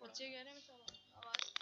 بچے کہہ رہے ہیں آواز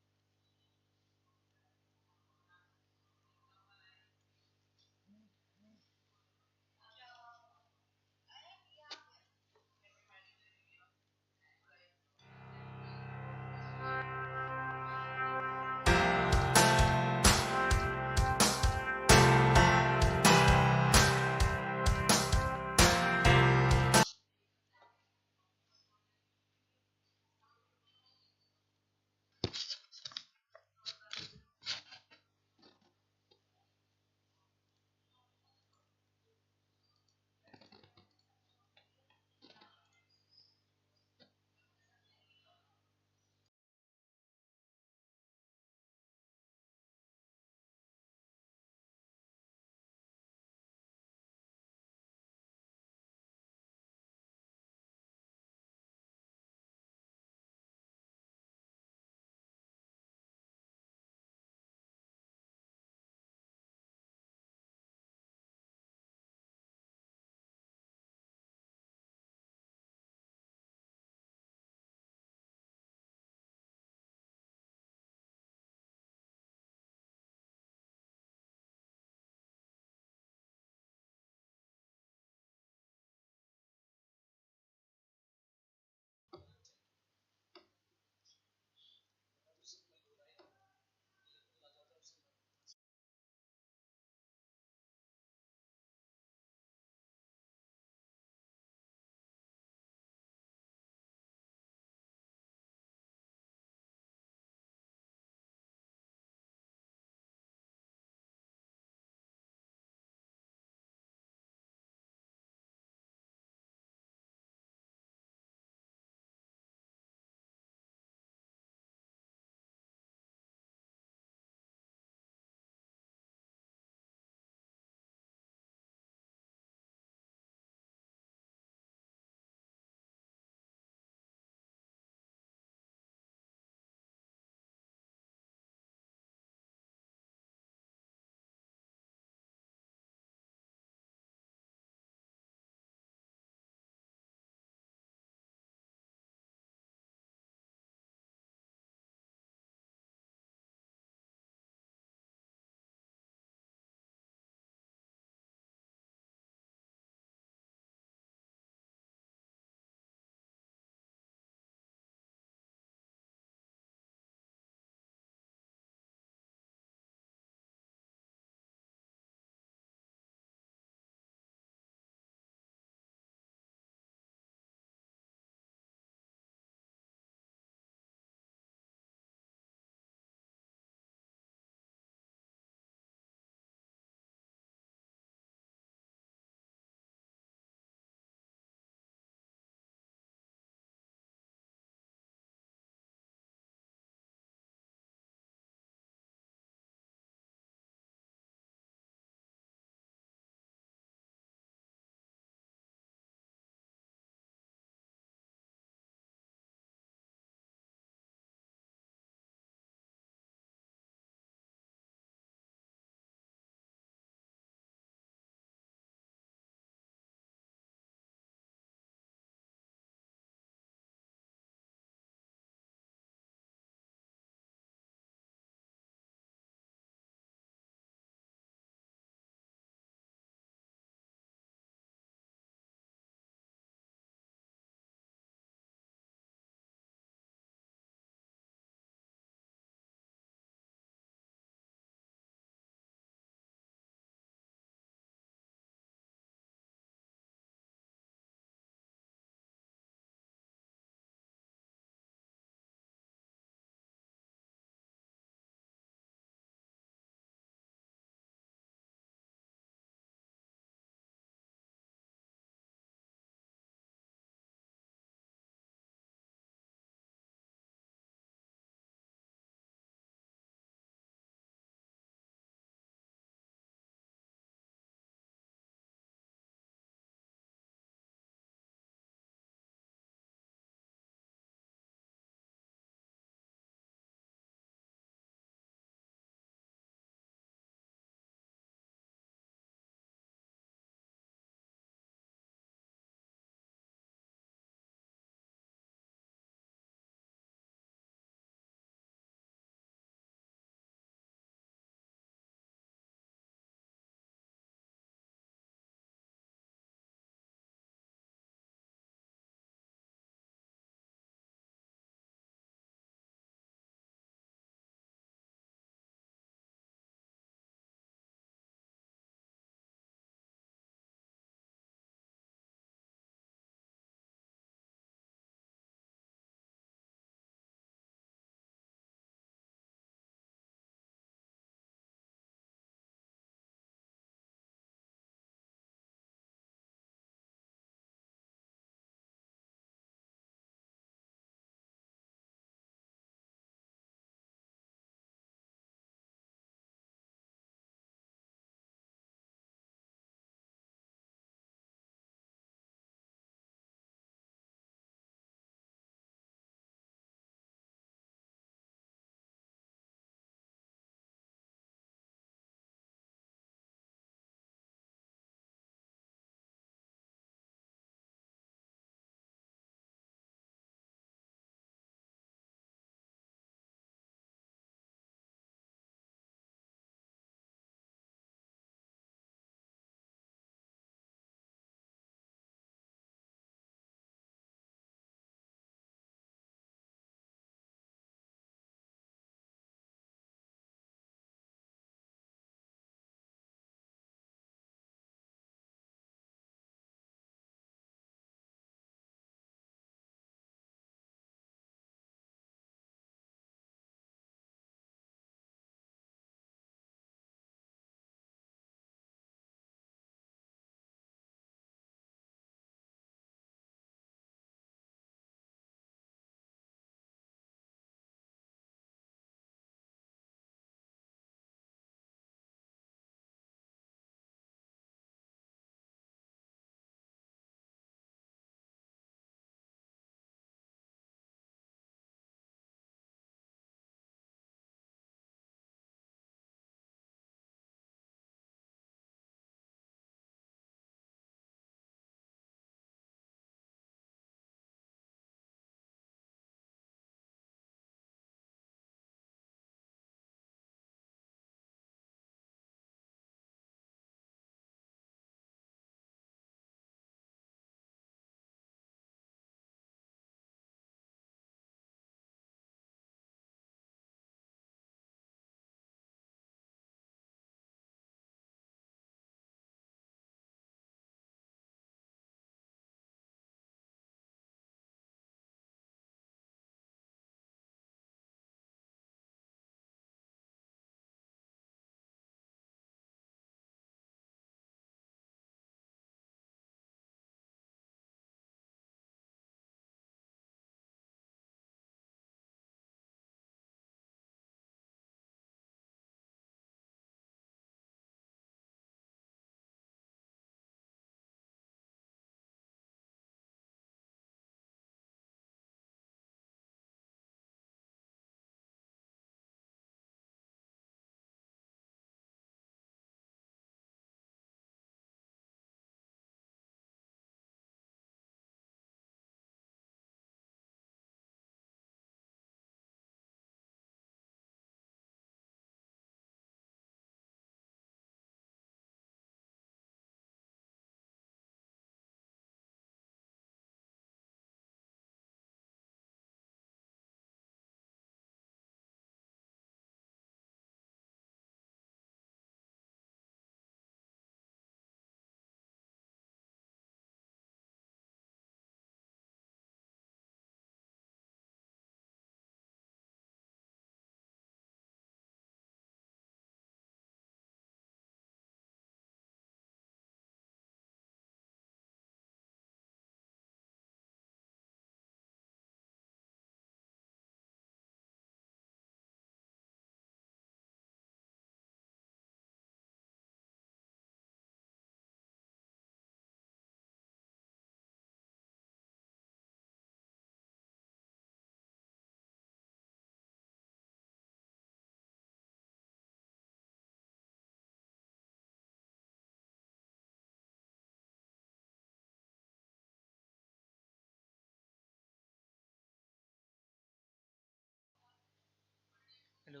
हेलो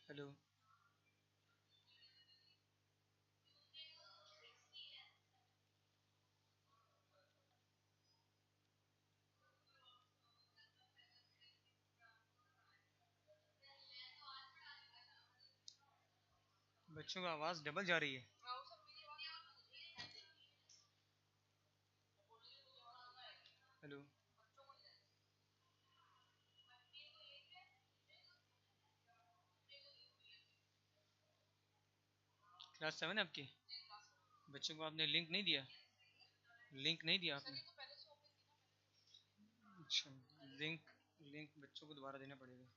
हेलो। बच्चों का आवाज़ डबल जा रही है। हेलो। क्लास 7 आपकी? बच्चों को आपने लिंक नहीं दिया? लिंक नहीं दिया आपने? अच्छा। लिंक लिंक बच्चों को दोबारा देना पड़ेगा।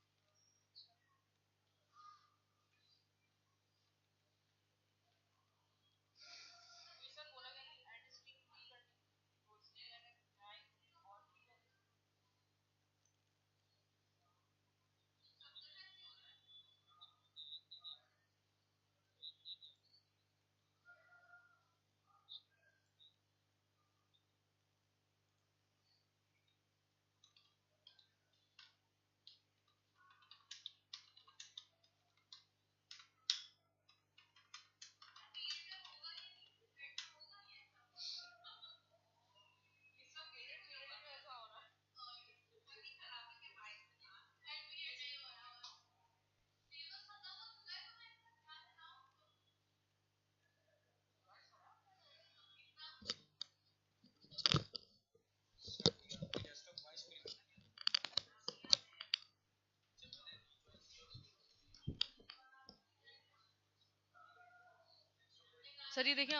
सर ये देखें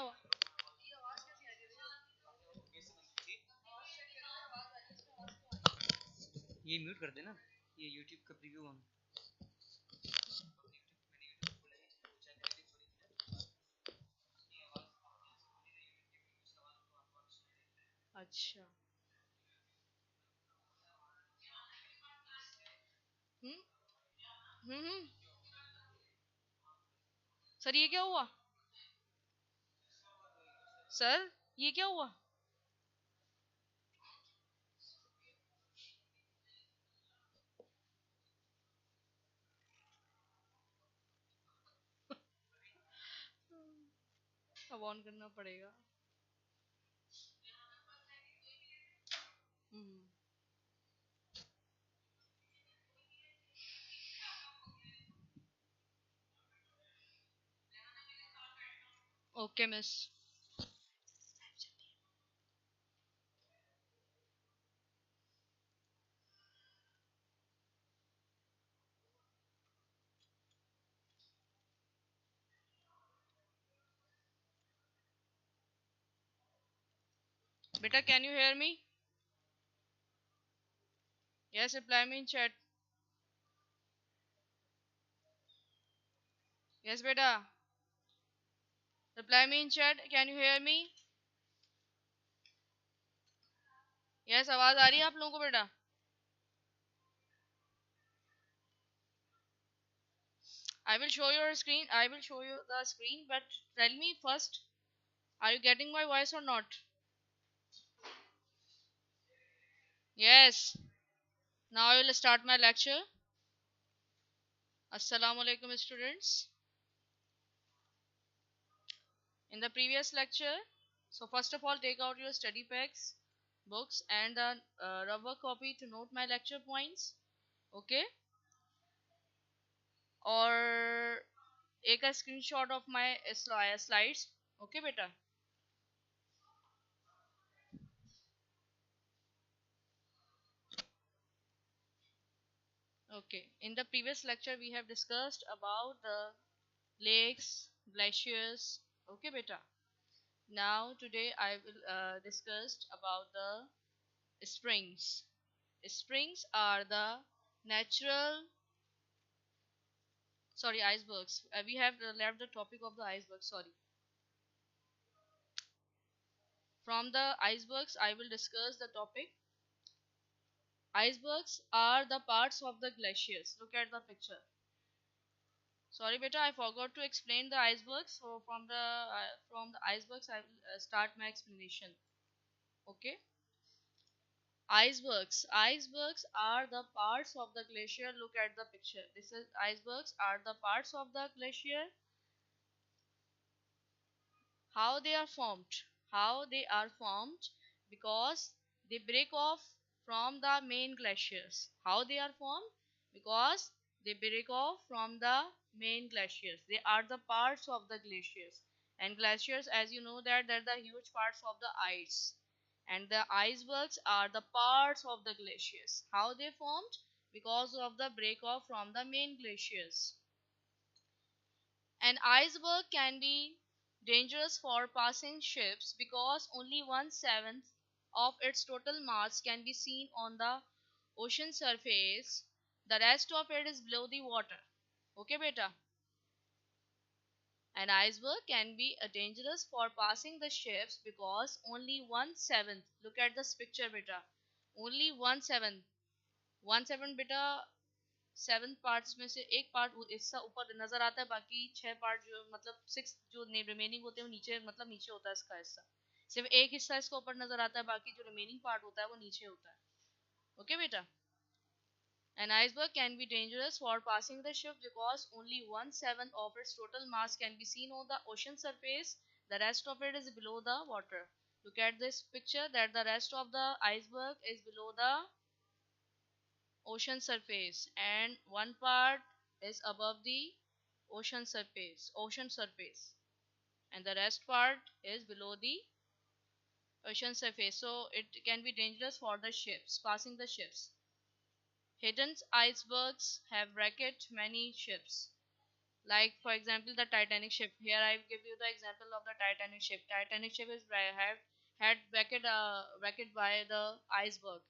ये म्यूट कर देना। ये यूट्यूब का प्रीव्यू ऑन। अच्छा। हम्म हम्म। सर ये क्या हुआ? सर ये क्या हुआ? अब ऑन करना पड़ेगा। हम्म। Okay miss. बेटा can you hear me? Yes, reply me in chat. Yes बेटा, reply me in chat. Can you hear me? Yes, आवाज आ रही है आप लोगों को बेटा? I will show your screen. I will show you the screen, but tell me first, are you getting my voice or not? Yes. Now I will start my lecture. Assalamu alaikum students. In the previous lecture, so first of all take out your study packs, books and a rubber copy to note my lecture points. Okay? Or take a screenshot of my slides. Okay beta? Okay. In the previous lecture we have discussed about the lakes, glaciers. Okay beta? Now today I will discuss about the springs. Springs are the natural, sorry, icebergs. We have left the topic of the icebergs. Sorry. From the icebergs, I will discuss the topic. Icebergs are the parts of the glaciers. Look at the picture. Sorry, beta, I forgot to explain the icebergs. So from the icebergs, I will start my explanation. Okay. Icebergs. Icebergs are the parts of the glacier. Look at the picture. This is icebergs are the parts of the glacier. How they are formed? How they are formed? Because they break off from the main glaciers. How they are formed? Because they break off from the main glaciers. They are the parts of the glaciers. And glaciers, as you know, that they're the huge parts of the ice. And the icebergs are the parts of the glaciers. How they formed? Because of the break off from the main glaciers. An iceberg can be dangerous for passing ships because only 1/7 of its total mass can be seen on the ocean surface. The rest of it is below the water. Okay, beta. An iceberg can be dangerous for passing the ships because only 1/7. Look at this picture, beta. Only 1/7. 1/7 beta 7 parts में से एक part हिस्सा ऊपर नजर आता है, बाकी 6 part जो मतलब 6 जो रिमेनिंग होते हैं वो नीचे मतलब नीचे होता है इसका हिस्सा। सिर्फ एक हिस्सा इसका ऊपर नजर आता है, बाकी जो रिमेनिंग पार्ट होता है वो नीचे होता है। ओके बेटा। An iceberg can be dangerous for passing the ship because only 1/7 of its total mass can be seen on the ocean surface. The rest of it is below the water. Look at this picture that the rest of the iceberg is below the ocean surface and one part is above the ocean surface and the rest part is below the ocean surface, so it can be dangerous for the ships passing the ships. Hidden icebergs have wrecked many ships, like for example the Titanic ship. Here I give you the example of the Titanic ship. Titanic ship is have had wrecked by the iceberg.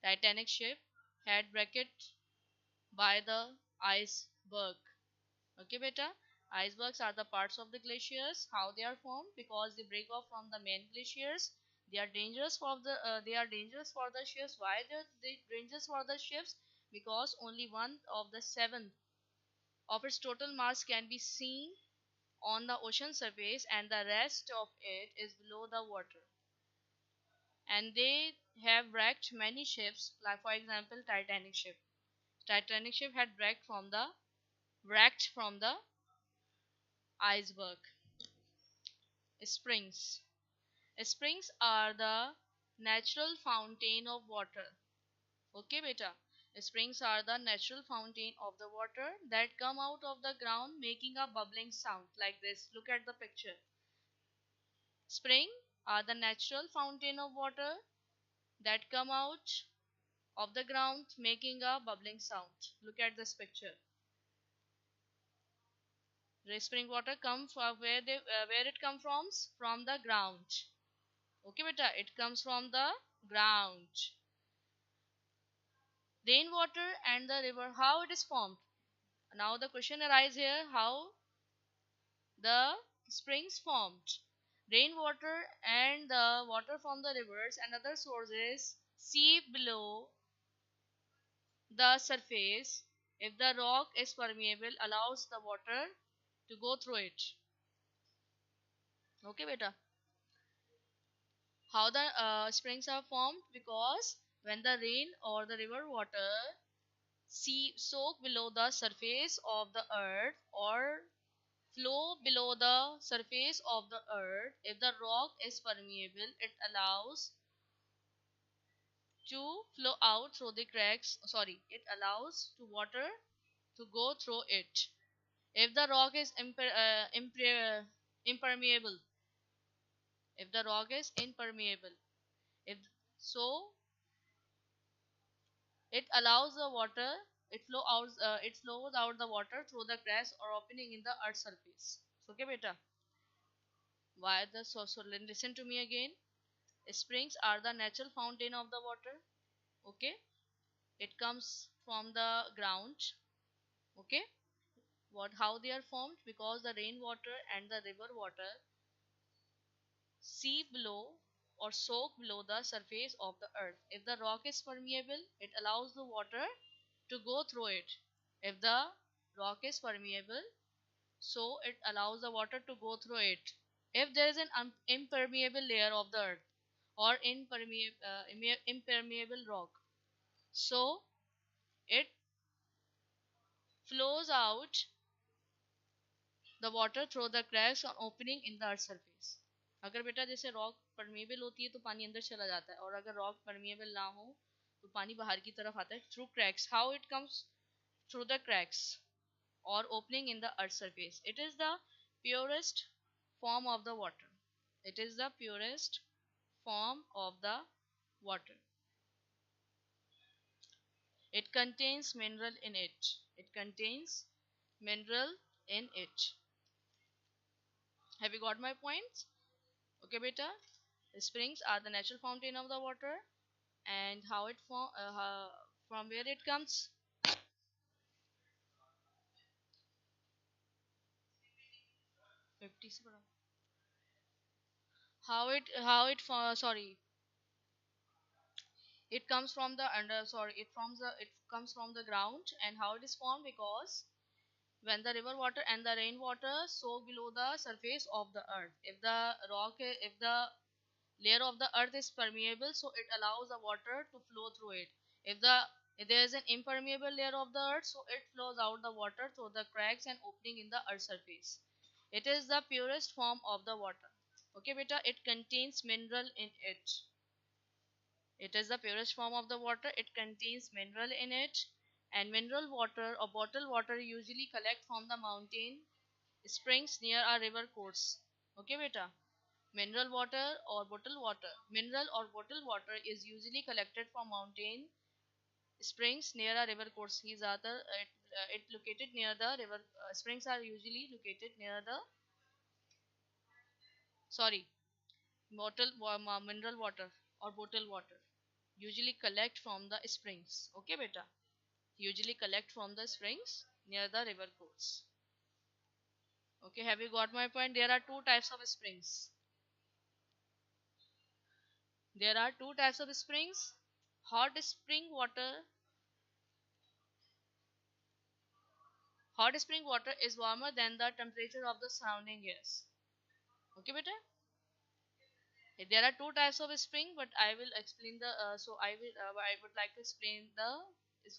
Titanic ship had wrecked by the iceberg. Okay, beta. Icebergs are the parts of the glaciers. How they are formed? Because they break off from the main glaciers. They are dangerous for the ships. Why they dangerous for the ships? Because only 1/7 of its total mass can be seen on the ocean surface, and the rest of it is below the water. And they have wrecked many ships, like for example Titanic ship. Titanic ship had wrecked from the iceberg. Springs. Springs are the natural fountain of water. Okay, beta. Springs are the natural fountain of the water that come out of the ground making a bubbling sound like this. Look at the picture. Spring are the natural fountain of water that come out of the ground making a bubbling sound. Look at this picture. The spring water come from where it come from the ground. Okay, beta, it comes from the ground. Rainwater and the river, how it is formed? Now the question arises here, how the springs formed. Rainwater and the water from the rivers and other sources seep below the surface. If the rock is permeable, allows the water to go through it. Okay, beta. How the springs are formed? Because when the rain or the river water soak below the surface of the earth or flow below the surface of the earth, if the rock is permeable, it allows to flow out through the cracks. Sorry, it allows to water to go through it. If the rock is impermeable, if the rock is impermeable, if so, it allows the water. It flows out the water through the cracks or opening in the earth's surface. Okay, beta. Why the so listen to me again. Springs are the natural fountain of the water. Okay, it comes from the ground. Okay, what how they are formed? Because the rainwater and the river water seep below or soak below the surface of the earth. If the rock is permeable, it allows the water to go through it. If the rock is permeable, so it allows the water to go through it. If there is an impermeable layer of the earth or impermeable rock. So it flows out the water through the cracks or opening in the earth surface. अगर बेटा जैसे rock permeable होती है तो पानी अंदर चला जाता है, और अगर रॉक परमेबल ना हो तो पानी बाहर की तरफ आता है through cracks. How it comes through the cracks or opening in the earth surface. It is the purest form of the water. It is the purest form of the water. It contains mineral in it. It contains mineral in it. Have you got my points? Okay, beta. Springs are the natural fountain of the water, and how it from where it comes. Sorry, it comes from the under sorry it comes from the ground. And how it is formed? Because when the river water and the rainwater soak below the surface of the earth, if the layer of the earth is permeable, so it allows the water to flow through it. If there is an impermeable layer of the earth, so it flows out the water through the cracks and opening in the earth surface. It is the purest form of the water. Okay, beta. It contains mineral in it. It is the purest form of the water. It contains mineral in it. And mineral water or bottled water usually collect from the mountain springs near a river course. Okay, beta. Mineral or bottled water is usually collected from mountain springs near a river course. It located near the river. Springs are usually located near the sorry mineral water or bottled water usually collect from the springs. Okay, beta. Usually collect from the springs near the river course. Okay, have you got my point? There are two types of springs. There are two types of springs. Hot spring water. Hot spring water is warmer than the temperature of the surrounding airs. Okay, beta. There are two types of spring, but I will explain the. I would like to explain the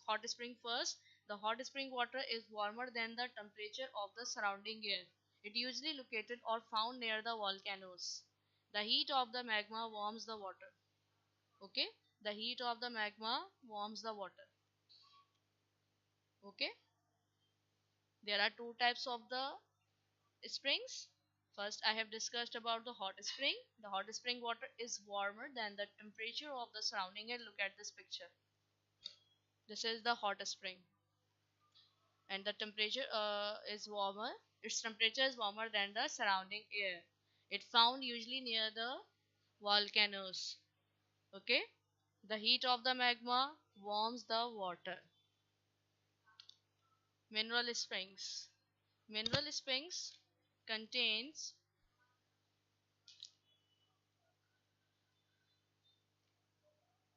hot spring first. The hot spring water is warmer than the temperature of the surrounding air. It usually located or found near the volcanoes. The heat of the magma warms the water. Okay, the heat of the magma warms the water. Okay, there are two types of the springs. First, I have discussed about the hot spring. The hot spring water is warmer than the temperature of the surrounding air. Look at this picture. This is the hot spring, and the temperature is warmer. Its temperature is warmer than the surrounding air. It found usually near the volcanoes. Okay, the heat of the magma warms the water. Mineral springs. Mineral springs contains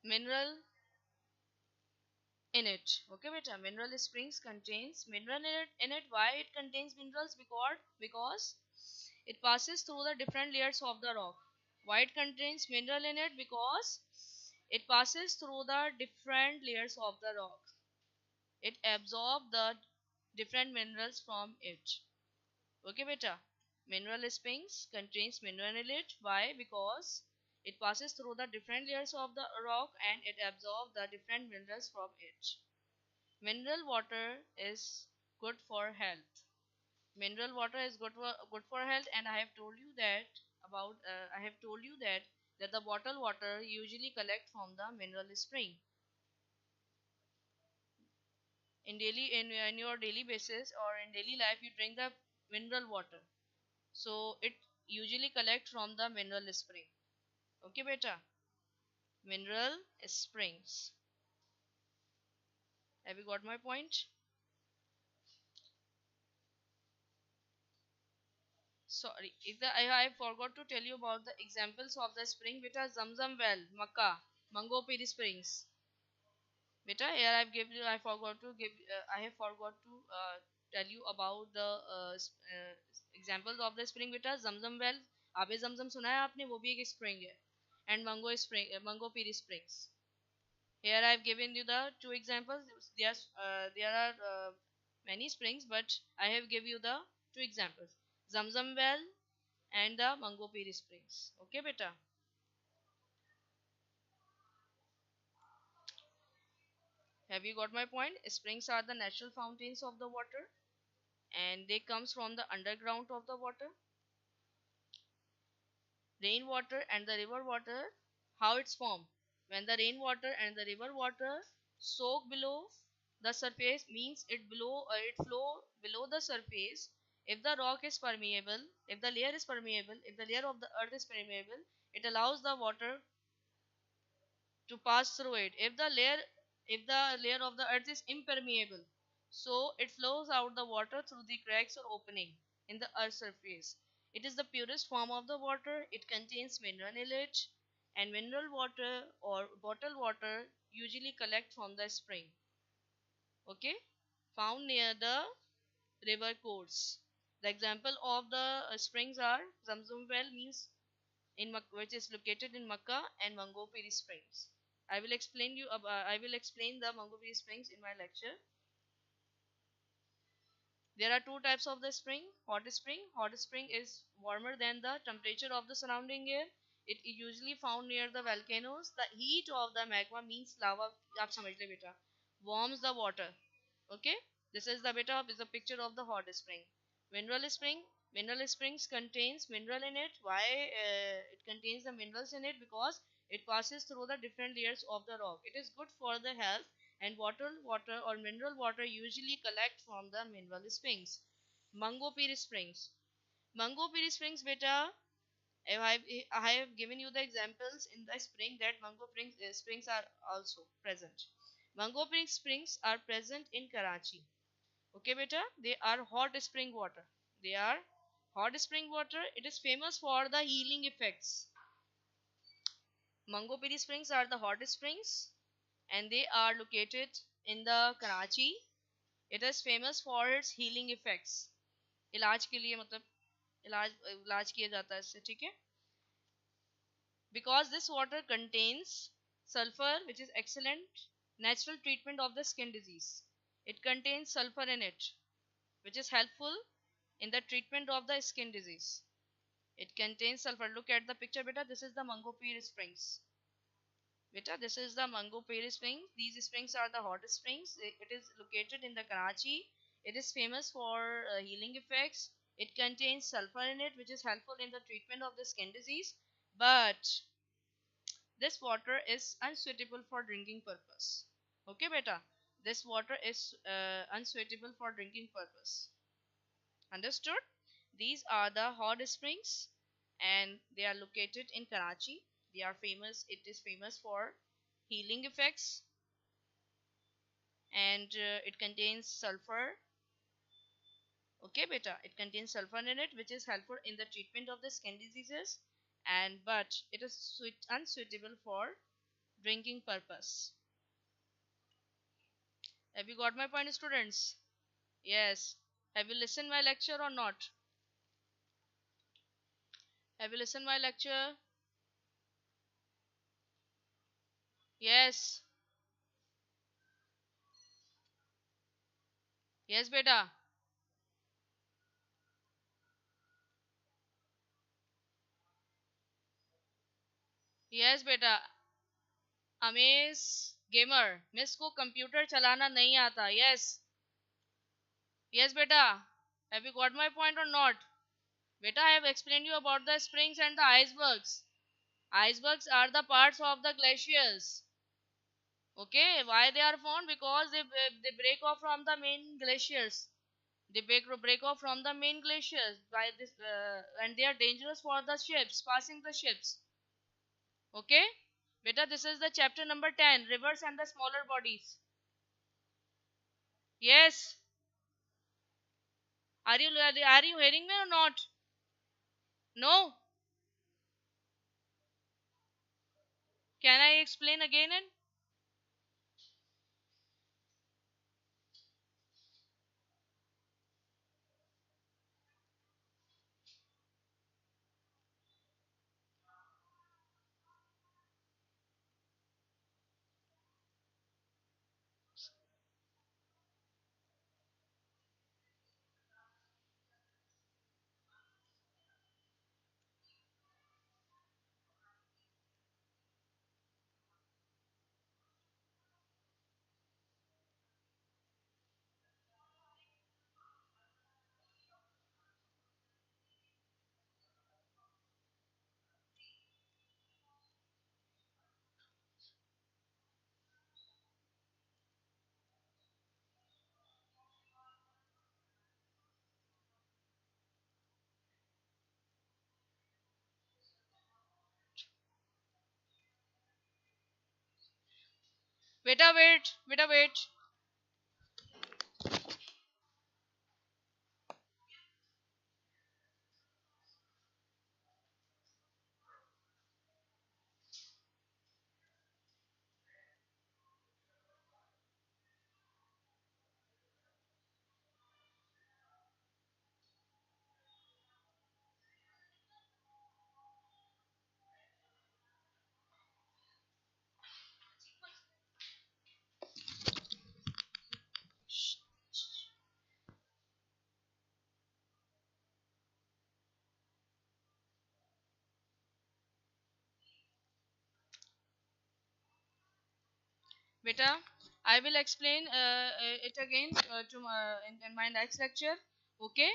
mineral in it. Okay, beta. Mineral springs contains mineral in it. Why it contains minerals? Because it passes through the different layers of the rock. Why it contains mineral in it? Because it passes through the different layers of the rock. It absorbs the different minerals from it. Okay, beta. Mineral springs contains mineral in it. Why? Because it passes through the different layers of the rock and it absorbs the different minerals from it. Mineral water is good for health. Mineral water is good for health, and I have told you that that the bottled water usually collect from the mineral spring. In your daily basis or in daily life, you drink the mineral water. So it usually collect from the mineral spring. Okay, beta. Mineral springs. Have you got my point? Sorry, I forgot to tell you about the examples of the spring. Beta, Zamzam well, Makkah, Mango Piri springs. Beta, here I have forgot to tell you about the examples of the spring. Beta, Zamzam well, Abe Zamzam सुना है आपने? वो भी एक spring है. and Mango Piri Springs. Here I have given you the two examples. There are many springs, but I have given you the two examples: Zamzam Well and the Mango Piri Springs. Okay, beta. Have you got my point? Springs are the natural fountains of the water, and they comes from the underground of the water. Rainwater and the river water, how it's formed. When the rainwater and the river water soak below the surface, means it flow below the surface. If the rock is permeable, if the layer is permeable, if the layer of the earth is permeable, it allows the water to pass through it. If the layer of the earth is impermeable, so it flows out the water through the cracks or opening in the earth's surface. It is the purest form of the water. It contains mineral in it, and mineral water or bottled water usually collect from the spring. Okay, found near the river course. The example of the springs are Zamzam well, means which is located in Makkah, and Mango Piri Springs. I will explain the Mango Piri Springs in my lecture. There are two types of the spring. Hot spring. Hot spring is warmer than the temperature of the surrounding air. It is usually found near the volcanoes. The heat of the magma, means lava, आप समझ ले बेटा, warms the water. Okay, this is the beta is a picture of the hot spring. Mineral spring. Mineral springs contains mineral in it. Why it contains the minerals in it? Because it passes through the different layers of the rock. It is good for the health, and water or mineral water usually collect from the mineral springs. Mango Piri Springs. Mango Piri Springs, beta. I have given you the examples in the spring that springs are also present. Mango Piri Springs are present in Karachi. Okay, beta. They are hot spring water. They are hot spring water. It is famous for the healing effects. Mango Piri Springs are the hot springs, and they are located in the Karachi. It is famous for its healing effects. इलाज के लिए मतलब इलाज किया जाता है इससे, ठीक है? Because this water contains sulfur, which is excellent natural treatment of the skin disease. It contains sulfur in it, which is helpful in the treatment of the skin disease. It contains sulfur. Look at the picture, beta. This is the Mango Piri Springs. Beta, this is the Mango Piri Springs. These springs are the hottest springs. It is located in the Karachi. It is famous for healing effects. It contains sulfur in it, which is helpful in the treatment of the skin disease. But this water is unsuitable for drinking purpose. Okay, beta. This water is unsuitable for drinking purpose. Understood? These are the hot springs, and they are located in Karachi. They are famous. It is famous for healing effects, and it contains sulfur. Okay, beta. It contains sulfur in it, which is helpful in the treatment of the skin diseases, and but it is unsuitable for drinking purpose. Have you got my point, students? Yes. Have you listened my lecture or not? Have you listened my lecture? Yes. Yes, beta. Yes, beta. Amaze gamer, miss को computer चलाना नहीं आता. Yes. Yes, beta. Have you got my point or not? Beta, I have explained you about the springs and the icebergs. Icebergs are the parts of the glaciers. Okay, why they are formed? Because they break off from the main glaciers. They break off from the main glaciers by this, and they are dangerous for the ships passing the ships. Okay, beta, this is the chapter number 10, rivers and the smaller bodies. Yes. Are you hearing me or not? No. Can I explain again? And बेटा wait, बेटा wait. Beta, I will explain it again in my next lecture. Okay?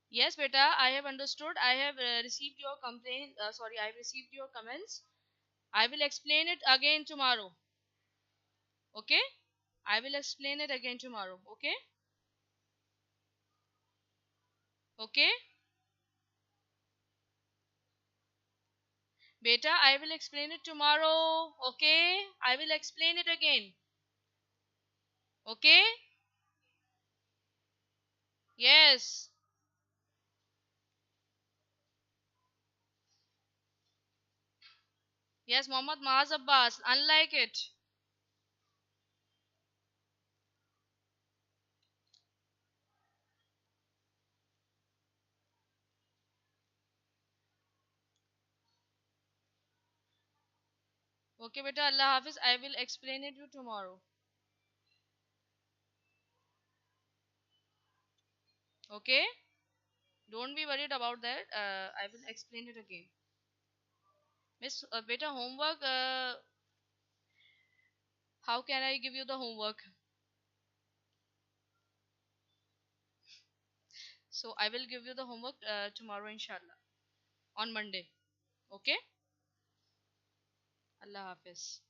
Yes, beta, I have understood. I have received your complaint. Sorry, I have received your comments. I will explain it again tomorrow. Okay? I will explain it again tomorrow. Okay? Okay? Beta, I will explain it tomorrow. Okay? I will explain it again. Okay? Yes. Yes, Muhammad Mahaz Abbas. Unlike it. Okay, beta, Allah Hafiz. I will explain it you tomorrow. Okay? Don't be worried about that. I will explain it again. Miss, beta, homework. How can I give you the homework? So I will give you the homework tomorrow, inshallah, on Monday. Okay? Allah Hafiz.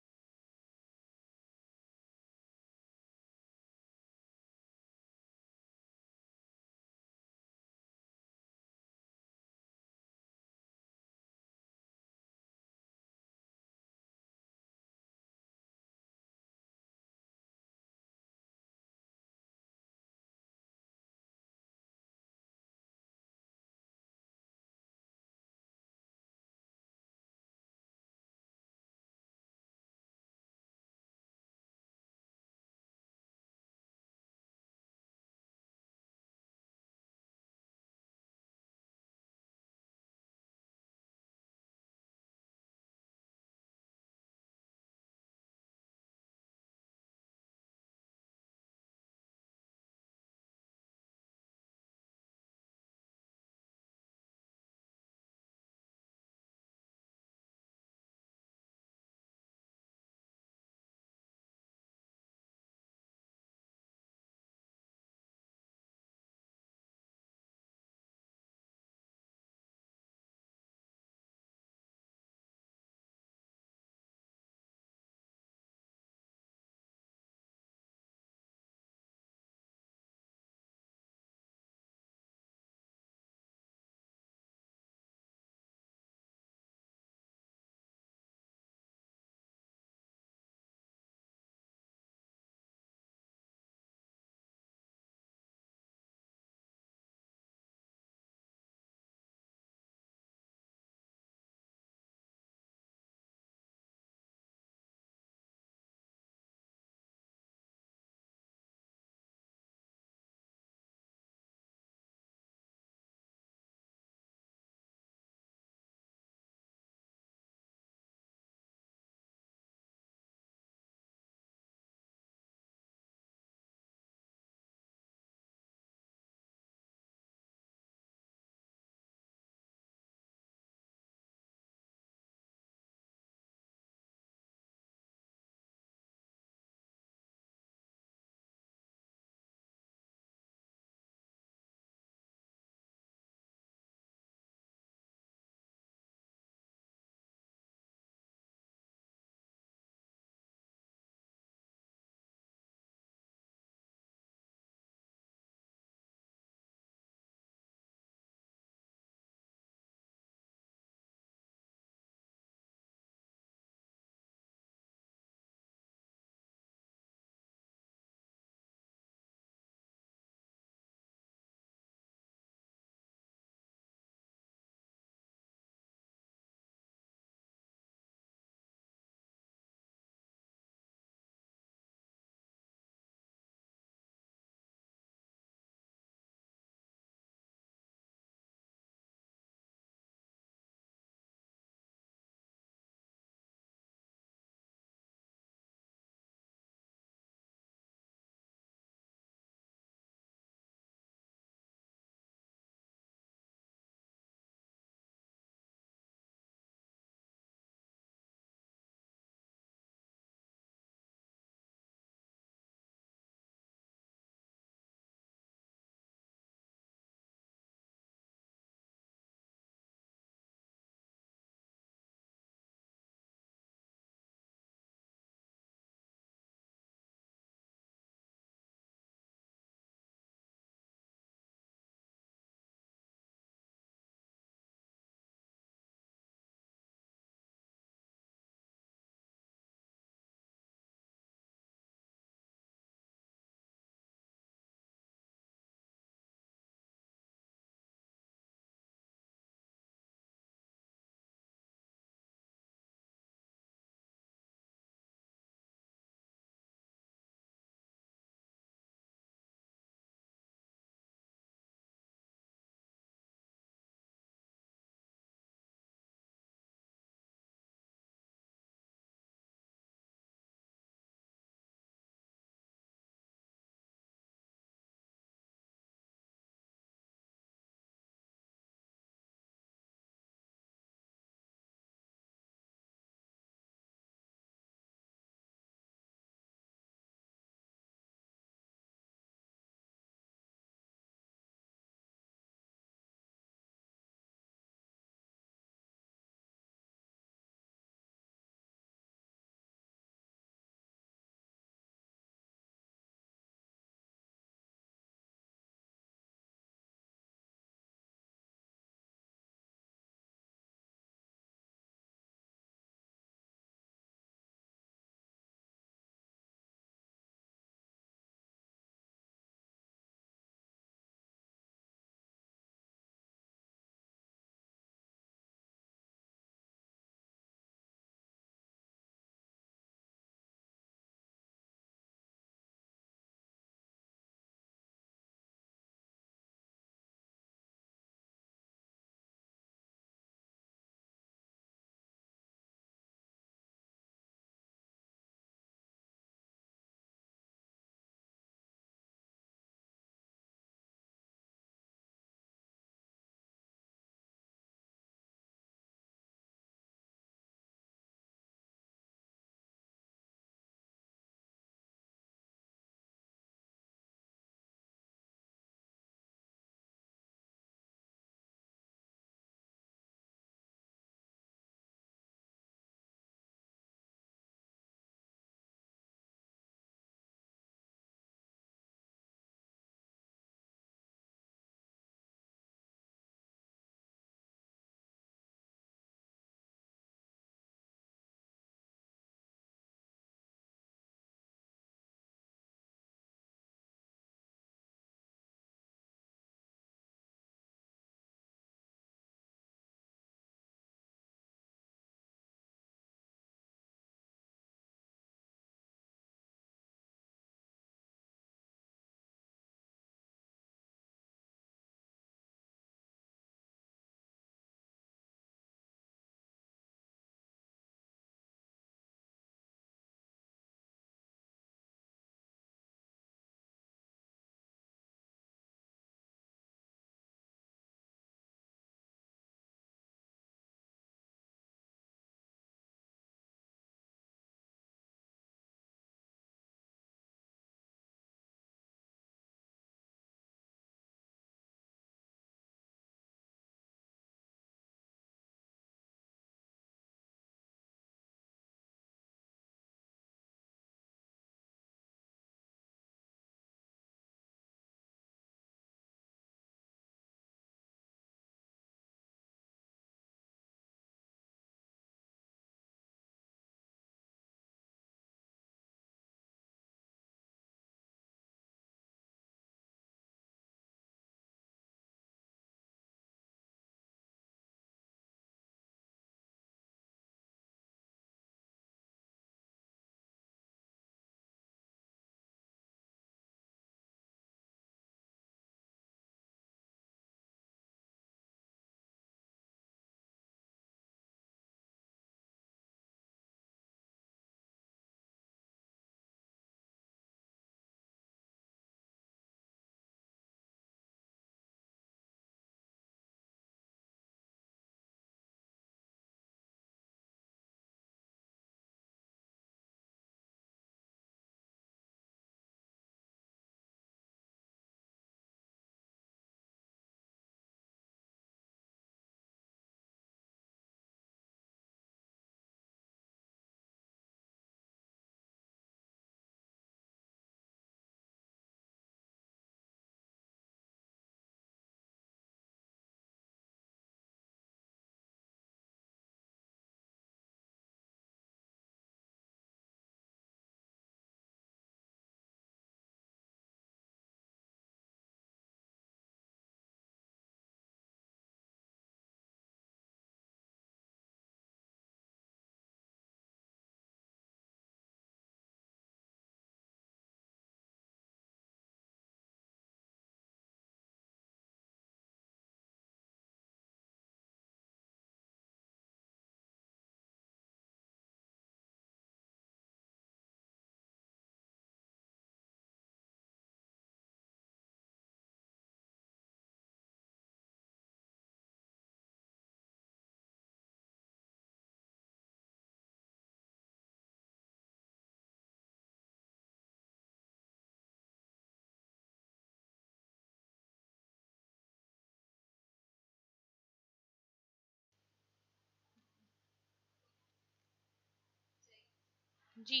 جی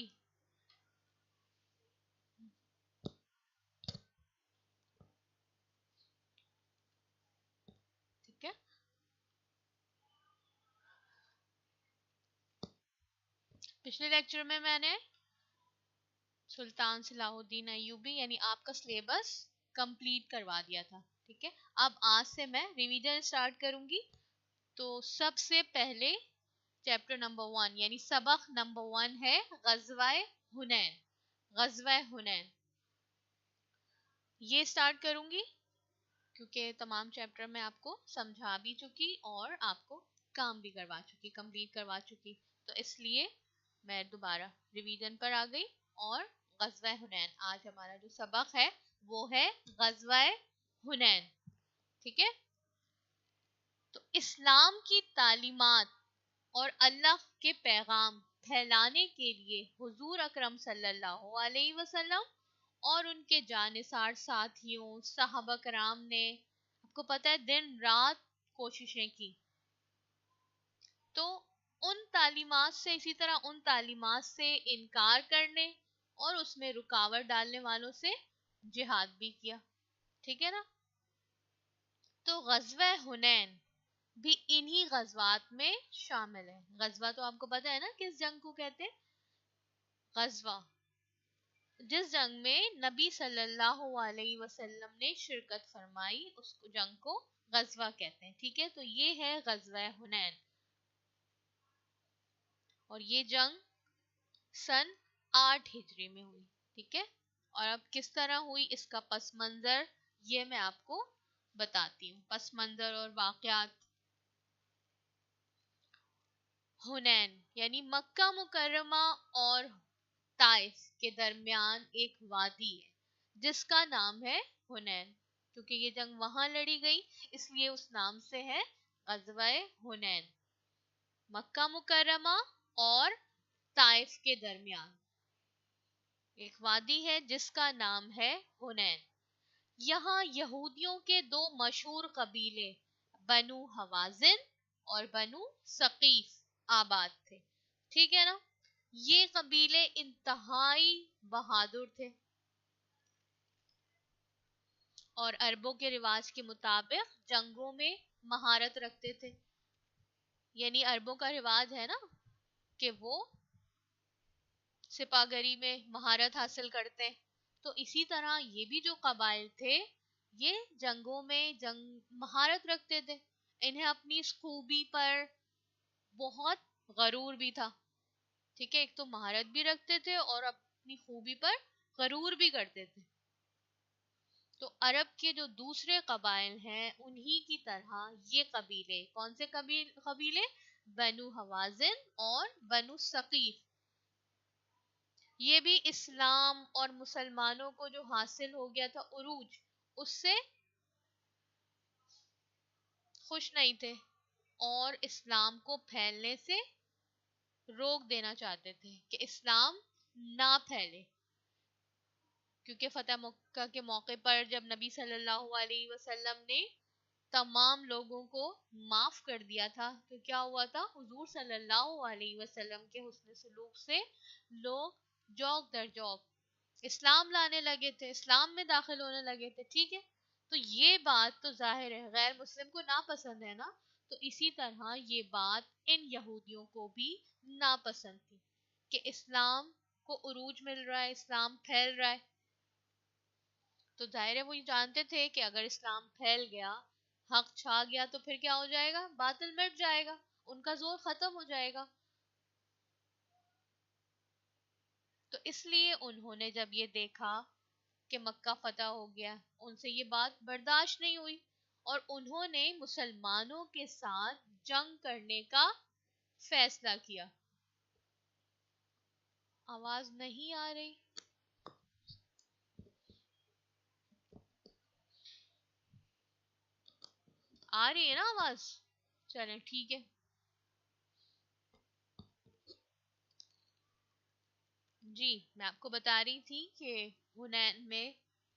ٹھیک ہے. پچھلے lecture میں نے سلطان صلاح الدین ایوبی یعنی آپ کا syllabus complete کروا دیا تھا. ٹھیک ہے, اب آج سے میں ریویژن اسٹارٹ کروں گی. تو سب سے پہلے چیپٹر نمبر 1 یعنی سبق نمبر 1 ہے غزوہ حنین. غزوہ حنین یہ اسٹارٹ کروں گی کیونکہ تمام چیپٹر میں آپ کو سمجھا بھی چکی اور آپ کو کام بھی کروا چکی, کمپلیٹ کروا چکی. تو اس لیے میں دوبارہ ریویژن پر آ گئی. اور غزوہ حنین آج ہمارا جو سبق ہے وہ ہے غزوہ حنین. ٹھیک ہے, تو اسلام کی تعلیمات اور اللہ کے پیغام پھیلانے کے لیے حضور اکرم صلی اللہ علیہ وسلم اور ان کے جانثار ساتھیوں صحابہ کرام نے آپ کو پتہ ہے دن رات کوششیں کی. تو ان تعلیمات سے, اسی طرح ان تعلیمات سے انکار کرنے اور اس میں رکاوٹ ڈالنے والوں سے جہاد بھی کیا. ٹھیک ہے نا. تو غزوہ حنین بھی انہی غزوات میں شامل ہے. غزوہ تو آپ کو پتہ ہے نا کس جنگ کو کہتے ہیں. غزوہ جس جنگ میں نبی صلی اللہ علیہ وسلم نے شرکت فرمائی اس جنگ کو غزوہ کہتے ہیں. ٹھیک ہے, تو یہ ہے غزوہ حنین. اور یہ جنگ سن 8 ہجری میں ہوئی. ٹھیک ہے, اور اب کس طرح ہوئی اس کا پس منظر یہ میں آپ کو بتاتی ہوں. پس منظر اور واقعات. حنین یعنی مکہ مکرمہ اور طائف کے درمیان ایک وادی ہے جس کا نام ہے حنین. کیونکہ یہ جنگ وہاں لڑی گئی اس لیے اس نام سے ہے غزوہ حنین. مکہ مکرمہ اور طائف کے درمیان ایک وادی ہے جس کا نام ہے حنین. یہاں یہودیوں کے دو مشہور قبیلے بنو حوازن اور بنو ثقیف آباد تھے. ٹھیک ہے نا. یہ قبیلے انتہائی بہادر تھے اور عربوں کے رواج کے مطابق جنگوں میں مہارت رکھتے تھے. یعنی عربوں کا رواج ہے نا کہ وہ سپاہگری میں مہارت حاصل کرتے. تو اسی طرح یہ بھی جو قبائل تھے یہ جنگوں میں مہارت رکھتے تھے. انہیں اپنی اس خوبی پر بہت غرور بھی تھا. ٹھیک ہے, ایک تو مہارت بھی رکھتے تھے اور اپنی خوبی پر غرور بھی کرتے تھے. تو عرب کے جو دوسرے قبائل ہیں انہی کی طرح یہ قبیلے, کون سے قبیلے؟ بنو حوازن اور بنو ثقیف. یہ بھی اسلام اور مسلمانوں کو جو حاصل ہو گیا تھا عروج اس سے خوش نہیں تھے اور اسلام کو پھیلنے سے روک دینا چاہتے تھے کہ اسلام نہ پھیلے. کیونکہ فتح مکہ کے موقع پر جب نبی صلی اللہ علیہ وسلم نے تمام لوگوں کو معاف کر دیا تھا تو کیا ہوا تھا, حضور صلی اللہ علیہ وسلم کے حسن سلوک سے لوگ جوک در جوک اسلام لانے لگے تھے, اسلام میں داخل ہونے لگے تھے. ٹھیک ہے, تو یہ بات تو ظاہر ہے غیر مسلم کو ناپسند ہے نا. تو اسی طرح یہ بات ان یہودیوں کو بھی ناپسند تھی کہ اسلام کو عروج مل رہا ہے, اسلام پھیل رہا ہے. تو ظاہر ہے وہ یہ جانتے تھے کہ اگر اسلام پھیل گیا, حق چھا گیا تو پھر کیا ہو جائے گا, باطل مٹ جائے گا, ان کا زور ختم ہو جائے گا. تو اس لیے انہوں نے جب یہ دیکھا کہ مکہ فتح ہو گیا ان سے یہ بات برداشت نہیں ہوئی اور انہوں نے مسلمانوں کے ساتھ جنگ کرنے کا فیصلہ کیا. آواز نہیں آ رہی؟ آ رہی ہے نا آواز؟ چلیں ٹھیک ہے. جی میں آپ کو بتا رہی تھی کہ حنین میں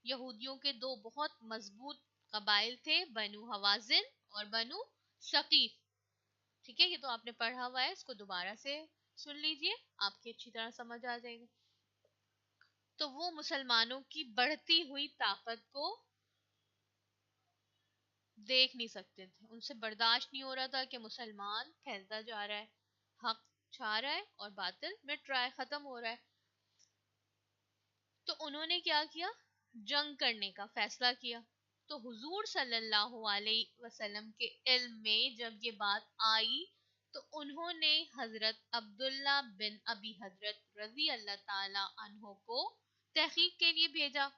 یہودیوں کے دو بہت مضبوط قبائل تھے, بنو حوازن اور بنو ثقیف. ٹھیک ہے, یہ تو آپ نے پڑھا ہوا ہے, اس کو دوبارہ سے सुन लीजिए, आपकी अच्छी तरह समझ आ जाएगा। तो वो मुसलमानों की बढ़ती हुई ताकत को देख नहीं सकते थे, उनसे बर्दाश्त नहीं हो रहा था कि मुसलमान फैलता जा रहा है, हक छा रहा है और बातिल मिट रहा है, खत्म हो रहा है। तो उन्होंने क्या किया, जंग करने का फैसला किया। तो हुजूर सल्लल्लाहु अलैहि वसल्लम के इल्म में जब ये बात आई तो उन्होंने हजरत अब्दुल्ला बिन अबी हजरत रजी अल्लाह ताला अन्हो को तहकीक के लिए भेजा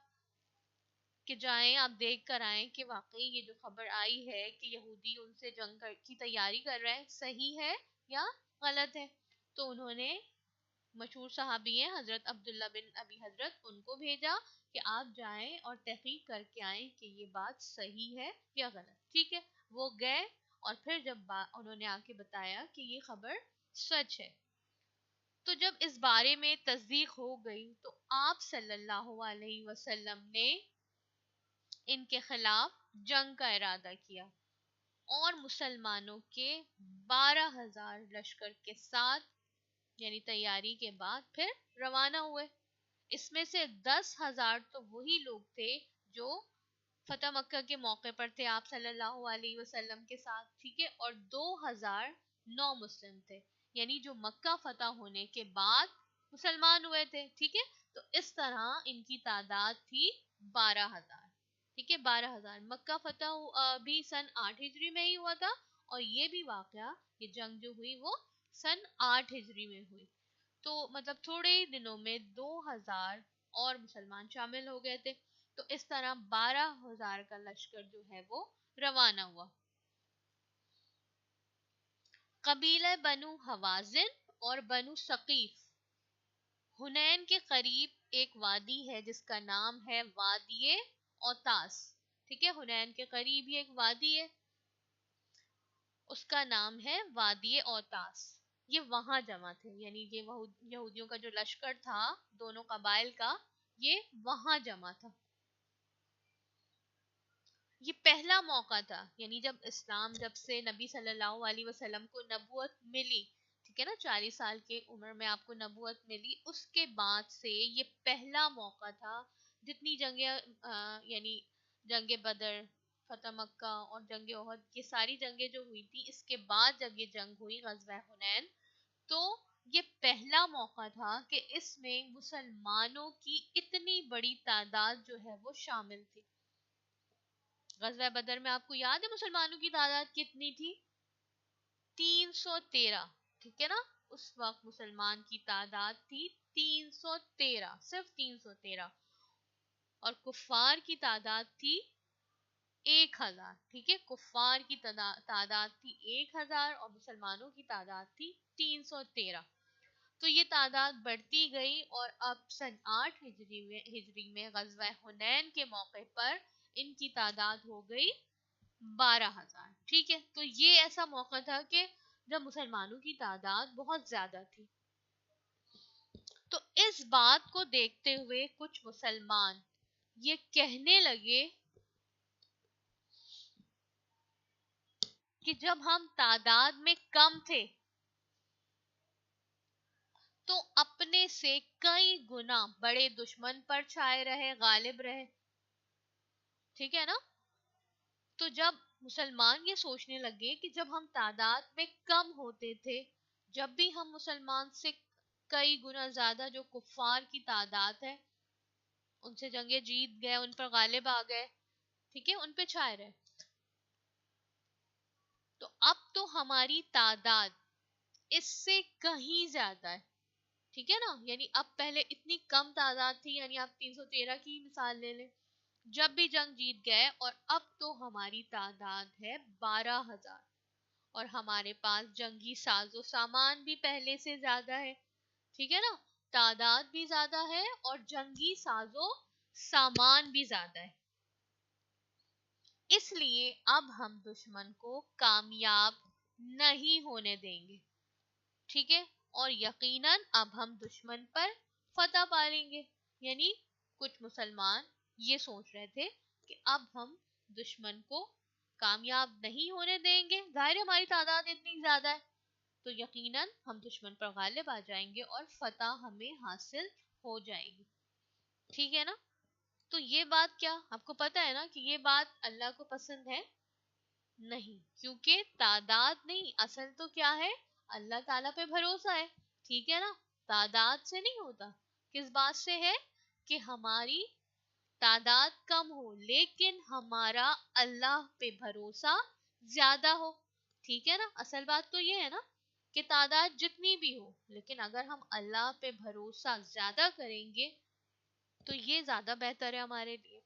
कि जाएं आप देख कर आएं कि वाकई ये जो खबर आई है कि यहूदी उनसे की तैयारी कर रहे हैं सही है या गलत है। तो उन्होंने मशहूर सहाबी हैं हजरत अब्दुल्ला बिन अबी हजरत, उनको भेजा कि आप जाएं और तहकीक करके आएं कि ये बात सही है या गलत। ठीक है, वो गए और फिर जब उन्होंने आके बताया कि ये खबर सच है, तो जब इस बारे में तस्दीक हो गई तो आप सल्लल्लाहु अलैहि वसल्लम ने इनके खिलाफ जंग का इरादा किया और मुसलमानों के 12,000 लश्कर के साथ यानी तैयारी के बाद फिर रवाना हुए। इसमें से 10,000 तो वही लोग थे जो फतेह मक्का के मौके पर थे आप सल्लल्लाहु अलैहि वसल्लम के साथ, ठीक है, और 2,000 नौ मुस्लिम थे, यानी जो मक्का फतह होने के बाद मुसलमान हुए थे। ठीक है, तो इस तरह इनकी तादाद थी 12,000। ठीक है, 12,000। मक्का फतह भी सन 8 हिजरी में ही हुआ था और ये भी वाकया, ये जंग जो हुई वो सन 8 हिजरी में हुई। तो मतलब थोड़े ही दिनों में 2,000 और मुसलमान शामिल हो गए थे। तो इस तरह 12,000 का लश्कर जो है वो रवाना हुआ। कबीले बनु हवाजिन और बनु सकीफ, हुनैन के करीब एक वादी है जिसका नाम है वादिये औतास। ठीक है, हुनैन के करीब ही एक वादी है, उसका नाम है वादिये औतास। ये वहां जमा थे, यानी ये यहूदियों का जो लश्कर था दोनों कबाइल का, ये वहां जमा था। ये पहला मौका था, यानी जब इस्लाम, जब से नबी सल्लल्लाहु अलैहि वसल्लम को नबूवत मिली, ठीक है ना, 40 साल की उम्र में आपको नबूवत मिली, उसके बाद से ये पहला मौका था। जितनी जंगे यानी जंगे बदर, फतह मक्का और जंगे ओहद, ये सारी जंगें जो हुई थी, इसके बाद जब ये जंग हुई गज़वा हुनैन, तो ये पहला मौका था कि इसमें मुसलमानों की इतनी बड़ी तादाद जो है वो शामिल थी। गज़वा बदर में आपको याद है मुसलमानों की तादाद कितनी थी? 313। ठीक है ना, उस वक्त मुसलमान की तादाद थी 313, सिर्फ 313, और कुफार की तादाद थी 1,000। ठीक है, कुफार की तादाद थी 1,000 और मुसलमानों की तादाद थी 313। तो ये तादाद बढ़ती गई और अब सन 8 हिजरी में गज़वा हुनैन के मौके पर इनकी तादाद हो गई 12,000। ठीक है, तो ये ऐसा मौका था कि जब मुसलमानों की तादाद बहुत ज्यादा थी। तो इस बात को देखते हुए कुछ मुसलमान ये कहने लगे कि जब हम तादाद में कम थे तो अपने से कई गुना बड़े दुश्मन पर छाए रहे, गालिब रहे। ठीक है ना, तो जब मुसलमान ये सोचने लगे कि जब हम तादाद में कम होते थे, जब भी हम मुसलमान से कई गुना ज्यादा जो कुफार की तादाद है उनसे जंगे जीत गए, उन पर गालिब आ गए, ठीक है, उन पे छाए रहे, तो अब तो हमारी तादाद इससे कहीं ज्यादा है। ठीक है ना, यानी अब पहले इतनी कम तादाद थी, यानी आप 313 की मिसाल ले लें, जब भी जंग जीत गए, और अब तो हमारी तादाद है 12,000 और हमारे पास जंगी साजो सामान भी पहले से ज्यादा है। ठीक है ना, तादाद भी ज्यादा है और जंगी साजो सामान भी ज्यादा है, इसलिए अब हम दुश्मन को कामयाब नहीं होने देंगे। ठीक है, और यकीनन अब हम दुश्मन पर फतह पा लेंगे। यानी कुछ मुसलमान ये सोच रहे थे कि अब हम दुश्मन को कामयाब नहीं होने देंगे, जाहिर है हमारी तादाद इतनी ज्यादा है, تو یقیناً ہم دشمن پر غالب آ جائیں گے اور فتح ہمیں حاصل ہو جائے گی. ٹھیک ہے نا. تو یہ بات کیا آپ کو پتا ہے نا کہ یہ بات اللہ کو پسند ہے نہیں, کیونکہ تعداد نہیں, اصل تو کیا ہے, اللہ تعالیٰ پہ بھروسہ ہے. ٹھیک ہے نا. تعداد سے نہیں ہوتا. کس بات سے ہے کہ ہماری تعداد کم ہو لیکن ہمارا اللہ پہ بھروسہ زیادہ ہو. ٹھیک ہے نا. اصل بات تو یہ ہے نا کہ تعداد جتنی بھی ہو لیکن اگر ہم اللہ پہ بھروسہ زیادہ کریں گے تو یہ زیادہ بہتر ہے ہمارے لیے.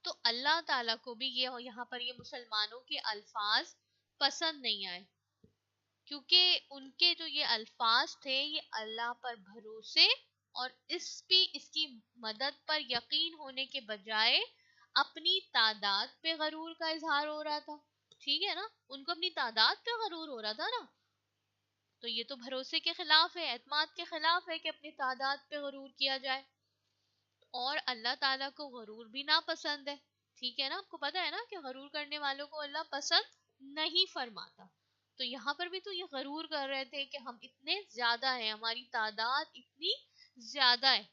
تو اللہ تعالیٰ کو بھی یہ یہاں پر یہ مسلمانوں کے الفاظ پسند نہیں آئے, کیونکہ ان کے جو یہ الفاظ تھے یہ اللہ پر بھروسے اور اس کی مدد پر یقین ہونے کے بجائے اپنی تعداد پہ غرور کا اظہار ہو رہا تھا. ٹھیک ہے نا. ان کو اپنی تعداد پہ غرور ہو رہا تھا نا, تو یہ تو بھروسے کے خلاف ہے, اعتماد کے خلاف ہے کہ اپنی تعداد پہ غرور کیا جائے. اور اللہ تعالیٰ کو غرور بھی ناپسند ہے. ٹھیک ہے نا. آپ کو پتا ہے نا کہ غرور کرنے والوں کو اللہ پسند نہیں فرماتا. تو یہاں پر بھی تو یہ غرور کر رہے تھے کہ ہم اتنے زیادہ ہیں, ہماری تعداد اتنی زیادہ ہے.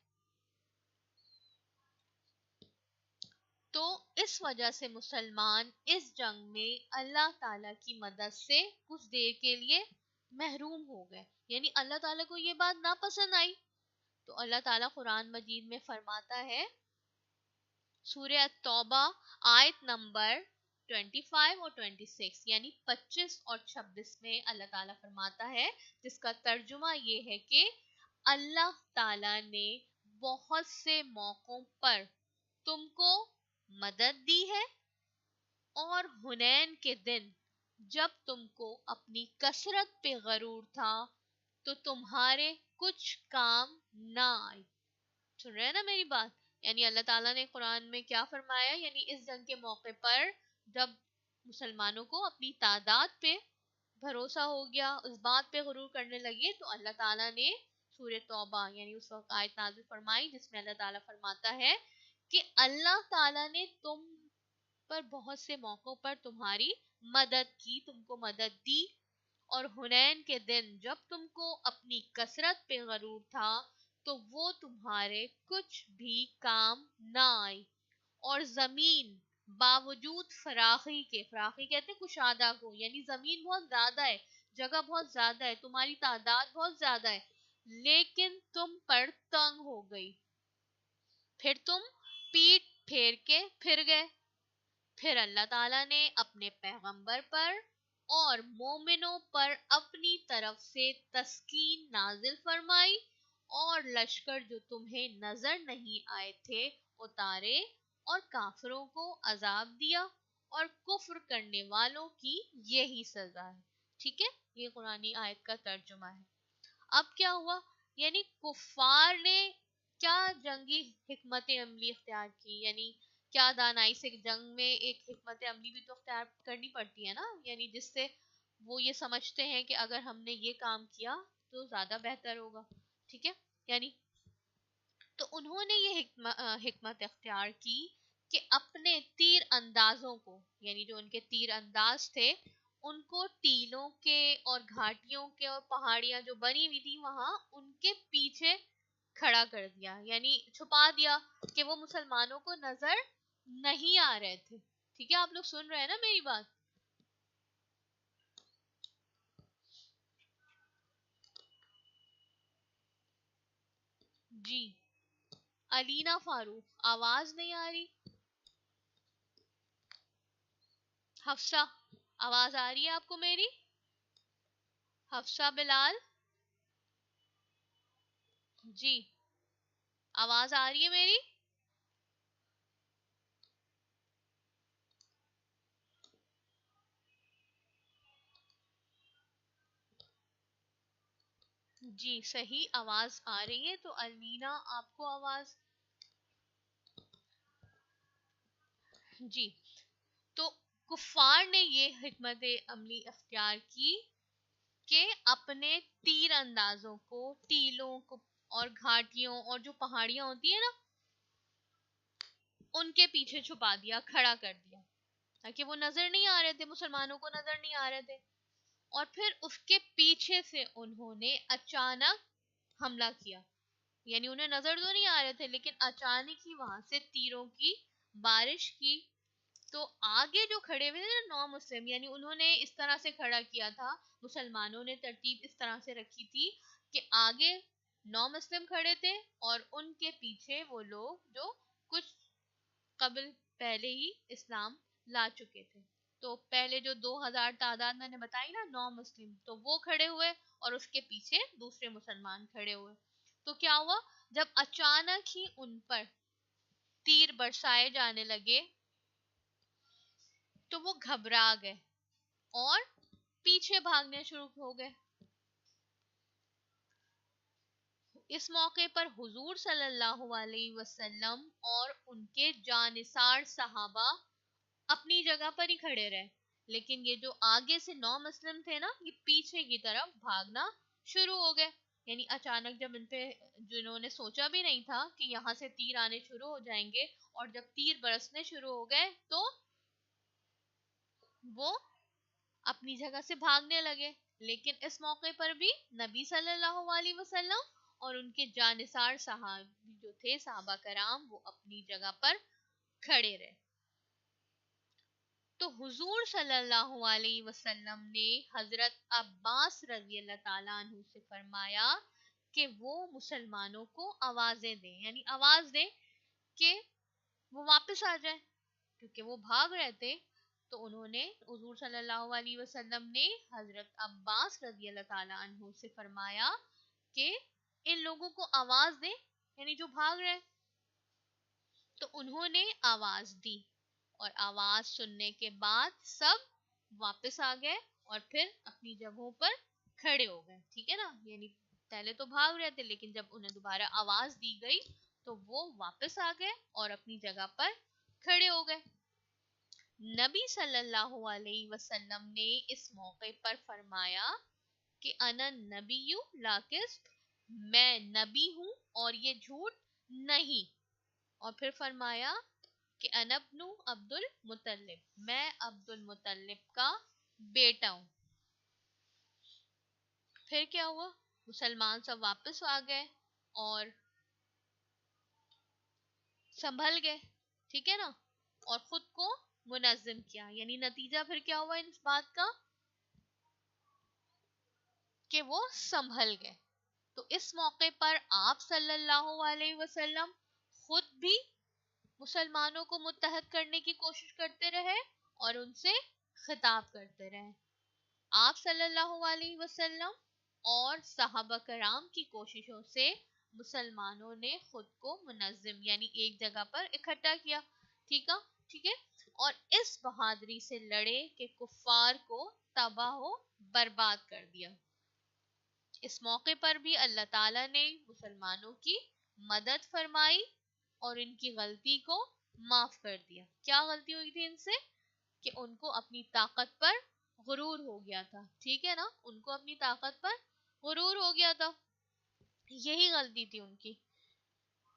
تو اس وجہ سے مسلمان اس جنگ میں اللہ تعالیٰ کی مدد سے کچھ دیر کے لیے محروم ہو گئے. یعنی اللہ تعالیٰ کو یہ بات ناپسند آئی. تو اللہ تعالیٰ قرآن مجید میں فرماتا ہے سورہ التوبہ آیت نمبر 25 اور 26 یعنی 25 اور 26 میں اللہ تعالیٰ فرماتا ہے, جس کا ترجمہ یہ ہے کہ اللہ تعالیٰ نے بہت سے موقعوں پر تم کو مدد دی ہے اور حنین کے دن جب تم کو اپنی کثرت پہ غرور تھا تو تمہارے کچھ کام نہ آئی. سن رہے ہیں نا میری بات. یعنی اللہ تعالیٰ نے قرآن میں کیا فرمایا, یعنی اس جنگ کے موقع پر جب مسلمانوں کو اپنی تعداد پہ بھروسہ ہو گیا, اس بات پہ غرور کرنے لگے, تو اللہ تعالیٰ نے سورہ توبہ یعنی اس وقت آیت نازل فرمائی جس میں اللہ تعالیٰ فرماتا ہے کہ اللہ تعالیٰ نے تم پر بہت سے موقعوں پر تمہاری مدد کی, تم کو مدد دی, اور حنین کے دن جب تم کو اپنی کثرت پہ غرور تھا تو وہ تمہارے کچھ بھی کام نہ آئی, اور زمین باوجود فراخی کے, فراخی کہتے ہیں کشادہ کو, یعنی زمین بہت زیادہ ہے, جگہ بہت زیادہ ہے, تمہاری تعداد بہت زیادہ ہے, لیکن تم پر تنگ ہو گئی, پھر تم پیٹ پھیر کے پھر گئے. پھر اللہ تعالیٰ نے اپنے پیغمبر پر اور مومنوں پر اپنی طرف سے تسکین نازل فرمائی اور لشکر جو تمہیں نظر نہیں آئے تھے اتارے اور کافروں کو عذاب دیا, اور کفر کرنے والوں کی یہی سزا ہے. ٹھیک ہے. یہ قرآنی آیت کا ترجمہ ہے. اب کیا ہوا, یعنی کفار نے کیا جنگی حکمت عملی اختیار کی, یعنی کیا دانائی سے جنگ میں ایک حکمت عملی بھی تو اختیار کرنی پڑتی ہے نا, یعنی جس سے وہ یہ سمجھتے ہیں کہ اگر ہم نے یہ کام کیا تو زیادہ بہتر ہوگا. ٹھیک ہے. یعنی تو انہوں نے یہ حکمت اختیار کی کہ اپنے تیر اندازوں کو, یعنی جو ان کے تیر انداز تھے ان کو ٹیلوں کے اور گھاٹیوں کے اور پہاڑیاں جو بنی ہوئی تھی وہاں ان کے پیچھے کھڑا کر دیا, یعنی چھپا دیا کہ وہ مسلمانوں کو نظر نہیں آ رہے تھے. ٹھیک ہے. آپ لوگ سن رہے ہیں نا میری بات. جی علینا فاروق, آواز نہیں آ رہی. حفصہ آواز آ رہی ہے آپ کو میری؟ حفصہ بلال جی آواز آ رہی ہے میری؟ جی صحیح آواز آ رہی ہے. تو المینا آپ کو آواز جی. تو کفار نے یہ حکمت عملی اختیار کی کہ اپنے تیر اندازوں کو ٹیلوں کو اور گھاٹیوں اور جو پہاڑیاں ہوتی ہیں نا ان کے پیچھے چھپا دیا, کھڑا کر دیا, تاکہ وہ نظر نہیں آ رہے تھے, مسلمانوں کو نظر نہیں آ رہے تھے. اور پھر اس کے پیچھے سے انہوں نے اچانک حملہ کیا. یعنی انہیں نظر تو نہیں آ رہے تھے لیکن اچانک ہی وہاں سے تیروں کی بارش کی. تو آگے جو کھڑے ہوئے تھے نو مسلم، یعنی انہوں نے اس طرح سے کھڑا کیا تھا، مسلمانوں نے ترتیب اس طرح سے رکھی تھی کہ آگے 9 مسلم کھڑے تھے اور ان کے پیچھے وہ لوگ جو کچھ قبل پہلے ہی اسلام لا چکے تھے. تو پہلے جو 2000 تعداد میں نے بتائی نا 9 مسلم، تو وہ کھڑے ہوئے اور اس کے پیچھے دوسرے مسلمان کھڑے ہوئے. تو کیا ہوا، جب اچانک ہی ان پر تیر برسائے جانے لگے تو وہ گھبرا گئے اور پیچھے بھاگنے شروع ہو گئے. اس موقع پر حضور صلی اللہ علیہ وسلم اور ان کے جانثار صحابہ اپنی جگہ پر ہی کھڑے رہے، لیکن یہ جو آگے سے 9 مسلم تھے نا، یہ پیچھے کی طرف بھاگنا شروع ہو گئے. یعنی اچانک جب ان پہ، جنہوں نے سوچا بھی نہیں تھا کہ یہاں سے تیر آنے شروع ہو جائیں گے، اور جب تیر برسنے شروع ہو گئے تو وہ اپنی جگہ سے بھاگنے لگے. لیکن اس موقع پر بھی نبی صلی اللہ علیہ وسلم اور ان کے جانثار صحابی جو تھے، صحابہ کرام، وہ اپنی جگہ پر کھڑے رہے. تو حضور صلی اللہ علیہ وسلم نے حضرت عباس رضی اللہ تعالیٰ عنہ سے فرمایا کہ وہ مسلمانوں کو آوازیں دیں، یعنی آواز دیں کہ وہ واپس آ جائیں، کیونکہ وہ بھاگ رہے تھے. تو انہوں نے، حضور صلی اللہ علیہ وسلم نے حضرت عباس رضی اللہ تعالیٰ عنہ سے فرمایا کہ ان لوگوں کو آواز دیں، یعنی جو بھاگ رہے. تو انہوں نے آواز دی اور آواز سننے کے بعد سب واپس آ گئے اور پھر اپنی جگہوں پر کھڑے ہو گئے. ٹھیک ہے نا، یعنی پہلے تو بھاگ رہے تھے لیکن جب انہیں دوبارہ آواز دی گئی تو وہ واپس آ گئے اور اپنی جگہ پر کھڑے ہو گئے. نبی صلی اللہ علیہ وسلم نے اس موقع پر فرمایا کہ انا نبی لا کذب، میں نبی ہوں اور یہ جھوٹ نہیں. اور پھر فرمایا کہ انا ابن عبد المطلب، میں عبد المطلب کا بیٹا ہوں. پھر کیا ہوا، مسلمان سب واپس آ گئے اور سنبھل گئے. ٹھیک ہے نا، اور خود کو منظم کیا. یعنی نتیجہ پھر کیا ہوا اس بات کا کہ وہ سنبھل گئے. تو اس موقع پر آپ صلی اللہ علیہ وسلم خود بھی مسلمانوں کو متحد کرنے کی کوشش کرتے رہے اور ان سے خطاب کرتے رہے. آپ صلی اللہ علیہ وسلم اور صحابہ کرام کی کوششوں سے مسلمانوں نے خود کو منظم، یعنی ایک جگہ پر اکٹھا کیا. ٹھیک ہے، اور اس بہادری سے لڑے کہ کفار کو تباہ و برباد کر دیا. اس موقع پر بھی اللہ تعالیٰ نے مسلمانوں کی مدد فرمائی اور ان کی غلطی کو معاف کر دیا. کیا غلطی ہوئی تھی ان سے، کہ ان کو اپنی طاقت پر غرور ہو گیا تھا. ٹھیک ہے نا، ان کو اپنی طاقت پر غرور ہو گیا تھا، یہی غلطی تھی ان کی.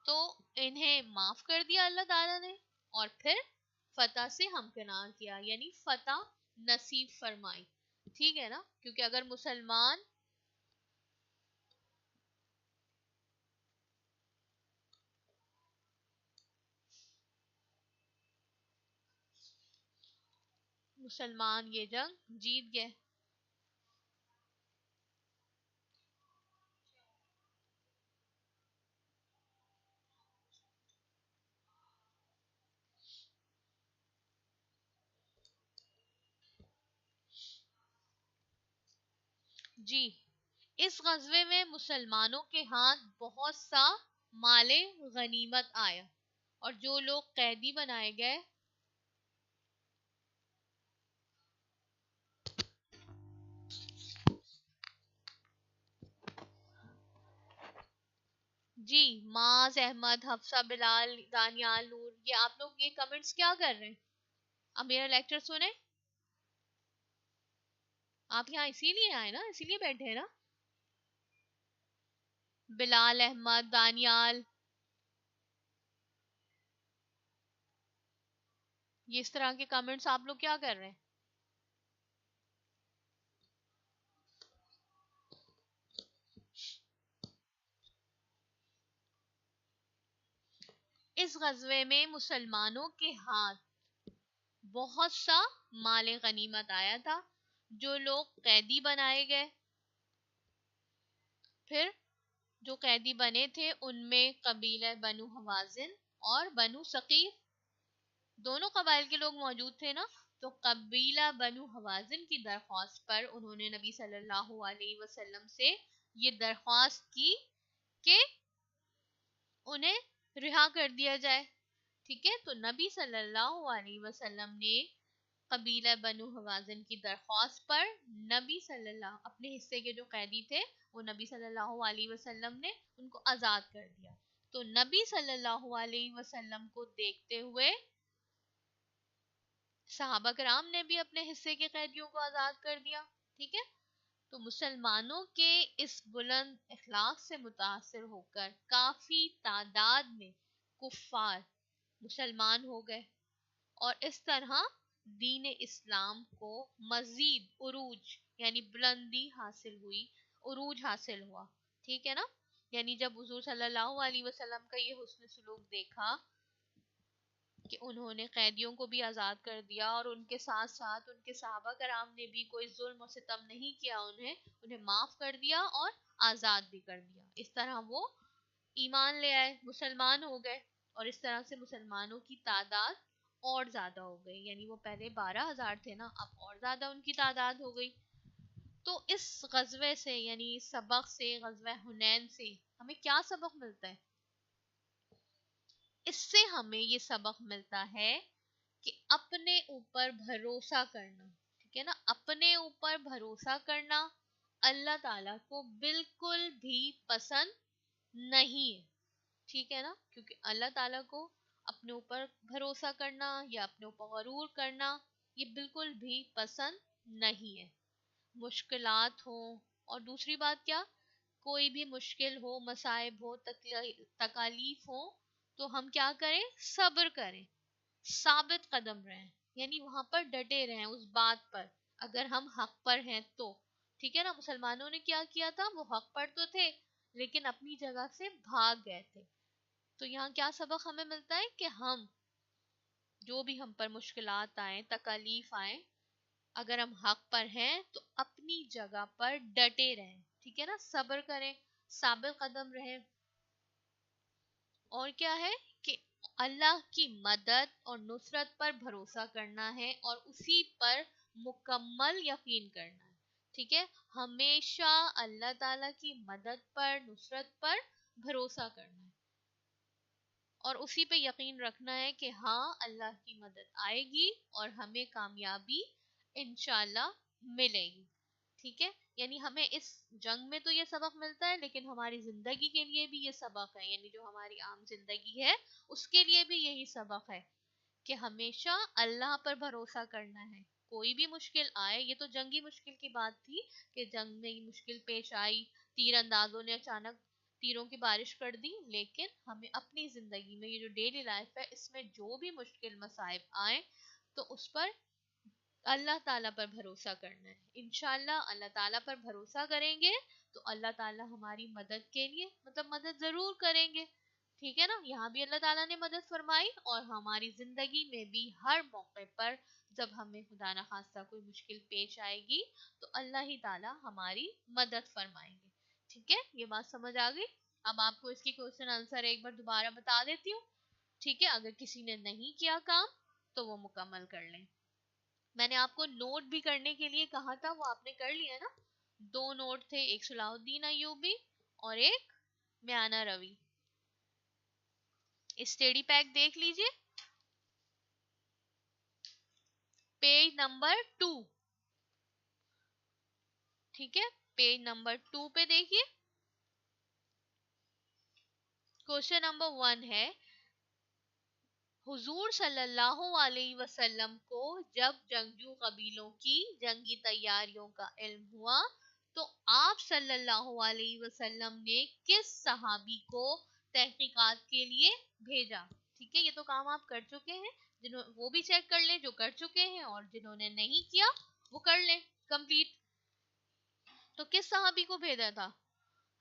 تو انہیں معاف کر دیا اللہ تعالیٰ نے اور پھر فتح سے ہمکنار کیا، یعنی فتح نصیب فرمائی. ٹھیک ہے نا، کیونکہ اگر مسلمان یہ جنگ جیت گئے. جی، اس غزوے میں مسلمانوں کے ہاتھ بہت سا مال غنیمت آیا اور جو لوگ قیدی بنائے گئے جی، معاذ، احمد، حفصہ، بلال، دانیال، نور، یہ آپ لوگ یہ کمنٹس کیا کر رہے ہیں؟ اب میرا لیکچر سنیں. آپ یہاں اسی لیے آئے نا، اسی لیے بیٹھے ہیں نا. بلال، احمد، دانیال، یہ اس طرح کے کمنٹس آپ لوگ کیا کر رہے ہیں؟ اس غزوے میں مسلمانوں کے ہاتھ بہت سا مال غنیمت آیا تھا. جو لوگ قیدی بنائے گئے، پھر جو قیدی بنے تھے ان میں قبیلہ بنو حوازن اور بنو ثقیف، دونوں قبائل کے لوگ موجود تھے نا. تو قبیلہ بنو حوازن کی درخواست پر انہوں نے نبی صلی اللہ علیہ وسلم سے یہ درخواست کی کہ انہیں رہا کر دیا جائے. ٹھیک ہے، تو نبی صلی اللہ علیہ وسلم نے قبیلہ بنو حوازن کی درخواست پر نبی صلی اللہ اپنے حصے کے جو قیدی تھے وہ نبی صلی اللہ علیہ وسلم نے ان کو آزاد کر دیا. تو نبی صلی اللہ علیہ وسلم کو دیکھتے ہوئے صحابہ کرام نے بھی اپنے حصے کے قیدیوں کو آزاد کر دیا. ٹھیک ہے، تو مسلمانوں کے اس بلند اخلاق سے متاثر ہو کر کافی تعداد میں کفار مسلمان ہو گئے، اور اس طرح دین اسلام کو مزید عروج یعنی بلندی حاصل ہوئی، عروج حاصل ہوا. ٹھیک ہے نا، یعنی جب حضور صلی اللہ علیہ وسلم کا یہ حسن سلوک دیکھا کہ انہوں نے قیدیوں کو بھی آزاد کر دیا اور ان کے ساتھ ساتھ ان کے صحابہ کرام نے بھی کوئی ظلم و ستم نہیں کیا، انہیں معاف کر دیا اور آزاد بھی کر دیا. اس طرح وہ ایمان لے آئے، مسلمان ہو گئے، اور اس طرح سے مسلمانوں کی تعداد اور زیادہ ہو گئی. یعنی وہ پہلے 12,000 تھے نا، اب اور زیادہ ان کی تعداد ہو گئی. تو اس غزوے سے یعنی سبق سے، غزوہ حنین سے ہمیں کیا سبق ملتا ہے؟ اس سے ہمیں یہ سبق ملتا ہے کہ اپنے اوپر بھروسہ کرنا. ٹھیک ہے نا، اپنے اوپر بھروسہ کرنا اللہ تعالیٰ کو بالکل بھی پسند نہیں ہے. ٹھیک ہے نا، کیونکہ اللہ تعالیٰ کو اپنے اوپر بھروسہ کرنا یا اپنے اوپر غرور کرنا یہ بالکل بھی پسند نہیں ہے. مشکلات ہوں، اور دوسری بات کیا، کوئی بھی مشکل ہو، مصائب ہو، تکالیف ہو، تو ہم کیا کریں؟ صبر کریں، ثابت قدم رہیں، یعنی وہاں پر ڈٹے رہیں اس بات پر اگر ہم حق پر ہیں تو. ٹھیک ہے نا، مسلمانوں نے کیا کیا تھا؟ وہ حق پر تو تھے لیکن اپنی جگہ سے بھاگ گئے تھے. تو یہاں کیا سبق ہمیں ملتا ہے کہ ہم جو بھی ہم پر مشکلات آئیں، تکالیف آئیں، اگر ہم حق پر ہیں تو اپنی جگہ پر ڈٹے رہیں. ٹھیک ہے نا، صبر کریں، ثابت قدم رہیں. اور کیا ہے کہ اللہ کی مدد اور نصرت پر بھروسہ کرنا ہے اور اسی پر مکمل یقین کرنا ہے. ٹھیک ہے، ہمیشہ اللہ تعالیٰ کی مدد پر، نصرت پر بھروسہ کرنا ہے اور اسی پہ یقین رکھنا ہے کہ ہاں اللہ کی مدد آئے گی اور ہمیں کامیابی انشاءاللہ ملے گی. ٹھیک ہے، یعنی ہمیں اس جنگ میں تو یہ سبق ملتا ہے، لیکن ہماری زندگی کے لیے بھی یہ سبق ہے، یعنی جو ہماری عام زندگی ہے اس کے لیے بھی یہی سبق ہے کہ ہمیشہ اللہ پر بھروسہ کرنا ہے. کوئی بھی مشکل آئے، یہ تو جنگی مشکل کی بات تھی کہ جنگ میں مشکل پیش آئی، تیر اندازوں نے اچانک تیروں کی بارش کر دی، لیکن ہمیں اپنی زندگی میں یہ جو ڈیلی لائف ہے اس میں جو بھی مشکل مصائب آئیں تو اس پر اللہ تعالیٰ پر بھروسہ کرنا ہے. انشاءاللہ اللہ تعالیٰ پر بھروسہ کریں گے تو اللہ تعالیٰ ہماری مدد کے لیے مدد ضرور کریں گے. ٹھیک ہے نا، یہاں بھی اللہ تعالیٰ نے مدد فرمائی اور ہماری زندگی میں بھی ہر موقع پر جب ہمیں خدا نخواستہ کوئی مشکل پیش آئے گی تو اللہ ہی تعالیٰ ہماری مدد فرمائیں گے. ٹھیک ہے، یہ بات سمجھ آ گئی؟ اب آپ کو اس کی کوشچن آنسر ایک بار دوبارہ بتا دیتی ہوں. ٹھیک ہے، اگر کسی نے نہیں کیا کام تو وہ مکمل کر لیں. میں نے آپ کو نوٹ بھی کرنے کے لیے کہا تھا، وہ آپ نے کر لیا نا. 2 نوٹ تھے، ایک صلاح الدین ایوبی اور ایک میانہ روی. اسٹڈی پیک دیکھ لیجئے، پیج نمبر 2. ٹھیک ہے، پیج نمبر 2 پہ دیکھیے. کوشچن نمبر 1 ہے، حضور صلی اللہ علیہ وسلم کو جب جنگجو قبیلوں کی جنگی تیاریوں کا علم ہوا تو آپ صلی اللہ علیہ وسلم نے کس صحابی کو تحقیقات کے لیے بھیجا؟ ٹھیک ہے، یہ تو کام آپ کر چکے ہیں، وہ بھی چیک کر لیں جو کر چکے ہیں، اور جنہوں نے نہیں کیا وہ کر لیں کمپلیٹ. تو کس صحابی کو بھیجا تھا؟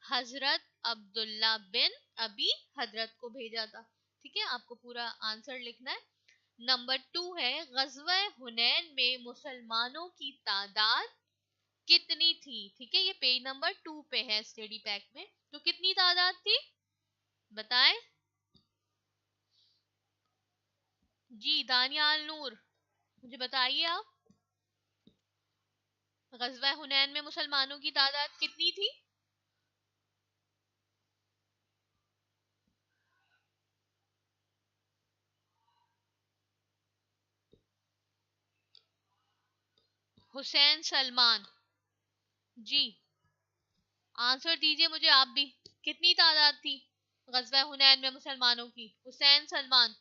حضرت عبداللہ بن ابی حضرت کو بھیجا تھا. ٹھیک ہے, آپ کو پورا آنسر لکھنا ہے. نمبر 2 ہے غزوہ حنین میں مسلمانوں کی تعداد کتنی تھی. ٹھیک ہے, یہ پیج نمبر 2 پہ ہے اسٹڈی پیک میں. تو کتنی تعداد تھی بتائیں جی. دانیال نور مجھے بتائیے آپ, غزوہ حنین میں مسلمانوں کی تعداد کتنی تھی؟ حسین سلمان جی آنسر دیجئے مجھے آپ بھی, کتنی تعداد تھی غزوہ حنین میں مسلمانوں کی؟ حسین سلمان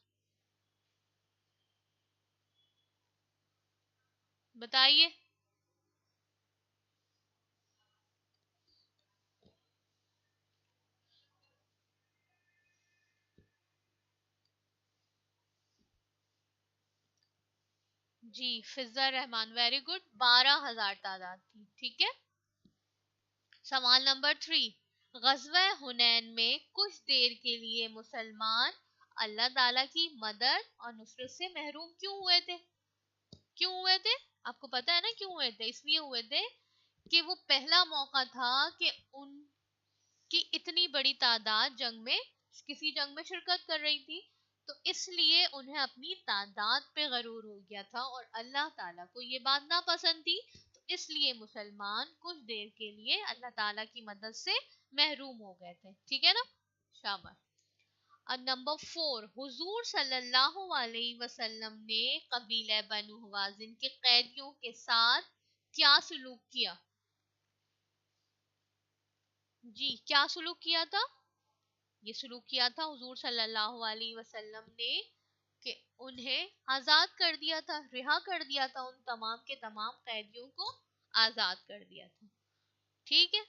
بتائیے. جی فضا رحمان ویری گڈ, 12,000 تعداد تھی. ٹھیک ہے, سوال نمبر 3, غزوہ حنین میں کچھ دیر کے لیے مسلمان اللہ تعالیٰ کی مدد اور نصرت سے محروم کیوں ہوئے تھے؟ کیوں ہوئے تھے آپ کو پتا ہے نا کیوں ہوئے تھے؟ اس لیے ہوئے تھے کہ وہ پہلا موقع تھا کہ ان کی اتنی بڑی تعداد جنگ میں, کسی جنگ میں شرکت کر رہی تھی, تو اس لیے انہیں اپنی تعداد پہ غرور ہو گیا تھا اور اللہ تعالیٰ کو یہ بات ناپسند تھی. تو اس لیے مسلمان کچھ دیر کے لیے اللہ تعالیٰ کی مدد سے محروم ہو گئے تھے. ٹھیک ہے نا, شاباش. اور نمبر 4, حضور صلی اللہ علیہ وسلم نے قبیلہ بنو حوازن کے قیدیوں کے ساتھ کیا سلوک کیا؟ جی کیا سلوک کیا تھا؟ یہ سلوک کیا تھا حضور صلی اللہ علیہ وسلم نے کہ انہیں آزاد کر دیا تھا, رہا کر دیا تھا, ان تمام کے تمام قیدیوں کو آزاد کر دیا تھا. ٹھیک ہے,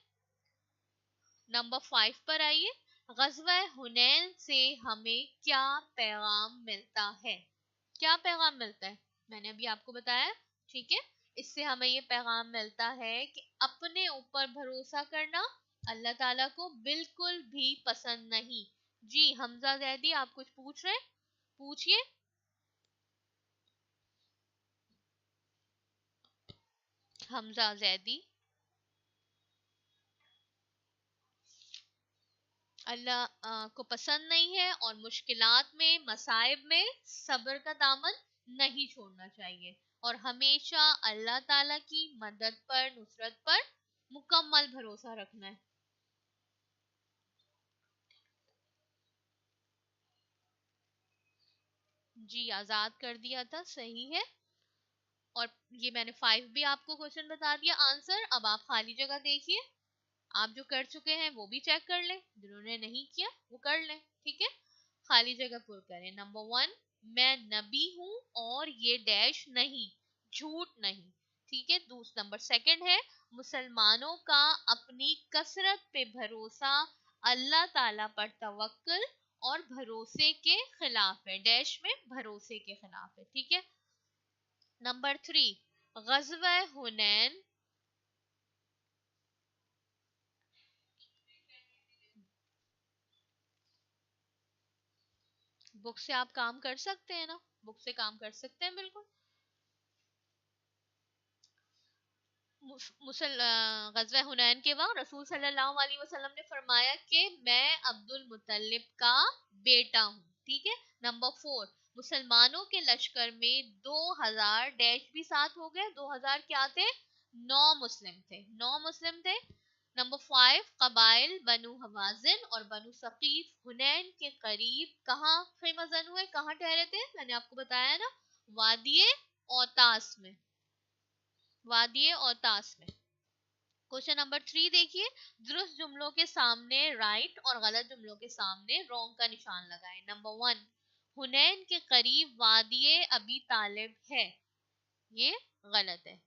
نمبر 5 پر آئیے, غزوہ حنین سے ہمیں کیا پیغام ملتا ہے؟ کیا پیغام ملتا ہے؟ میں نے ابھی آپ کو بتایا. ٹھیک ہے, اس سے ہمیں یہ پیغام ملتا ہے کہ اپنے اوپر بھروسہ کرنا اللہ تعالیٰ کو بالکل بھی پسند نہیں. جی حمزہ زیدی آپ کچھ پوچھ رہے, پوچھئے. حمزہ زیدی. اللہ کو پسند نہیں ہے اور مشکلات میں, مصائب میں صبر کا دامن نہیں چھوڑنا چاہیے اور ہمیشہ اللہ تعالیٰ کی مدد پر, نصرت پر مکمل بھروسہ رکھنا ہے. جی آزاد کر دیا تھا, صحیح ہے. اور یہ میں نے 5 بھی آپ کو کوشچن بتا دیا آنسر. اب آپ خالی جگہ دیکھیے, آپ جو کر چکے ہیں وہ بھی چیک کر لیں, جنہوں نے نہیں کیا وہ کر لیں. ٹھیک ہے, خالی جگہ پر کریں. نمبر 1, میں نبی ہوں اور یہ ڈیش نہیں, جھوٹ نہیں. ٹھیک ہے, نمبر 2 ہے مسلمانوں کا اپنی کثرت پہ بھروسہ اللہ تعالیٰ پر توکل اور بھروسے کے خلاف ہے, ڈیش میں بھروسے کے خلاف ہے. ٹھیک ہے, نمبر 3, غزوہ حنین بک سے آپ کام کر سکتے ہیں نا, بک سے کام کر سکتے ہیں بالکل. غزوہ حنین کے وقت رسول صلی اللہ علیہ وسلم نے فرمایا کہ میں عبد المطلب کا بیٹا ہوں. ٹھیک ہے, نمبر 4, مسلمانوں کے لشکر میں 2,000 ڈیش بھی ساتھ ہو گئے. 2,000 کیا تھے؟ 9 مسلم تھے, 9 مسلم تھے. نمبر 5, قبائل بنو حوازن اور بنو ثقیف حنین کے قریب کہاں خیمہ زن ہوئے, کہاں ٹھہرے تھے؟ میں نے آپ کو بتایا نا, وادی اوتاس میں, وادی اوتاس میں. کوشچن نمبر 3 دیکھیے, درست جملوں کے سامنے رائٹ اور غلط جملوں کے سامنے رونگ کا نشان لگائیں. نمبر 1, حنین کے قریب وادی ابی طالب ہے, یہ غلط ہے.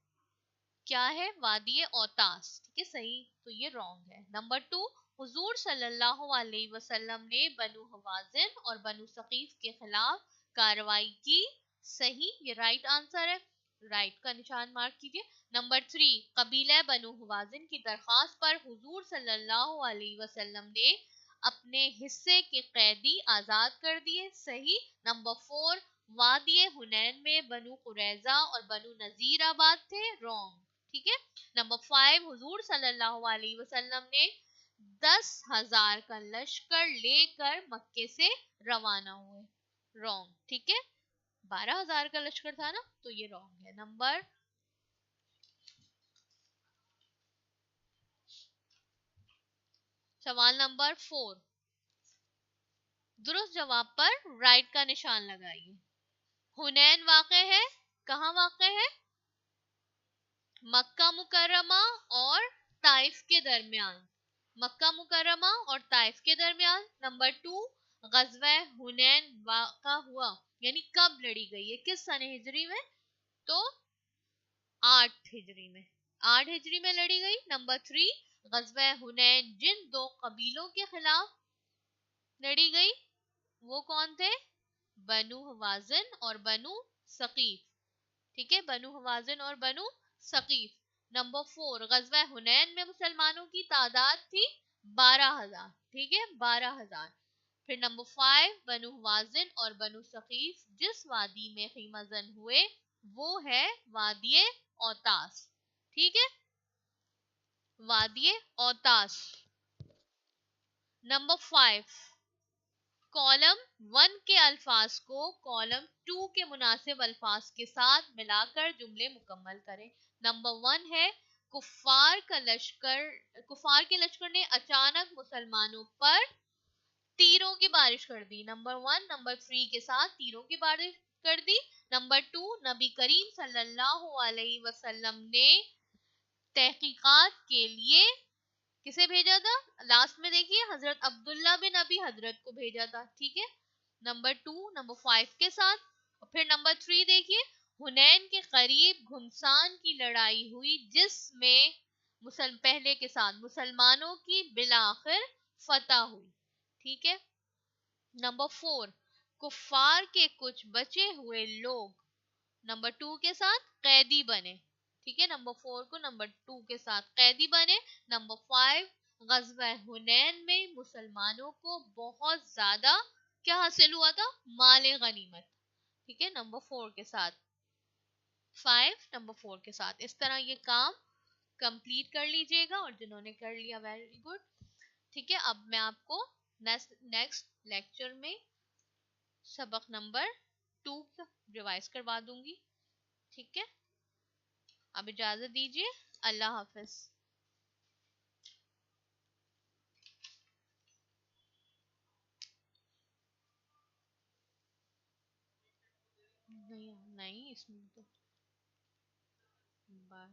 کیا ہے؟ وادی اوتاس. ٹھیک ہے, صحیح, تو یہ رونگ ہے. نمبر 2, حضور صلی اللہ علیہ وسلم نے بنو حوازن اور بنو ثقیف کے خلاف کارروائی کی, صحیح, یہ رائٹ آنسر ہے, رائٹ کا نشان مارک کیجیے. نمبر 3, قبیلہ بنو حوازن کی درخواست پر حضور صلی اللہ علیہ وسلم نے अपने हिस्से के कैदी आजाद कर दिए, सही। नंबर 4, वादी हुनैन में बनु कुरैजा और बनु नजीर आबाद थे, रॉन्ग। ठीक है। नंबर 5, हुजूर सल्लल्लाहु अलैहि वसल्लम ने 10,000 का लश्कर लेकर मक्के से रवाना हुए, रॉन्ग। ठीक है। 12,000 का लश्कर था ना, तो ये रॉन्ग है। सवाल नंबर 4, दुरुस्त जवाब पर राइट का निशान लगाइए। हुनैन वाक़े है, कहाँ वाक़े है? मक्का मुकर्रमा और ताइफ के दरमियान, मक्का मुकर्रमा और ताइफ के दरमियान। नंबर 2, गज़वा हुनैन वाक़ा हुआ, यानी कब लड़ी गई है, किस सन हिजरी में? तो 8 हिजरी में, 8 हिजरी में लड़ी गई। नंबर 3, गज़वा हुनैन जिन दो कबीलों के खिलाफ लड़ी गई वो कौन थे? बनु हवाज़िन और बनु सकीफ। ठीक है, बनु हवाज़िन और बनु सकीफ। नंबर 4, गज़वा हुनैन में मुसलमानों की तादाद थी 12,000। ठीक है, 12,000। फिर नंबर 5, बनु हवाज़िन और बनु सकीफ जिस वादी में खीमजन हुए वो है वादी औतास। ठीक है, वादी औतास। नंबर 5, कॉलम 1 के अल्फाज को कॉलम 2 के मुनासिब अल्फाज के साथ मिलाकर जुमले मुकम्मल करें। नंबर 1 है, कुफार के लश्कर ने अचानक मुसलमानों पर तीरों की बारिश कर दी। नंबर 1 नंबर 3 के साथ तीरों की बारिश कर दी। नंबर 2, नबी करीम सल्लल्लाहु अलैहि वसल्लम ने तहकीकात के लिए किसे भेजा था? लास्ट में देखिए, हजरत अब्दुल्ला बिन अबी हजरत को भेजा था। ठीक है, नंबर 2 नंबर 5 के साथ। और फिर नंबर 3 देखिए, हुनैन के करीब घुमसान की लड़ाई हुई जिसमें पहले के साथ मुसलमानों की बिलाखिर फतह हुई। ठीक है। नंबर 4, कुफार के कुछ बचे हुए लोग नंबर 2 के साथ कैदी बने। ठीक है, नंबर 4 को नंबर 2 के साथ कैदी बने। नंबर 5, गज़वा हुनैन में मुसलमानों को बहुत ज्यादा क्या हासिल हुआ था? माले गनीमत। ठीक है, नंबर 4 के साथ, 5 नंबर 4 के साथ। इस तरह ये काम कंप्लीट कर लीजिएगा, और जिन्होंने कर लिया वेरी गुड। ठीक है, अब मैं आपको नेक्स्ट लेक्चर में सबक नंबर 2 रिवाइज करवा दूंगी। ठीक है, अब इजाजत दीजिए, अल्लाह हाफिज। नहीं नहीं, इसमें तो बार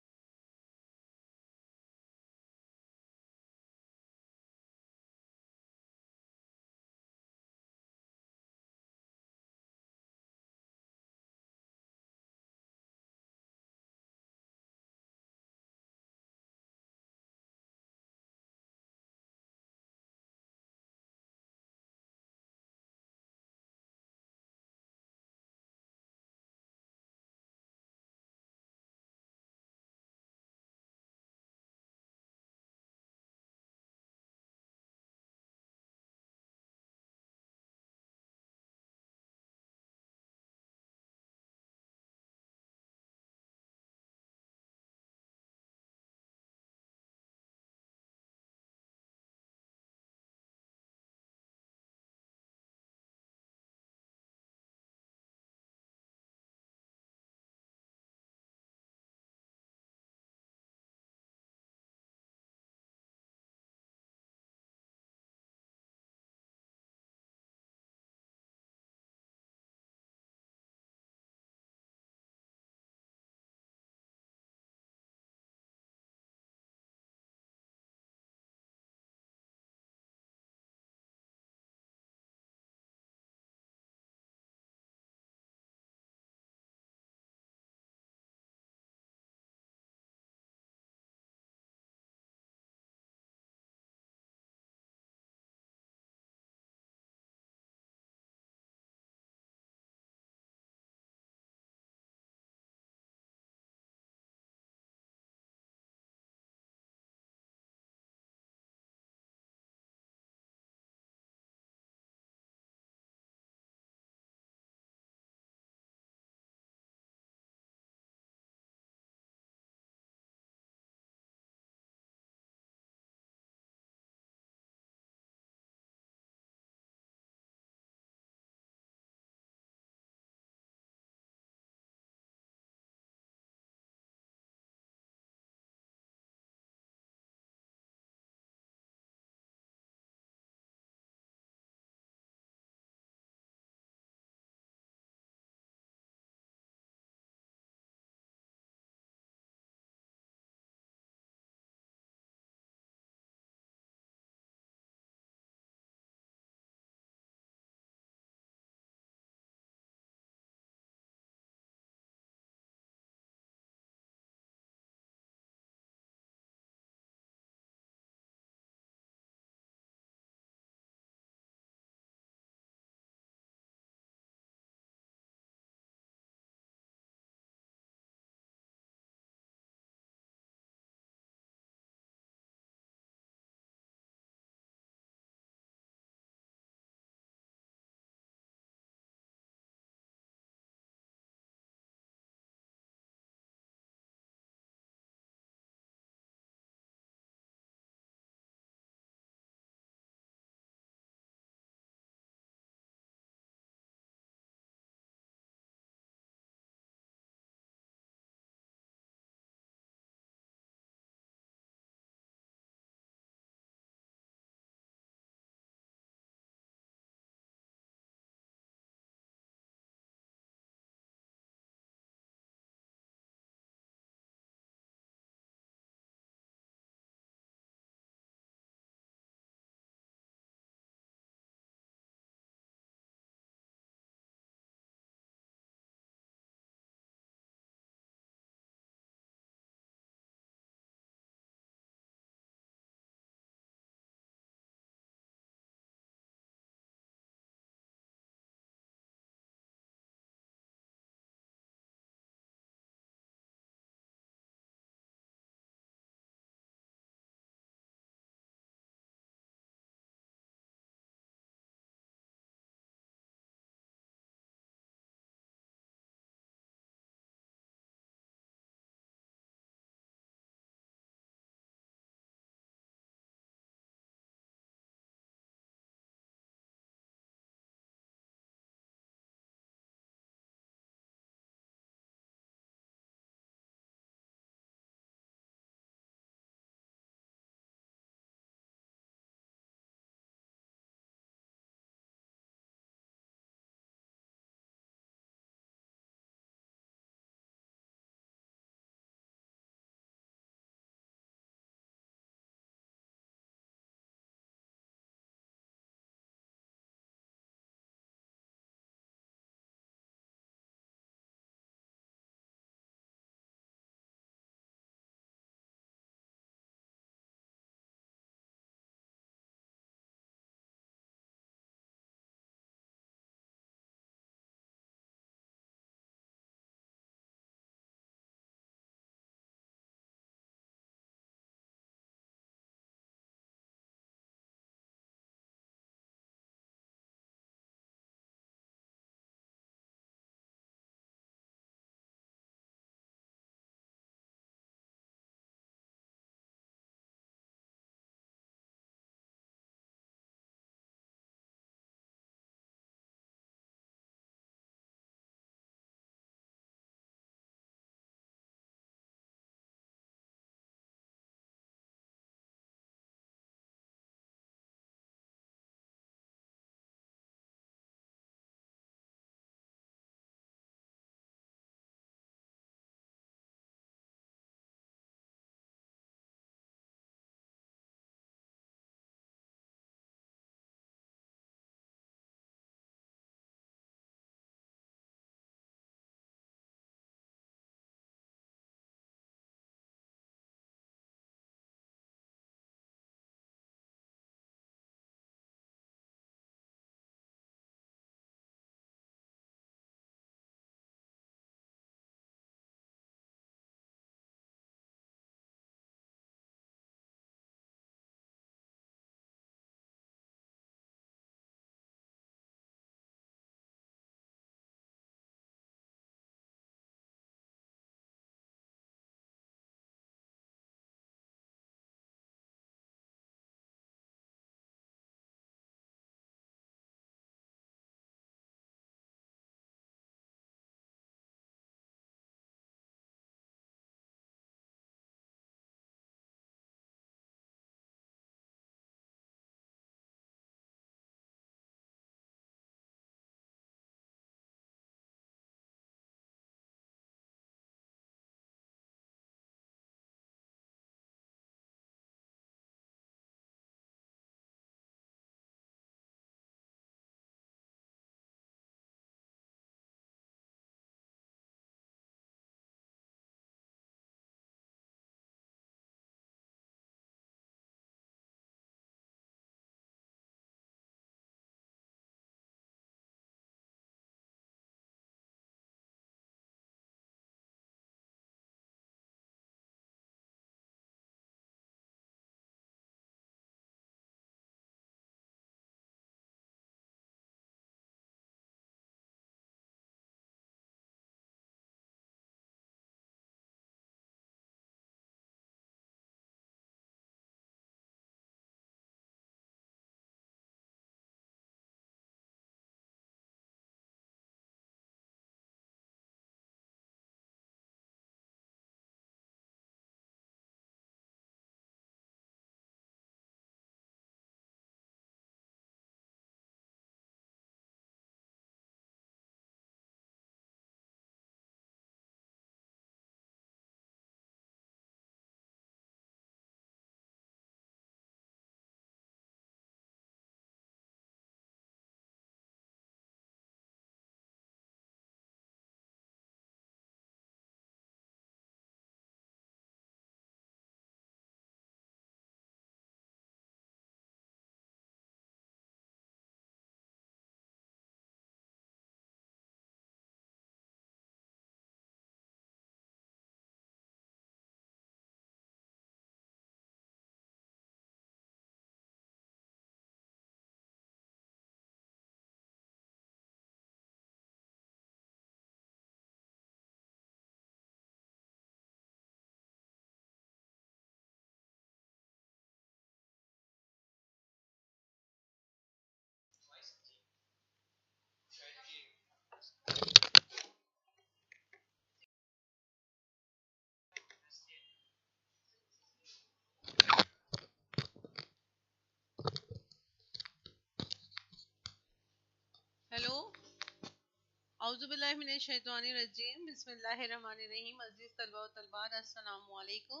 اعوذ باللہ من الشیطان الرجیم، بسم اللہ الرحمن الرحیم۔ عزیز طلبہ و طلبات، السلام علیکم۔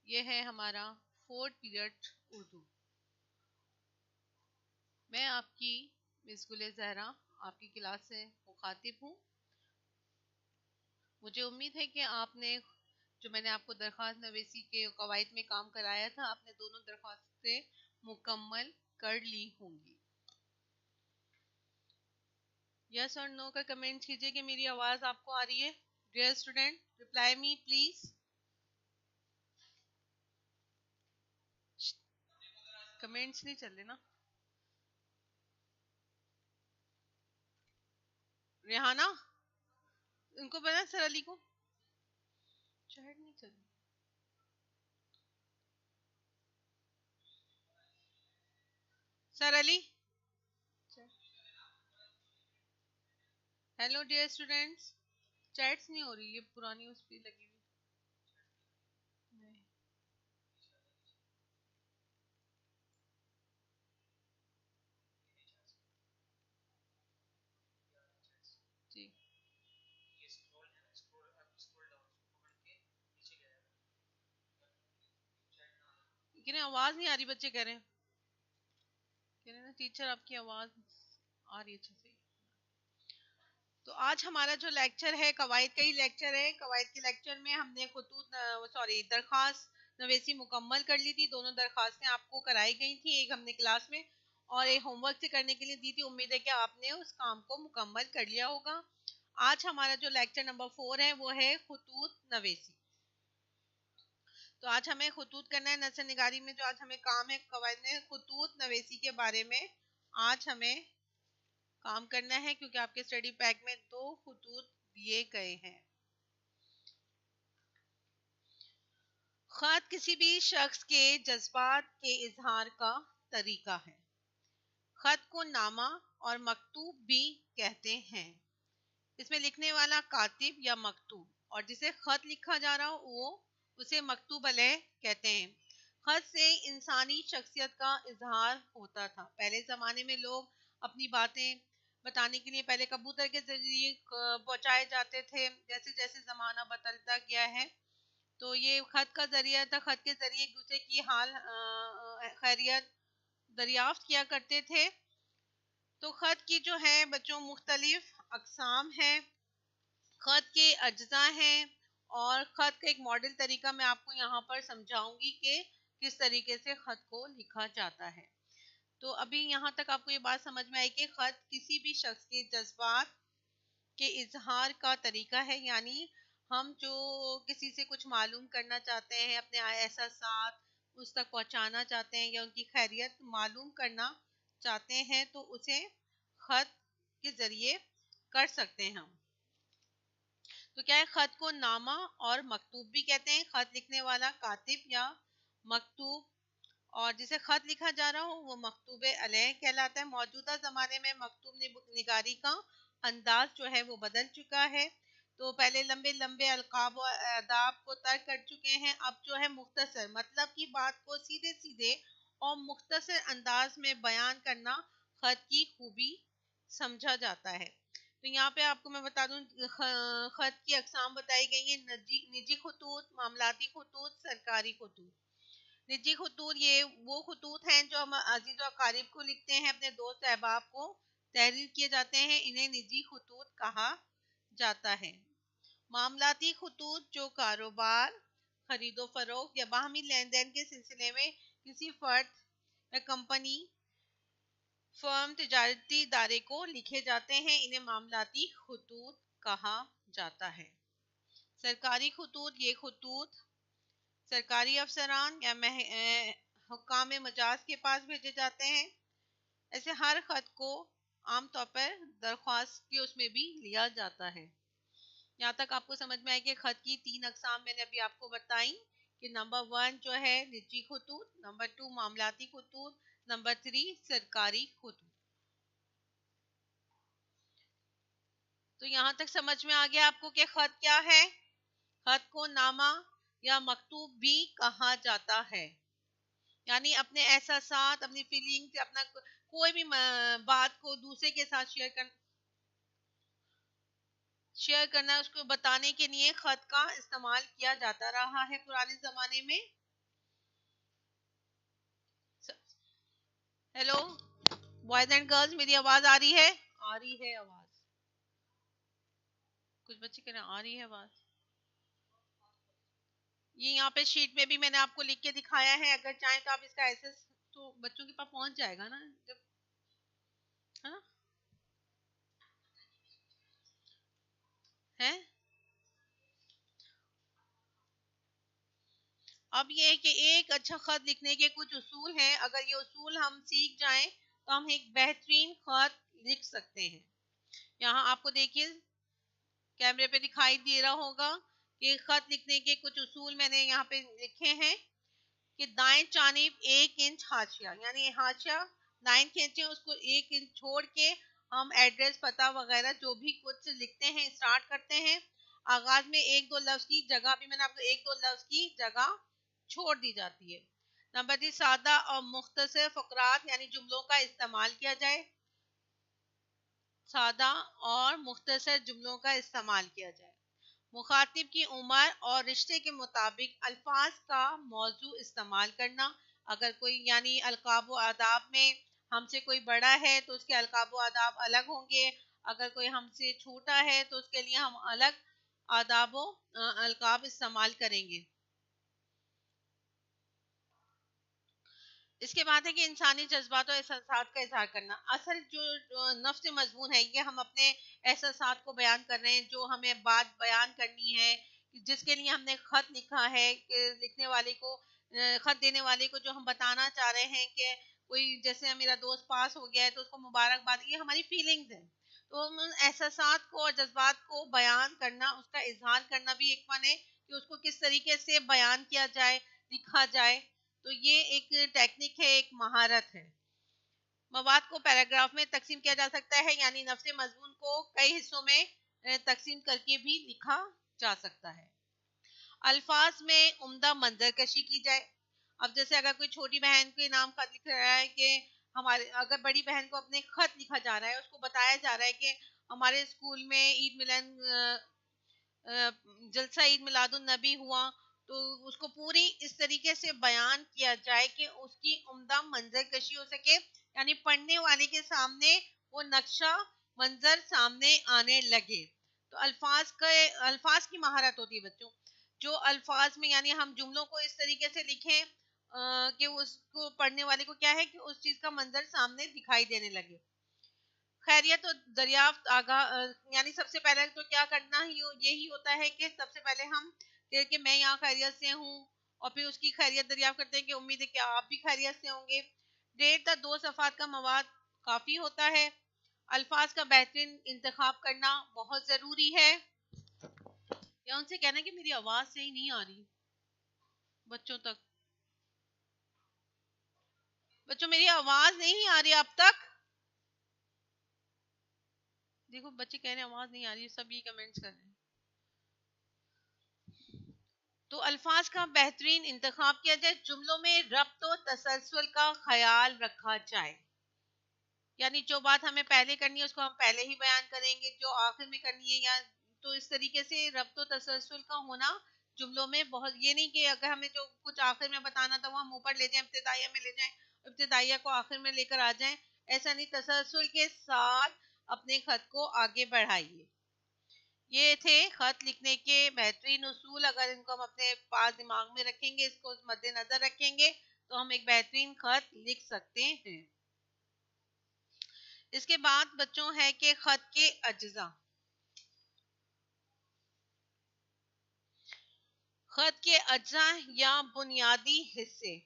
یہ ہے ہمارا 4th پیریڈ اردو۔ میں آپ کی مس گل زہرا آپ کی کلاس سے مخاطب ہوں۔ مجھے امید ہے کہ آپ نے جو میں نے آپ کو درخواست نویسی کے قواعد میں کام کرایا تھا، آپ نے دونوں درخواستیں مکمل کر لی ہوں گی۔ یس اور نو کا کمنٹ کیجئے کہ میری آواز آپ کو آ رہی ہے۔ Dear student, reply me please. Comments نہیں چل رہے نا۔ ریحانہ، ان کو پتا سر علی کو چیٹ نہیں چل رہی۔ سر علی، ہیلو ڈیئر اسٹوڈنٹس، چیٹس نہیں ہو رہی، یہ پرانی اس پہ لگی ہوئی نہیں۔ جی کہنے آواز نہیں آ رہی، بچے کہہ رہے ہیں نا ٹیچر آپ کی آواز آ رہی اچھے سے۔ تو آج ہمارا جو لیکچر ہے قواعد کا ہی لیکچر ہے۔ قواعد کے لیکچر میں ہم نے درخواست نویسی مکمل کر لی تھی۔ دونوں درخواستیں آپ کو کرائی گئی تھی، ایک ہم نے کلاس میں اور ایک ہوم ورک سے کرنے کے لیے دی تھی۔ امید ہے کہ آپ نے اس کام کو مکمل کر لیا ہوگا۔ آج ہمارا جو لیکچر نمبر 4 ہے وہ ہے خطوط نویسی۔ تو آج ہمیں خطوط کرنا ہے، نثر نگاری میں جو آج ہمیں کام ہے قواعد میں خطوط نویسی کے بارے میں آج ہمیں کام کرنا ہے، کیونکہ آپ کے اسٹڈی پیک میں 2 خطوط دیے گئے ہیں۔ خط کسی بھی شخص کے جذبات کے اظہار کا طریقہ ہے۔ خط کو نامہ اور مکتوب بھی کہتے ہیں۔ اس میں لکھنے والا کاتب یا مکتوب، اور جسے خط لکھا جا رہا ہو وہ اسے مکتوب علیہ کہتے ہیں۔ خط سے انسانی شخصیت کا اظہار ہوتا تھا۔ پہلے زمانے میں لوگ اپنی باتیں بتانے کے لیے پہلے کبوتر کے ذریعے پہنچائے جاتے تھے۔ جیسے جیسے زمانہ بدلتا گیا ہے تو یہ خط کا ذریعہ تھا۔ خط کے ذریعے ایک دوسرے کی حال خیریت دریافت کیا کرتے تھے۔ تو خط کی جو ہے بچوں مختلف اقسام ہیں، خط کے اجزاء ہیں، اور خط کا ایک ماڈل طریقہ میں آپ کو یہاں پر سمجھاؤں گی کہ کس طریقے سے خط کو لکھا جاتا ہے۔ تو ابھی یہاں تک آپ کو یہ بات سمجھ میں آئی کہ خط کسی بھی شخص کے جذبات کے اظہار کا طریقہ ہے، یعنی ہم جو کسی سے کچھ معلوم کرنا چاہتے ہیں، اپنے احساسات اس تک پہنچانا چاہتے ہیں یا ان کی خیریت معلوم کرنا چاہتے ہیں تو اسے خط کے ذریعے کر سکتے ہیں ہم۔ تو کیا ہے، خط کو نامہ اور مکتوب بھی کہتے ہیں۔ خط لکھنے والا کاتب یا مکتوب، اور جسے خط لکھا جا رہا ہو وہ مکتوب علیہ کہلاتا ہے۔ موجودہ زمانے میں مکتوب نگاری کا انداز جو ہے وہ بدل چکا ہے۔ تو پہلے لمبے لمبے القاب و آداب کو ترک کر چکے ہیں، اب جو ہے مختصر مطلب کی بات کو سیدھے سیدھے اور مختصر انداز میں بیان کرنا خط کی خوبی سمجھا جاتا ہے۔ تو یہاں پہ آپ کو میں بتا دوں خط کی اقسام بتائی گئی ہیں: نجی خطوط، معاملاتی خطوط، سرکاری خطوط۔ نجی خطوط یہ وہ خطوط ہیں جو ہم عزیز و اقارب کو لکھتے ہیں، اپنے دوست احباب کو تحریر کیے جاتے ہیں، انہیں نجی خطوط کہا جاتا ہے۔ معاملاتی خطوط جو کاروبار، خرید و فروخت یا باہمی لین دین کے سلسلے میں کسی فرد یا کمپنی، فرم، تجارتی ادارے کو لکھے جاتے ہیں، انہیں معاملاتی خطوط کہا جاتا ہے۔ سرکاری خطوط یہ خطوط سرکاری افسران یا حکام مجاز کے پاس بھیجے جاتے ہیں۔ ایسے ہر خط کو عام طور پر درخواست کے اس میں بھی لیا جاتا ہے۔ یہاں تک آپ کو سمجھ میں آئے کہ خط کی 3 اقسام میں نے ابھی آپ کو بتائی کہ نمبر 1 جو ہے نجی خطوط، نمبر 2 معاملاتی خطوط، نمبر 3 سرکاری خطوط۔ تو یہاں تک سمجھ میں آ گیا آپ کو کہ خط کیا ہے؟ خط کو نامہ یا مکتوب بھی کہا جاتا ہے، یعنی اپنے احساسات، اپنی فیلنگ، اپنا کوئی بھی بات کو دوسرے کے ساتھ شیئر کرنا۔ شیئر کرنا ہے، اس کو بتانے کے لیے خط کا استعمال کیا جاتا رہا ہے پرانے زمانے میں. ہیلو بوائز اینڈ گرلز، میری آواز آ رہی ہے؟ آ رہی ہے آواز؟ کچھ بچے کہہ رہے ہیں آ رہی ہے آواز. یہ یہاں پہ شیٹ میں بھی میں نے آپ کو لکھ کے دکھایا ہے، اگر چاہیں تو آپ اس کا ایسس تو بچوں کے پاس پہنچ جائے گا نا جب، ہے نا؟ ہے اب یہ ہے کہ ایک اچھا خط لکھنے کے کچھ اصول ہیں، اگر یہ اصول ہم سیکھ جائیں تو ہم ایک بہترین خط لکھ سکتے ہیں. یہاں آپ کو دیکھیے کیمرے پہ دکھائی دے رہا ہوگا کہ خط لکھنے کے کچھ اصول میں نے یہاں پہ لکھے ہیں کہ دائیں جانب 1 انچ حاشیہ، یعنی حاشیہ لائن کھینچے اس کو 1 انچ چھوڑ کے ہم ایڈریس پتہ وغیرہ جو بھی کچھ لکھتے ہیں اسٹارٹ کرتے ہیں. آغاز میں 1-2 لفظ کی جگہ بھی میں نے آپ کو 1-2 لفظ کی جگہ چھوڑ دی جاتی ہے. نمبر 3 سادہ اور مختصر فقرات یعنی جملوں کا استعمال کیا جائے. سادہ اور مختصر جملوں کا استعمال کیا جائے. مخاطب کی عمر اور رشتے کے مطابق الفاظ کا موضوع استعمال کرنا. اگر کوئی یعنی القاب و آداب میں ہم سے کوئی بڑا ہے تو اس کے القاب و آداب الگ ہوں گے، اگر کوئی ہم سے چھوٹا ہے تو اس کے لیے ہم الگ آداب و القاب استعمال کریں گے. اس کے بعد ہے کہ انسانی جذبات اور احساسات کا اظہار کرنا. اصل جو نفس مضمون ہے یہ ہم اپنے احساسات کو بیان کر رہے ہیں، جو ہمیں بات بیان کرنی ہے، جس کے لیے ہم نے خط لکھا ہے، کہ لکھنے والے کو خط دینے والے کو جو ہم بتانا چاہ رہے ہیں کہ کوئی جیسے میرا دوست پاس ہو گیا ہے تو اس کو مبارکباد، یہ ہماری فیلنگز ہیں. تو ان احساسات کو اور جذبات کو بیان کرنا، اس کا اظہار کرنا بھی ایک فن ہے کہ اس کو کس طریقے سے بیان کیا جائے، لکھا جائے. تو یہ ایک ٹیکنیک ہے، ایک مہارت ہے. مواد کو پیراگراف میں تقسیم کیا جا سکتا ہے، یعنی نفس مضمون کو کئی حصوں میں تقسیم کر کے بھی لکھا جا سکتا ہے. الفاظ میں عمدہ منظر کشی کی جائے. اب جیسے اگر کوئی چھوٹی بہن کے نام خط لکھ رہا ہے کہ ہمارے، اگر بڑی بہن کو اپنے خط لکھا جا رہا ہے، اس کو بتایا جا رہا ہے کہ ہمارے اسکول میں عید ملن جلسہ عید میلاد النبی ہوا، تو اس کو پوری اس طریقے سے بیان کیا جائے کہ اس کی عمدہ منظر کشی ہو سکے، یعنی پڑھنے والے کے سامنے وہ نقشہ منظر سامنے آنے لگے. تو الفاظ کی مہارت ہوتی ہے بچوں، جو الفاظ میں یعنی ہم جملوں کو اس طریقے سے لکھیں کہ اس کو پڑھنے والے کو کیا ہے کہ اس چیز کا منظر سامنے دکھائی دینے لگے. خیریت و دریافت آگاہ، یعنی سب سے پہلے تو کیا کرنا ہی یہی ہوتا ہے کہ سب سے پہلے ہم کہ میں یہاں خیریت سے ہوں، اور پھر اس کی خیریت دریافت کرتے ہیں کہ امید ہے کہ آپ بھی خیریت سے ہوں گے. 1.5 تا 2 صفحات کا مواد کافی ہوتا ہے. الفاظ کا بہترین انتخاب کرنا بہت ضروری ہے. یا ان سے کہنا کہ میری آواز صحیح نہیں آ رہی بچوں تک، بچوں میری آواز نہیں آ رہی اب تک. دیکھو بچے کہہ رہے ہیں آواز نہیں آ رہی، سب یہ کمنٹس کر رہے ہیں. تو الفاظ کا بہترین انتخاب کیا جائے. جملوں میں ربط و تسلسل کا خیال رکھا جائے، یعنی جو بات ہمیں پہلے کرنی ہے اس کو ہم پہلے ہی بیان کریں گے، جو آخر میں کرنی ہے یا تو اس طریقے سے ربط و تسلسل کا ہونا جملوں میں بہت. یہ نہیں کہ اگر ہمیں جو کچھ آخر میں بتانا تھا وہ ہم اوپر لے جائیں، ابتدائیہ میں لے جائیں، ابتدائیہ کو آخر میں لے کر آ جائیں. ایسا نہیں، تسلسل کے ساتھ اپنے خط کو آگے بڑھائیے. یہ تھے خط لکھنے کے بہترین اصول. اگر ان کو ہم اپنے پاس دماغ میں رکھیں گے، اس کو مد نظر رکھیں گے تو ہم ایک بہترین خط لکھ سکتے ہیں. اس کے بعد بچوں ہے کہ خط کے اجزاء. خط کے اجزاء یا بنیادی حصے.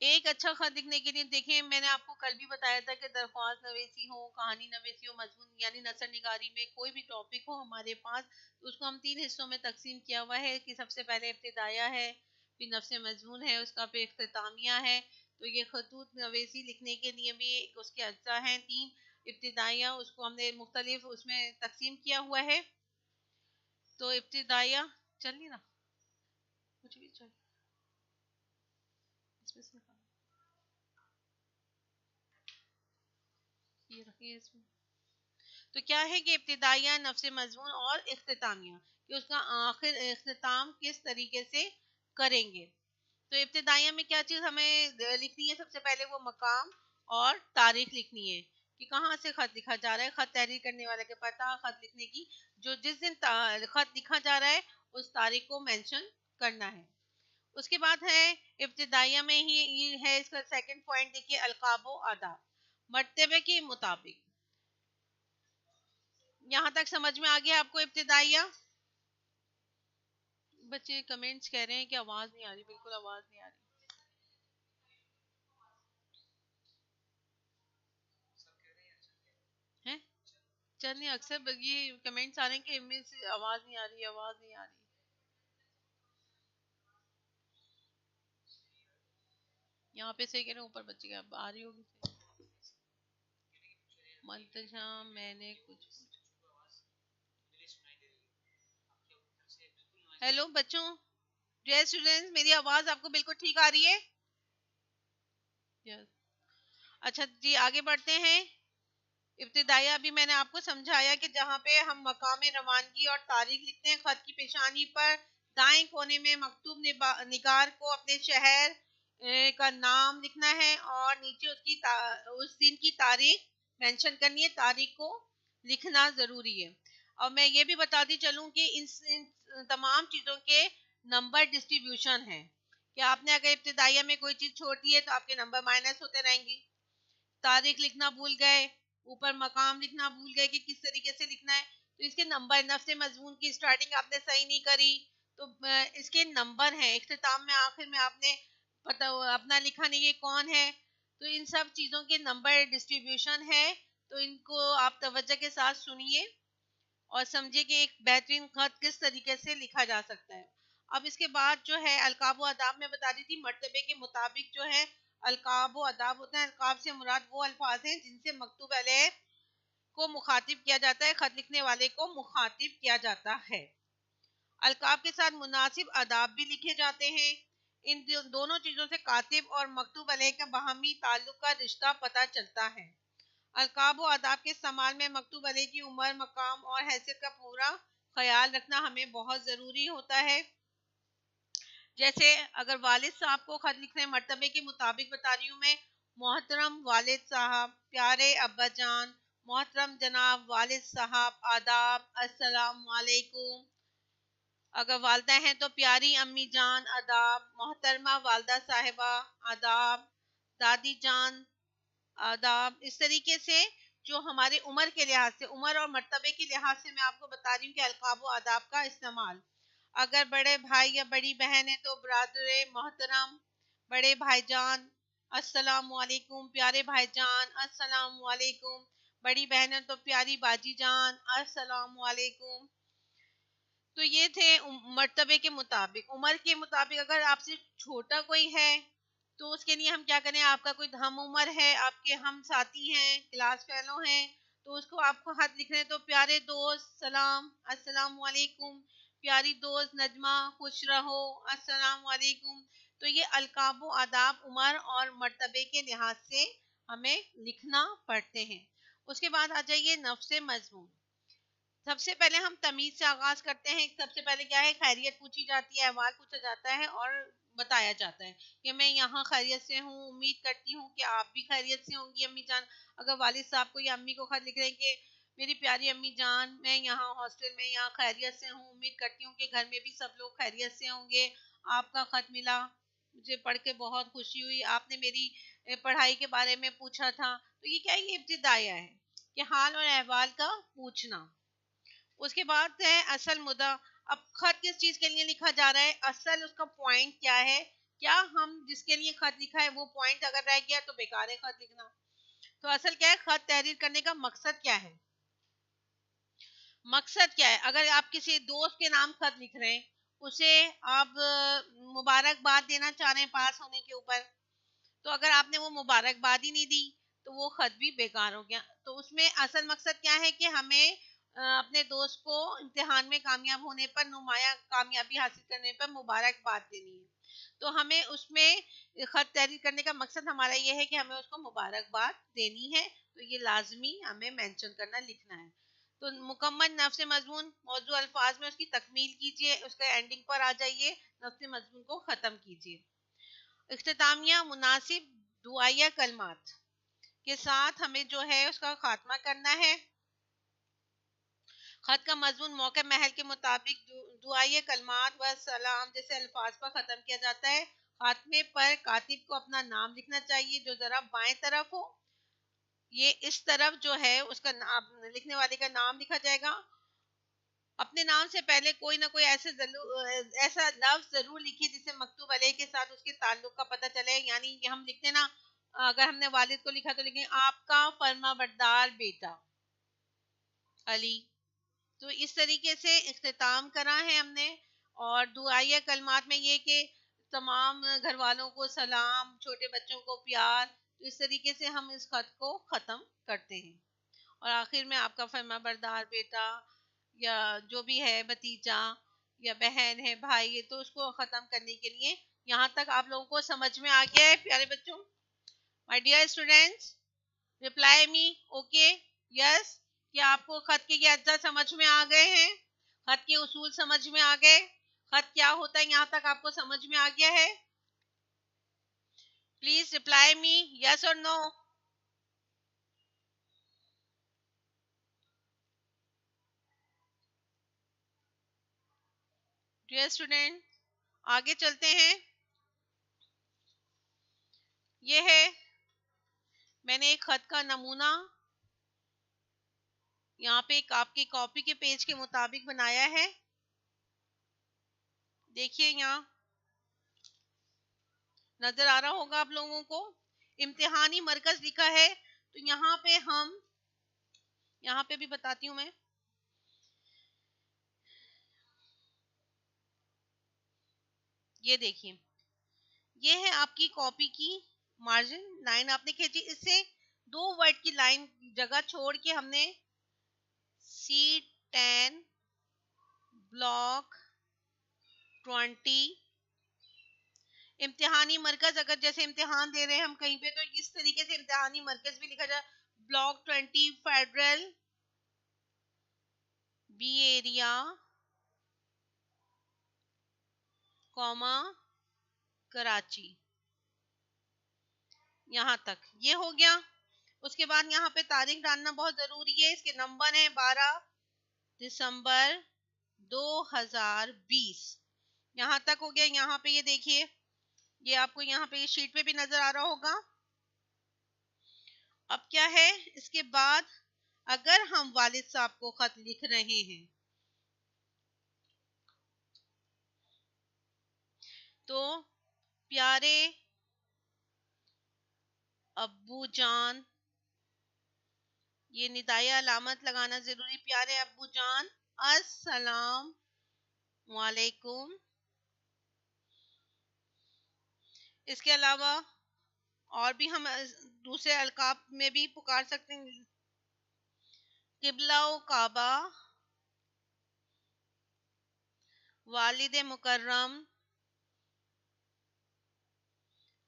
ایک اچھا خط لکھنے کے لیے دیکھیں، میں نے آپ کو کل بھی بتایا تھا کہ درخواست نویسی ہو، کہانی نویسی ہو، مضمون یعنی نثر نگاری میں کوئی بھی ٹاپک ہو ہمارے پاس، تو اس کو ہم 3 حصوں میں تقسیم کیا ہوا ہے کہ سب سے پہلے ابتدائیہ ہے، پھر نفس مضمون ہے، اس کا پھر اختتامیہ ہے. تو یہ خطوط نویسی لکھنے کے لیے بھی اس کے اجزاء ہیں 3. ابتدائیہ اس کو ہم نے مختلف اس میں تقسیم کیا ہوا ہے. تو ابتدائیہ چلیے نا کچھ بھی چل یہ رکھیے اس میں. تو کیا ہے کہ ابتدائیہ، نفس مضمون اور اختتامیہ، کہ اس کا آخر اختتام کس طریقے سے کریں گے. تو ابتدائیہ میں کیا چیز ہمیں لکھنی ہے؟ سب سے پہلے وہ مقام اور تاریخ لکھنی ہے کہ کہاں سے خط لکھا جا رہا ہے، خط تحریر کرنے والے کے پتہ، خط لکھنے کی جس دن خط لکھا جا رہا ہے اس تاریخ کو مینشن کرنا ہے. اس کے بعد ہے ابتدائیہ میں ہی یہ ہے اس کا سیکنڈ پوائنٹ، دیکھیے القاب و آداب مرتبے کے مطابق. یہاں تک سمجھ میں آ گیا آپ کو ابتدائیہ؟ بچے کمنٹس کہہ رہے ہیں کہ آواز نہیں آ رہی، بالکل آواز نہیں آ رہی ہے. چلیں اکثر یہ کمنٹس آ رہے ہیں کہ ان میں سے آواز نہیں آ رہی، آواز نہیں آ رہی. یہاں پہ سے کہہ رہے ہیں اوپر بچے اب آ رہی ہوگی. منتشا میں نے کچھ. ہیلو بچوں، ڈیئر اسٹوڈینٹس، میری آواز آپ کو بالکل ٹھیک آ رہی ہے؟ yes. اچھا جی آگے بڑھتے ہیں. ابتدائیہ ابھی میں نے آپ کو سمجھایا کہ جہاں پہ ہم مقام روانگی اور تاریخ لکھتے ہیں، خط کی پیشانی پر دائیں کونے میں مکتوب نگار کو اپنے شہر کا نام لکھنا ہے اور نیچے اس دن کی تاریخ مینشن کرنی ہے. تاریخ کو لکھنا ضروری ہے. اور میں یہ بھی بتاتی چلوں کہ ان تمام چیزوں کے نمبر ڈسٹریبیوشن ہے کہ آپ نے اگر ابتدائیہ میں کوئی چیز چھوڑ دی ہے تو آپ کے نمبر مائنس ہوتے رہیں گی. تاریخ لکھنا بھول گئے، اوپر مقام لکھنا بھول گئے کہ کس طریقے سے لکھنا ہے، تو اس کے نمبر. نفس مضمون کی سٹارٹنگ آپ نے صحیح نہیں کری تو اس کے نمبر ہیں. اختتام میں آخر میں آپ نے اپنا لکھا نہیں یہ کون ہے، تو ان سب چیزوں کے نمبر ڈسٹریبیوشن ہے. تو ان کو آپ توجہ کے ساتھ سنیے اور سمجھے کہ ایک بہترین خط کس طریقے سے لکھا جا سکتا ہے. اب اس کے بعد جو ہے القاب و آداب میں بتا دی تھی مرتبے کے مطابق جو ہے القاب و آداب ہوتے ہیں. القاب سے مراد وہ الفاظ ہیں جن سے مکتوب علیہ کو مخاطب کیا جاتا ہے، خط لکھنے والے کو مخاطب کیا جاتا ہے. القاب کے ساتھ مناسب آداب بھی لکھے جاتے ہیں. ان دونوں چیزوں سے کاتب اور مکتوب علیہ کا باہمی تعلق کا رشتہ پتہ چلتا ہے. القاب و آداب کے استعمال میں مکتوب علیہ کی عمر، مقام اور حیثیت کا پورا خیال رکھنا ہمیں بہت ضروری ہوتا ہے. جیسے اگر والد صاحب کو خط لکھنے مرتبے کے مطابق بتا رہی ہوں میں، محترم والد صاحب، پیارے ابا جان، محترم جناب والد صاحب، آداب، السلام علیکم. اگر والدہ ہیں تو پیاری امی جان، آداب، محترمہ والدہ صاحبہ، آداب، دادی جان، آداب. اس طریقے سے جو ہمارے عمر کے لحاظ سے، عمر اور مرتبے کے لحاظ سے میں آپ کو بتا رہی ہوں کہ القاب و آداب کا استعمال. اگر بڑے بھائی یا بڑی بہن ہے تو برادر محترم، بڑے بھائی جان، السلام علیکم، پیارے بھائی جان، السلام علیکم. بڑی بہن ہے تو پیاری باجی جان، السلام علیکم. تو یہ تھے مرتبے کے مطابق. عمر کے مطابق اگر آپ سے چھوٹا کوئی ہے تو اس کے لیے ہم کیا کریں؟ آپ کا کوئی ہم عمر ہے، آپ کے ہم ساتھی ہیں، کلاس فیلو ہیں، تو اس کو آپ کو خط لکھ رہے ہیں تو پیارے دوست سلام، السلام علیکم. پیاری دوست نجمہ خوش رہو، السلام علیکم. تو یہ القاب و آداب عمر اور مرتبے کے لحاظ سے ہمیں لکھنا پڑتے ہیں. اس کے بعد آ جائیے نفس مضمون. سب سے پہلے ہم تمیز سے آغاز کرتے ہیں. سب سے پہلے کیا ہے؟ خیریت پوچھی جاتی ہے، احوال پوچھا جاتا ہے اور بتایا جاتا ہے کہ میں یہاں خیریت سے ہوں، امید کرتی ہوں کہ آپ بھی خیریت سے ہوں گی امی جان. اگر والد صاحب کو یا امی کو خط لکھ رہے ہیں کہ میری پیاری امی جان، میں یہاں ہاسٹل میں یہاں خیریت سے ہوں، امید کرتی ہوں کہ گھر میں بھی سب لوگ خیریت سے ہوں گے. آپ کا خط ملا، مجھے پڑھ کے بہت خوشی ہوئی، آپ نے میری پڑھائی کے بارے میں پوچھا تھا. تو یہ کیا ہے؟ یہ ابتدائیہ ہے کہ حال اور احوال کا پوچھنا. اس کے بعد ہے اصل مدعا. اب خط کس چیز کے لیے لکھا جا رہا ہے؟ اصل اس کا پوائنٹ کیا ہے؟ کیا ہم جس کے لیے خط لکھا ہے وہ پوائنٹ اگر رہ گیا تو بیکار ہے خط لکھنا. تو اصل کیا ہے؟ خط تحریر کرنے کا مقصد کیا ہے؟ مقصد کیا ہے؟ اگر آپ کسی دوست کے نام خط لکھ رہے ہیں، اسے آپ مبارکباد دینا چاہ رہے ہیں پاس ہونے کے اوپر، تو اگر آپ نے وہ مبارکباد ہی نہیں دی تو وہ خط بھی بیکار ہو گیا. تو اس میں اصل مقصد کیا ہے کہ ہمیں اپنے دوست کو امتحان میں کامیاب ہونے پر، نمایاں کامیابی حاصل کرنے پر مبارکباد دینی ہے. تو ہمیں اس میں خط تحریر کرنے کا مقصد ہمارا یہ ہے کہ ہمیں اس کو مبارکباد دینی ہے तो ये लाजमी हमें मेंशन करना लिखना है। तो मुकम्मल नफ्स मजमून मौजू अल्फाज में उसकी तकमील कीजिए, उसके एंडिंग पर आ जाइए, नफ्स मजमून को ख़त्म कीजिए। इख्तितामिया मुनासिब दुआया कलमात के साथ हमें जो है उसका खात्मा करना है। खत का मजमून मौके महल के मुताबिक दुआए कलमात व सलाम जैसे अल्फाज पर ख़त्म किया जाता है। खात्मे पर कातिब को अपना नाम लिखना चाहिए जो ज़रा बाएं तरफ हो। ये इस तरफ जो है उसका लिखने वाले का नाम लिखा जाएगा। अपने नाम से पहले कोई ना कोई ऐसा लफ्ज जरूर लिखिए जिससे मकतूब अलैह के साथ उसके ताल्लुक का पता चले। यानी कि हम लिखते ना, अगर हमने वालिद को लिखा तो लिखेंगे आपका फर्माबरदार बेटा अली। तो इस तरीके से इख्तिताम करा है हमने। और दुआया कलमात में ये कि तमाम घर वालों को सलाम, छोटे बच्चों को प्यार, तो इस तरीके से हम इस खत को ख़त्म करते हैं। और आखिर में आपका फर्माबरदार बेटा या जो भी है, भतीजा या बहन है, भाई है, तो उसको ख़त्म करने के लिए यहाँ तक आप लोगों को समझ में आ गया है प्यारे बच्चों? My dear students, reply me okay yes. क्या आपको खत के ये अज्जा समझ में आ गए हैं? खत के उसूल समझ में आ गए? खत क्या होता है यहाँ तक आपको समझ में आ गया है? प्लीज रिप्लाई मी यस और नो। डियर स्टूडेंट, आगे चलते हैं। ये है, मैंने एक खत का नमूना यहाँ पे एक आपकी कॉपी के पेज के मुताबिक बनाया है। देखिए यहाँ नजर आ रहा होगा आप लोगों को, इम्तिहानी मरकज लिखा है। तो यहाँ पे हम, यहाँ पे भी बताती हूँ मैं, ये देखिए, ये है आपकी कॉपी की मार्जिन लाइन आपने खींची। इससे 2 वर्ड की लाइन जगह छोड़ के हमने C10 ब्लॉक 20 इम्तिहानी मरकज, अगर जैसे इम्तिहान दे रहे हैं हम कहीं पे तो इस तरीके से इम्तिहानी मरकज भी लिखा जाए। Block 20 federal B area comma Karachi, यहाँ तक ये हो गया। उसके बाद यहाँ पे तारीख डालना बहुत ज़रूरी है। इसके नंबर है 12 दिसंबर 2020, यहाँ तक हो गया। यहाँ पे ये देखिए, ये आपको यहाँ पे शीट पे भी नजर आ रहा होगा। अब क्या है, इसके बाद अगर हम वालिद साहब को खत लिख रहे हैं तो प्यारे अब्बू जान, ये निदाया अलामत लगाना जरूरी, प्यारे अब्बू जान अस्सलाम वालेकुम। इसके अलावा और भी हम दूसरे अलकाब में भी पुकार सकते हैं। किबला काबा, वालिद मुकर्रम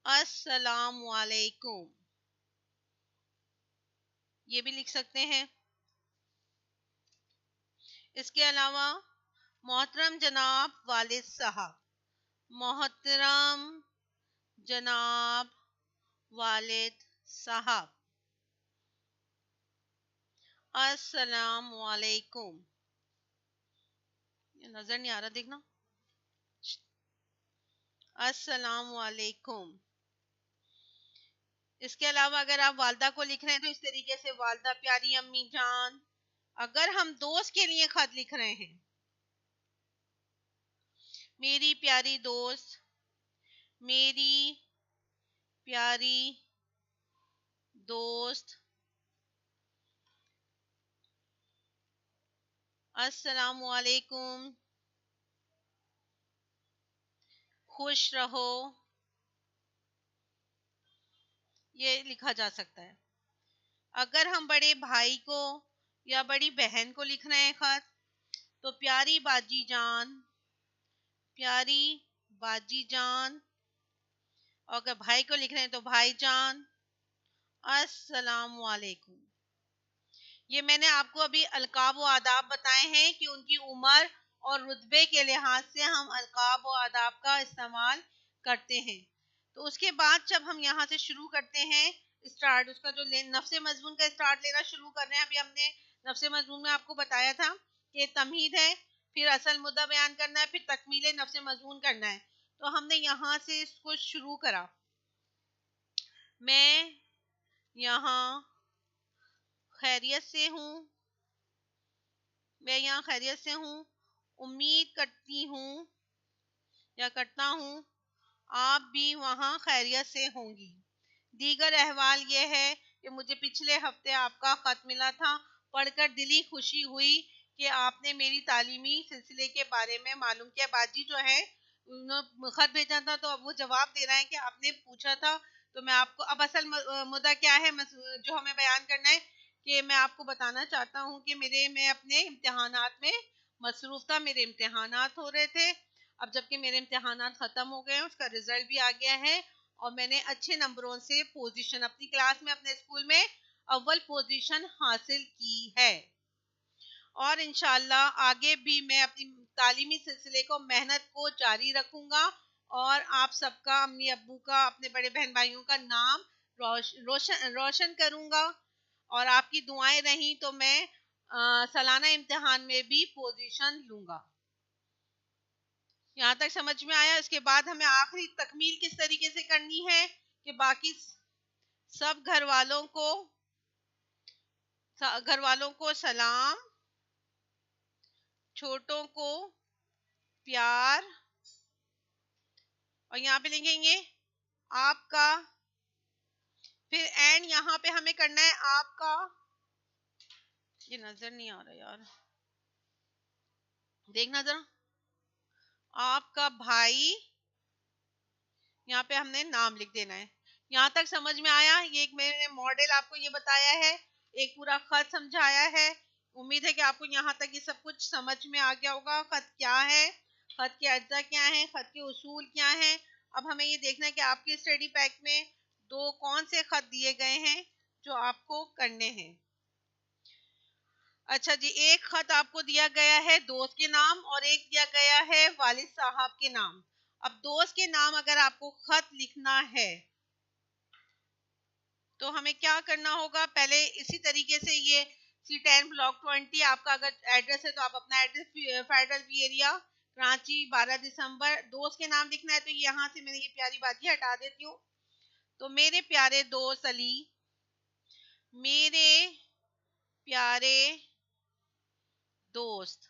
अस्सलाम वालेकुम, ये भी लिख सकते हैं। इसके अलावा मोहतरम जनाब वालिद साहब, मोहतरम जनाब वालिद साहब अस्सलाम वालेकुम, ये नजर नहीं आ रहा, देखना, अस्सलाम वालेकुम। इसके अलावा अगर आप वालदा को लिख रहे हैं तो इस तरीके से, वालदा प्यारी अम्मी जान। अगर हम दोस्त के लिए खत लिख रहे हैं, मेरी प्यारी दोस्त, मेरी प्यारी दोस्त अस्सलाम वालेकुम, खुश रहो, ये लिखा जा सकता है। अगर हम बड़े भाई को या बड़ी बहन को लिख रहे हैं खत तो प्यारी बाजी जान, प्यारी बाजी जान। और अगर भाई को लिख रहे हैं तो भाई जान السلام علیکم. یہ میں نے آپ کو ابھی القاب و آداب بتائے ہیں کہ ان کی عمر اور رتبے کے لحاظ سے ہم القاب و آداب کا استعمال کرتے ہیں. تو اس کے بعد جب ہم یہاں سے شروع کرتے ہیں اسٹارٹ، اس کا جو نفس مضمون کا اسٹارٹ لینا شروع کر رہے ہیں. ابھی ہم نے نفس مضمون میں آپ کو بتایا تھا کہ تمہید ہے، پھر اصل مدعا بیان کرنا ہے، پھر تکمیل نفس مضمون کرنا ہے. تو ہم نے یہاں سے اس کو شروع کرا. میں یہاں خیریت سے ہوں، میں یہاں خیریت سے ہوں. امید کرتی ہوں یا کرتا ہوں آپ بھی وہاں خیریت سے ہوں گی. دیگر احوال یہ ہے کہ مجھے پچھلے ہفتے آپ کا خط ملا تھا، پڑھ کر دلی خوشی ہوئی کہ آپ نے میری تعلیمی سلسلے کے بارے میں معلوم کیا. باجی جو ہے انہوں نے خط بھیجا تھا تو اب وہ جواب دے رہا ہے کہ آپ نے پوچھا تھا. تو میں آپ کو اب اصل مدعا کیا ہے جو ہمیں بیان کرنا ہے کہ میں آپ کو بتانا چاہتا ہوں کہ میں اپنے امتحانات میں مصروف تھا. میرے امتحانات ہو رہے تھے. اب جبکہ میرے امتحانات ختم ہو گئے ہیں، اس کا رزلٹ بھی آ گیا ہے اور میں نے اچھے نمبروں سے پوزیشن اپنی کلاس میں اپنے اسکول میں اول پوزیشن حاصل کی ہے. اور انشاءاللہ آگے بھی میں اپنی تعلیمی سلسلے کو محنت کو جاری رکھوں گا اور آپ سب کا، امی ابو کا، اپنے بڑے بہن بھائیوں کا نام روشن کروں گا. اور آپ کی دعائیں رہیں تو میں سالانہ امتحان میں بھی پوزیشن لوں گا. یہاں تک سمجھ میں آیا؟ اس کے بعد ہمیں آخری تکمیل کس طریقے سے کرنی ہے کہ باقی سب گھر والوں کو سلام، چھوٹوں کو پیار، اور یہاں پہ لکھیں گے آپ کا، پھر اینڈ یہاں پہ ہمیں کرنا ہے آپ کا. یہ نظر نہیں آ رہا یار، دیکھنا ذرا. آپ کا بھائی، یہاں پہ ہم نے نام لکھ دینا ہے. یہاں تک سمجھ میں آیا؟ یہ ایک میں نے ماڈل آپ کو یہ بتایا ہے، ایک پورا خط سمجھایا ہے. امید ہے کہ آپ کو یہاں تک یہ سب کچھ سمجھ میں آ گیا ہوگا. خط کیا ہے، خط کے اجزاء کیا ہیں، خط کے اصول کیا ہیں. اب ہمیں یہ دیکھنا ہے کہ آپ کے اسٹڈی پیک میں کون سے خط دیے گئے ہیں جو آپ کو کرنے ہیں. اچھا جی، ایک خط آپ کو دیا گیا ہے دوست کے نام اور ایک دیا گیا ہے والد صاحب کے نام. اب دوست کے نام اگر آپ کو خط لکھنا ہے تو ہمیں کیا کرنا ہوگا؟ پہلے اسی طریقے سے یہ C10 بلاک 20 آپ کا اگر ایڈریس ہے تو آپ اپنا address federal be area Karachi 12 دسمبر دوست کے نام لکھنا ہے. تو یہاں سے میں نے یہ پیاری بات ہٹا دیتی ہوں. تو میرے پیارے دوست علی، میرے پیارے دوست،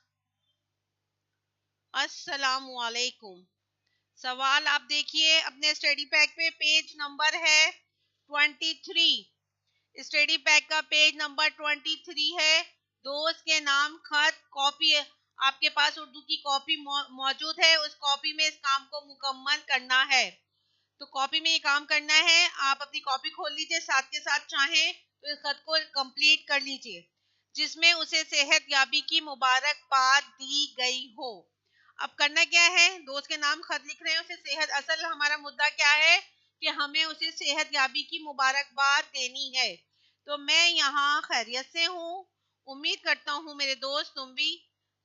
السلام علیکم. سوال آپ دیکھیے اپنے اسٹڈی پیک پہ، پیج نمبر ہے 23. اسٹڈی پیک کا پیج نمبر 23 ہے. دوست کے نام خط کاپی آپ کے پاس اردو کی کاپی موجود ہے، اس کاپی میں اس کام کو مکمل کرنا ہے. تو کاپی میں یہ کام کرنا ہے. آپ اپنی کاپی کھول لیجئے، ساتھ کے ساتھ چاہیں تو اس خط کو کمپلیٹ کر لیجئے جس میں اسے صحت یابی کی مبارکباد دی گئی ہو. اب کرنا کیا ہے؟ دوست کے نام خط لکھ رہے ہیں، اسے صحت، اصل ہمارا مدعا کیا ہے کہ ہمیں اسے صحت یابی کی مبارکباد دینی ہے. تو میں یہاں خیریت سے ہوں. امید کرتا ہوں میرے دوست تم بھی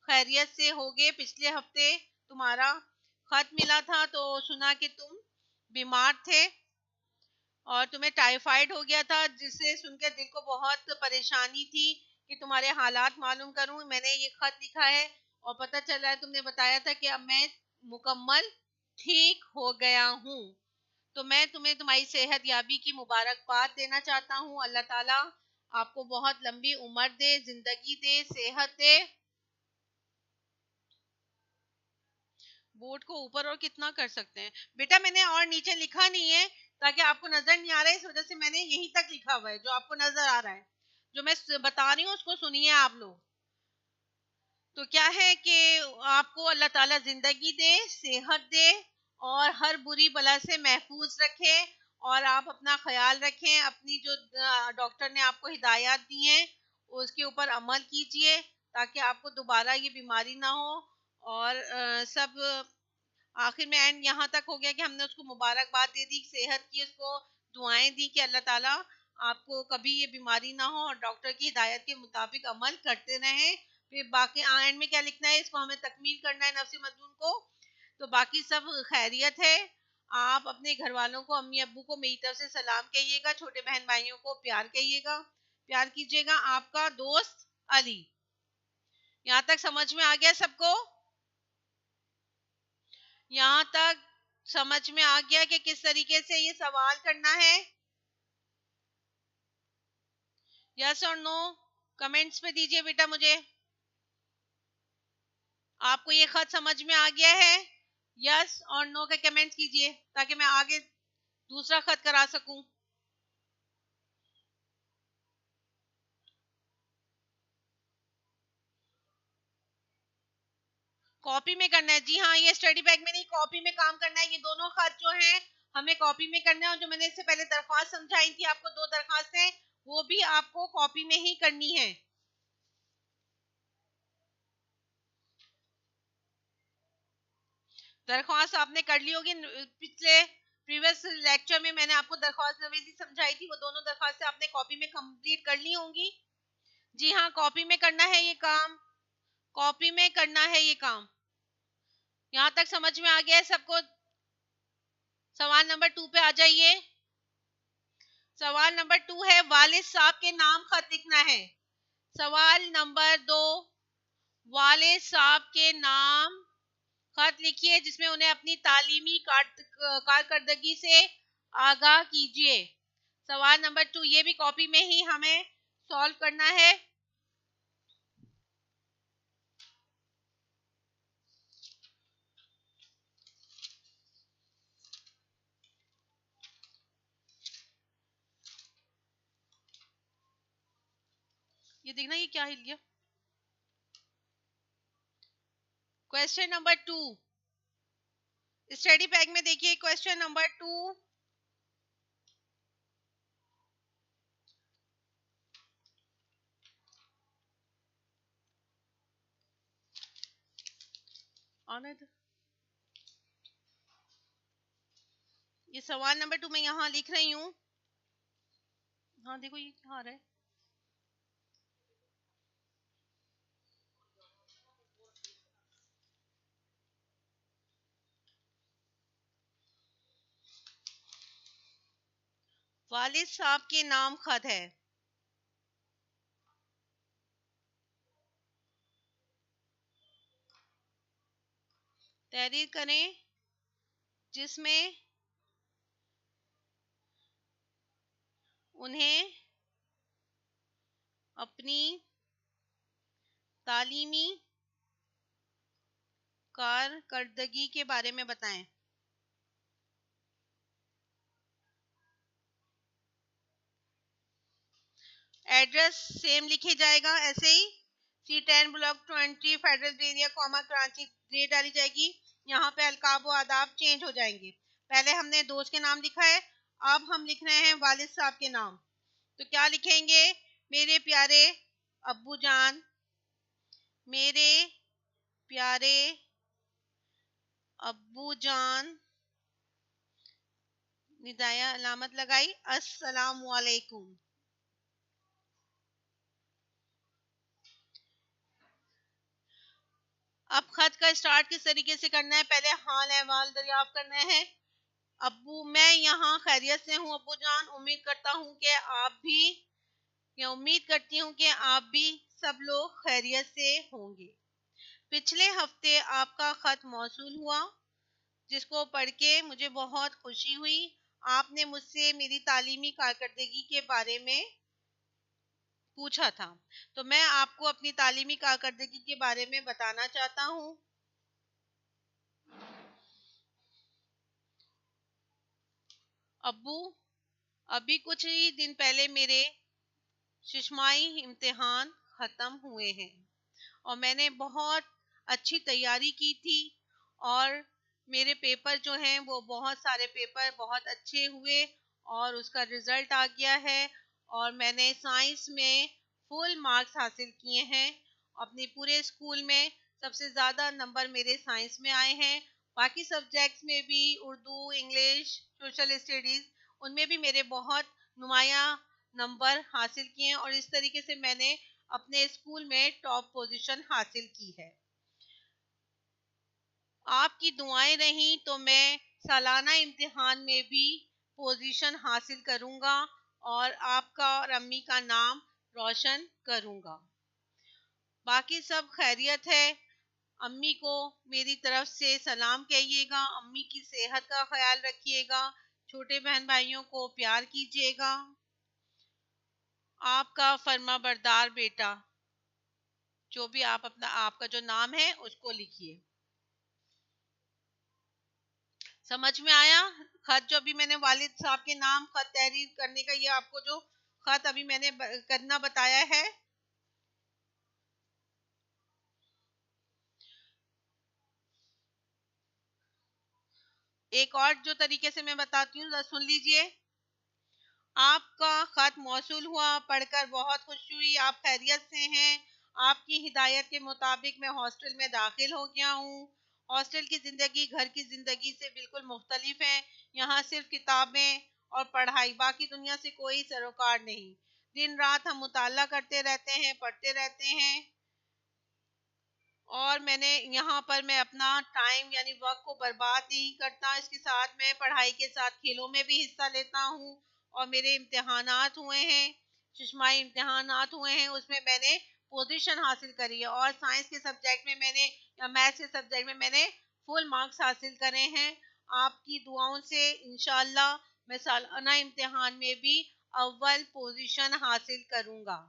خیریت سے ہوگے. پچھلے ہفتے تمہارا خط ملا تھا تو سنا کہ تم بیمار تھے اور تمہیں ٹائیفائڈ ہو گیا تھا، جس سے سن کے دل کو بہت پریشانی تھی کہ تمہارے حالات معلوم کروں. میں نے یہ خط لکھا ہے اور پتہ چلا ہے تم نے بتایا تھا کہ اب میں مکمل ٹھیک ہو گیا ہوں. تو میں تمہیں تمہاری صحت یابی کی مبارکباد دینا چاہتا ہوں. اللہ تعالیٰ آپ کو بہت لمبی عمر دے، زندگی دے، صحت دے. بورڈ کو اوپر اور کتنا کر سکتے ہیں بیٹا؟ میں نے اور نیچے لکھا نہیں ہے تاکہ آپ کو نظر نہیں آ رہا ہے، اس وجہ سے میں نے یہیں تک لکھا ہوا ہے جو آپ کو نظر آ رہا ہے. جو میں بتا رہی ہوں اس کو سنیے آپ لوگ. تو کیا ہے کہ آپ کو اللہ تعالیٰ زندگی دے، صحت دے اور ہر بری بلا سے محفوظ رکھے. اور آپ اپنا خیال رکھیں، اپنی جو ڈاکٹر نے آپ کو ہدایات دی ہیں اس کے اوپر عمل کیجئے تاکہ آپ کو دوبارہ یہ بیماری نہ ہو. اور سب آخر میں اینڈ یہاں تک ہو گیا کہ ہم نے اس کو مبارکباد دے دی، صحت کی، اس کو دعائیں دی کہ اللہ تعالیٰ آپ کو کبھی یہ بیماری نہ ہو اور ڈاکٹر کی ہدایت کے مطابق عمل کرتے رہیں. پھر باقی اینڈ میں کیا لکھنا ہے, اس کو ہمیں تکمیل کرنا ہے نفس مضمون کو. تو باقی سب خیریت ہے. آپ اپنے گھر والوں کو, امی ابو کو میری طرف سے سلام کہیے گا, چھوٹے بہن بھائیوں کو پیار کہیے گا, پیار کیجیے گا. آپ کا دوست علی. یہاں تک سمجھ میں آ گیا سب کو؟ یہاں تک سمجھ میں آ گیا کہ کس طریقے سے یہ سوال کرنا ہے؟ یس اور نو کمنٹس میں دیجئے بیٹا مجھے. آپ کو یہ خط سمجھ میں آ گیا ہے؟ یس اور نو کے کمنٹس کیجئے تاکہ میں آگے دوسرا خط کرا سکوں. کاپی میں کرنا ہے. جی ہاں, یہ اسٹڈی بیگ میں نہیں, کاپی میں کام کرنا ہے. یہ دونوں خط جو ہیں ہمیں کاپی میں کرنا ہے, اور جو میں نے اس سے پہلے درخواست سمجھائی تھی آپ کو, 2 درخواستیں, وہ بھی آپ کو کاپی میں ہی کرنی ہے. درخواست آپ نے کر لی ہوگی. پچھلے پریویس لیکچر میں نے آپ کو درخواست نویسی سمجھائی تھی, وہ دونوں درخواستیں آپ نے کاپی میں کمپلیٹ کر لی ہوں گی. جی ہاں, کاپی میں کرنا ہے یہ کام, کاپی میں کرنا ہے یہ کام. یہاں تک سمجھ میں آ گیا ہے سب کو؟ سوال نمبر 2 پہ آ جائیے. سوال نمبر 2 ہے والد صاحب کے نام خط لکھنا ہے. سوال نمبر 2, والد صاحب کے نام خط لکھیے جس میں انہیں اپنی تعلیمی کارکردگی سے آگاہ کیجیے. سوال نمبر 2 یہ بھی کاپی میں ہی ہمیں سالو کرنا ہے. یہ دیکھنا یہ کیا ہل گیا. کوسچن نمبر 2 اسٹڈی بیگ میں دیکھیے. کوسچن نمبر 2, یہ سوال نمبر 2 میں یہاں لکھ رہی ہوں. ہاں دیکھو یہ کیا آ رہا ہے. والد صاحب کے نام خط ہے. تحریر کریں جس میں انہیں اپنی تعلیمی کارکردگی کے بارے میں بتائیں. ایڈریس سیم لکھے جائے گا ایسے ہی. C10 block 20 federal area Karachi grade ڈالی جائے گی. یہاں پہ القاب و آداب چینج ہو جائیں گے. پہلے ہم نے دوست کے نام لکھا ہے, اب ہم لکھ رہے ہیں والد صاحب کے نام. تو کیا لکھیں گے؟ میرے پیارے ابو جان, میرے پیارے ابو جان, ندائیہ علامت لگائی, السلام علیکم. اب خط کا اسٹارٹ کس طریقے سے کرنا ہے؟ پہلے حال احوال دریافت کرنا ہے. ابو, میں یہاں خیریت سے ہوں ابو جان. امید کرتا ہوں کہ آپ بھی, یا امید کرتی ہوں کہ آپ بھی سب لوگ خیریت سے ہوں گے. پچھلے ہفتے آپ کا خط موصول ہوا جس کو پڑھ کے مجھے بہت خوشی ہوئی. آپ نے مجھ سے میری تعلیمی کارکردگی کے بارے میں پوچھا تھا, تو میں آپ کو اپنی تعلیمی کارکردگی کے بارے میں بتانا چاہتا ہوں. ابو, ابھی کچھ ہی دن پہلے میرے ششمائی امتحان ختم ہوئے ہیں اور میں نے بہت اچھی تیاری کی تھی, اور میرے پیپر جو ہیں وہ بہت سارے پیپر بہت اچھے ہوئے اور اس کا رزلٹ آ گیا ہے, اور میں نے سائنس میں فل مارکس حاصل کیے ہیں. اپنے پورے اسکول میں سب سے زیادہ نمبر میرے سائنس میں آئے ہیں. باقی سبجیکٹس میں بھی, اردو, انگلش, سوشل اسٹڈیز, ان میں بھی میرے بہت نمایاں نمبر حاصل کیے ہیں اور اس طریقے سے میں نے اپنے اسکول میں ٹاپ پوزیشن حاصل کی ہے۔ آپ کی دعائیں رہیں تو میں سالانہ امتحان میں بھی پوزیشن حاصل کروں گا اور آپ کا اور امی کا نام روشن کروں گا۔ باقی سب خیریت ہے۔ امی کو میری طرف سے سلام کہیے گا، امی کی صحت کا خیال رکھیے گا، چھوٹے بہن بھائیوں کو پیار کیجیے گا۔ آپ کا فرما بردار بیٹا، جو بھی آپ کا جو نام ہے اس کو لکھیے۔ سمجھ میں آیا؟ خط جو بھی میں نے والد صاحب کے نام خط تحریر کرنے کا، یہ آپ کو جو خط ابھی میں نے کرنا بتایا ہے، ایک اور جو طریقے سے میں بتاتی ہوں، سن لیجئے۔ آپ کا خط موصول ہوا، پڑھ کر بہت خوشی ہوئی، آپ خیریت سے ہیں۔ آپ کی ہدایت کے مطابق میں ہاسٹل میں داخل ہو گیا ہوں۔ ہاسٹل کی زندگی گھر کی زندگی سے بالکل مختلف ہے۔ یہاں صرف کتابیں اور پڑھائی، باقی دنیا سے کوئی سروکار نہیں۔ دن رات ہم مطالعہ کرتے رہتے ہیں، پڑھتے رہتے ہیں، اور یہاں پر میں اپنا ٹائم یعنی وقت کو برباد نہیں کرتا۔ اس کے ساتھ میں پڑھائی کے ساتھ کھیلوں میں بھی حصہ لیتا ہوں، اور میرے امتحانات ہوئے ہیں، ششماہی امتحانات ہوئے ہیں، اس میں نے پوزیشن حاصل کری ہے، اور سائنس کے سبجیکٹ میں یا میتھس کے سبجیکٹ میں نے فل مارکس حاصل کرے ہیں۔ آپ کی دعاؤں سے انشاءاللہ میں سالانہ امتحان میں بھی اول پوزیشن حاصل کروں گا۔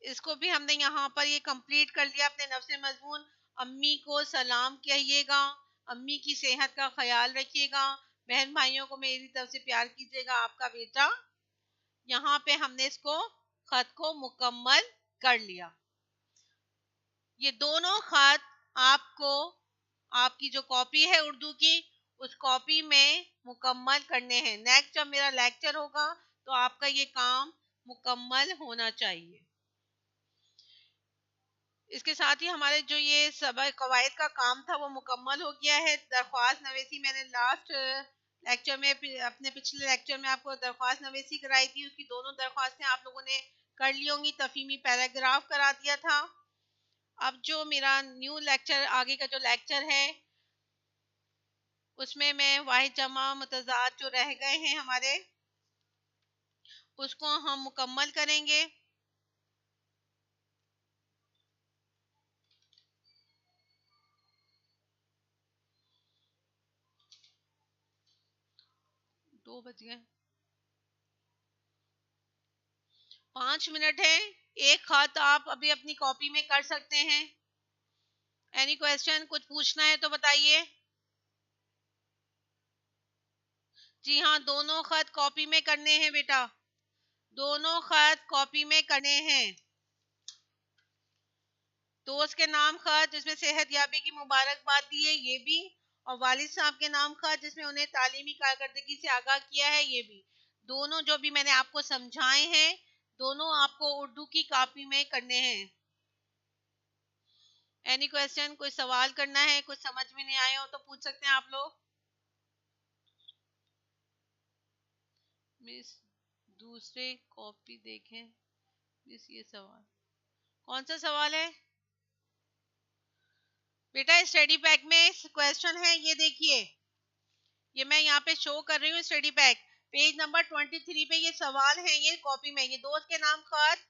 اس کو بھی ہم نے یہاں پر یہ کمپلیٹ کر لیا اپنے نفس مضمون۔ امی کو سلام کہیے گا، امی کی صحت کا خیال رکھیے گا، بہن بھائیوں کو میری طرف سے پیار کیجیے گا، آپ کا بیٹا۔ یہاں پہ ہم نے اس کو خط کو مکمل کر لیا۔ یہ دونوں خط آپ کو آپ کی جو کاپی ہے اردو کی، اس کاپی میں مکمل کرنے ہیں۔ نیکسٹ جب میرا لیکچر ہوگا تو آپ کا یہ کام مکمل ہونا چاہیے۔ اس کے ساتھ ہی ہمارے جو یہ سبق قواعد کا کام تھا وہ مکمل ہو گیا ہے۔ درخواست نویسی میں نے لاسٹ لیکچر میں، اپنے پچھلے لیکچر میں آپ کو درخواست نویسی کرائی تھی، اس کی دونوں درخواستیں آپ لوگوں نے کر لی ہوں گی۔ تفہیمی پیراگراف کرا دیا تھا۔ اب جو میرا نیو لیکچر، آگے کا جو لیکچر ہے، اس میں واحد جمع متضاد جو رہ گئے ہیں ہمارے، اس کو ہم مکمل کریں گے۔ دو بج گئے، 5 منٹ ہے۔ ایک خط آپ ابھی اپنی کاپی میں کر سکتے ہیں۔ اینی کویسچن، کچھ پوچھنا ہے تو بتائیے۔ جی ہاں، دونوں خط کاپی میں کرنے ہیں بیٹا، دونوں خط کاپی میں کرنے ہیں۔ دوست کے نام خط جس میں صحت یابی کی مبارکباد دی ہے، یہ بھی، اور والد صاحب کے نام خط جس میں انہیں تعلیمی کارکردگی سے آگاہ کیا ہے، یہ بھی۔ دونوں جو بھی میں نے آپ کو سمجھائے ہیں، دونوں آپ کو اردو کی کاپی میں کرنے ہیں۔ اینی کویسچن، کوئی سوال کرنا ہے، کچھ سمجھ میں نہیں آئے ہو تو پوچھ سکتے ہیں آپ لوگ۔ مس دوسرے کاپی دیکھیں مس، یہ سوال کون سا سوال ہے بیٹا؟ اسٹڈی پیک میں کویسچن ہے، یہ دیکھیے، یہ میں یہاں پہ شو کر رہی ہوں اسٹڈی پیک، پیج نمبر 23 پہ یہ سوال ہے، یہ کاپی میں، یہ دوست کے نام خط،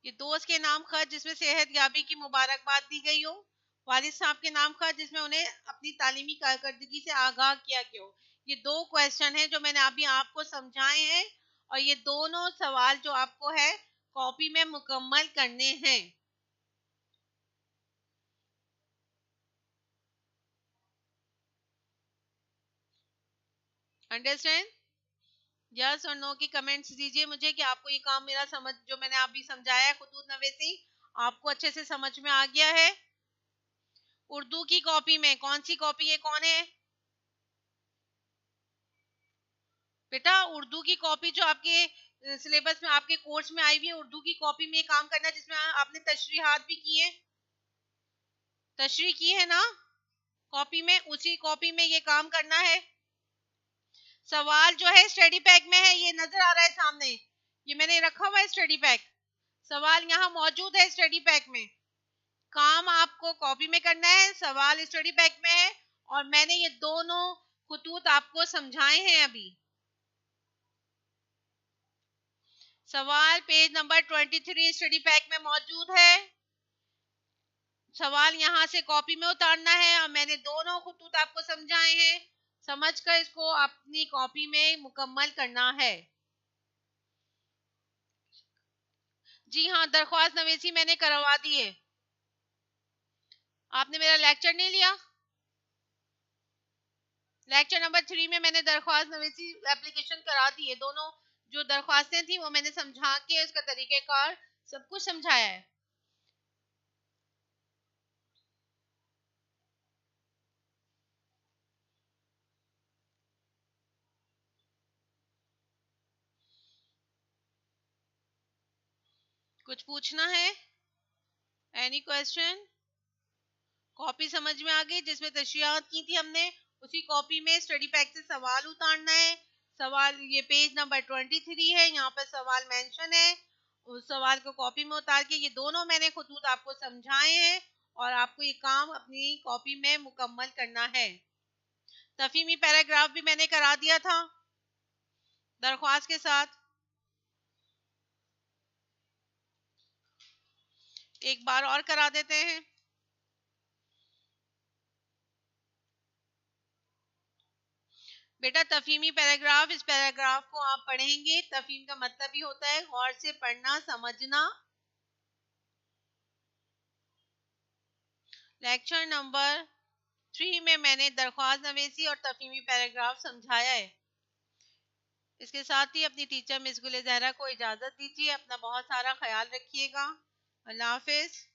یہ دوست کے نام خط جس میں صحت یابی کی مبارکباد دی گئی ہو، والد صاحب کے نام خط جس میں انہیں اپنی تعلیمی کارکردگی سے آگاہ کیا گیا ہو۔ یہ دو کویسچن ہیں جو میں نے ابھی آپ کو سمجھائے ہیں، اور یہ دونوں سوال جو آپ کو ہے کاپی میں مکمل کرنے ہیں۔ انڈرسٹینڈ؟ یس اور نو کی کمنٹس دیجئے مجھے کہ آپ کو یہ کام میرا سمجھ، جو میں نے ابھی سمجھایا ہے خطوط نویسی، آپ کو اچھے سے سمجھ میں آ گیا ہے۔ اردو کی کاپی میں، کون سی کاپی ہے، کون ہے بیٹا؟ اردو کی کاپی جو آپ کے سلیبس میں، آپ کے کورس میں آئی ہوئی ہے، اردو کی کاپی میں یہ کام کرنا ہے، جس میں آپ نے تشریحات بھی کی ہیں، تشریح کی ہے نا کاپی میں، اسی کاپی میں یہ کام کرنا ہے۔ सवाल जो है स्टडी पैक में है, ये नजर आ रहा है सामने, ये मैंने रखा हुआ है स्टडी पैक, सवाल यहाँ मौजूद है स्टडी पैक में। काम आपको कॉपी में करना है, सवाल स्टडी पैक में है, और मैंने ये दोनों खुतूत आपको समझाए हैं अभी। सवाल पेज नंबर 23 स्टडी पैक में मौजूद है, सवाल यहाँ से कॉपी में उतारना है, और मैंने दोनों खुतूत आपको समझाए हैं, समझकर इसको अपनी कॉपी में मुकम्मल करना है। जी हाँ, दरख्वास्त नवीसी मैंने करवा दी है। आपने मेरा लेक्चर नहीं लिया? लेक्चर नंबर 3 में मैंने दरख्वास्त नवीसी एप्लीकेशन करा दी है। दोनों जो दरख्वास्तें थी वो मैंने समझा के उसका तरीक़ेकार सब कुछ समझाया है। कुछ पूछना है? Any question? कॉपी समझ में आ गई जिसमें तशरीहात की थी हमने, उसी कॉपी में स्टडी पैक से सवाल उतारना है। सवाल ये पेज नंबर 23 है, यहाँ पर सवाल मेंशन है, उस सवाल को कॉपी में उतार के ये दोनों मैंने खुतूत आपको समझाए हैं, और आपको ये काम अपनी कॉपी में मुकम्मल करना है। तफहीमी पैराग्राफ भी मैंने करा दिया था दरख्वास्त के साथ, एक बार और करा देते हैं। बेटा तफहीमी पैराग्राफ, इस पैराग्राफ को आप पढ़ेंगे, तफहीम का मतलब ही होता है गौर से पढ़ना, समझना। लेक्चर नंबर 3 में मैंने दरख्वास्त नवीसी और तफहीमी पैराग्राफ समझाया है। इसके साथ ही अपनी टीचर मिस गुल ज़हरा को इजाज़त दीजिए। अपना बहुत सारा ख्याल रखिएगा। अल्लाह हाफिज़।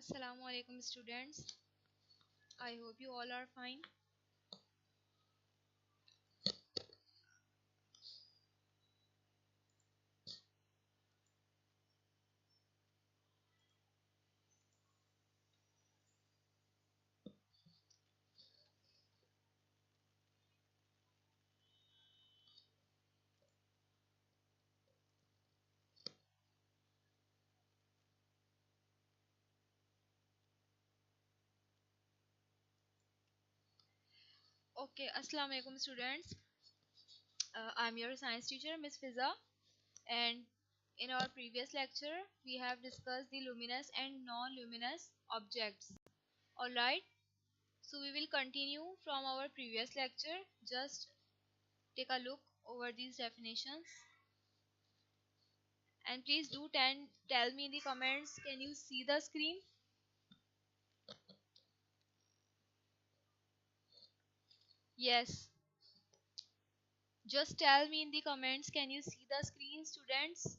Assalamu alaikum students. I hope you all are fine. Okay, Assalamu alaikum students. I'm your science teacher, Miss Fiza, and in our previous lecture we have discussed the luminous and non-luminous objects. All right. So we will continue from our previous lecture. Just take a look over these definitions, and please do tell me in the comments, can you see the screen? Yes. Just tell me in the comments, can you see the screen, students?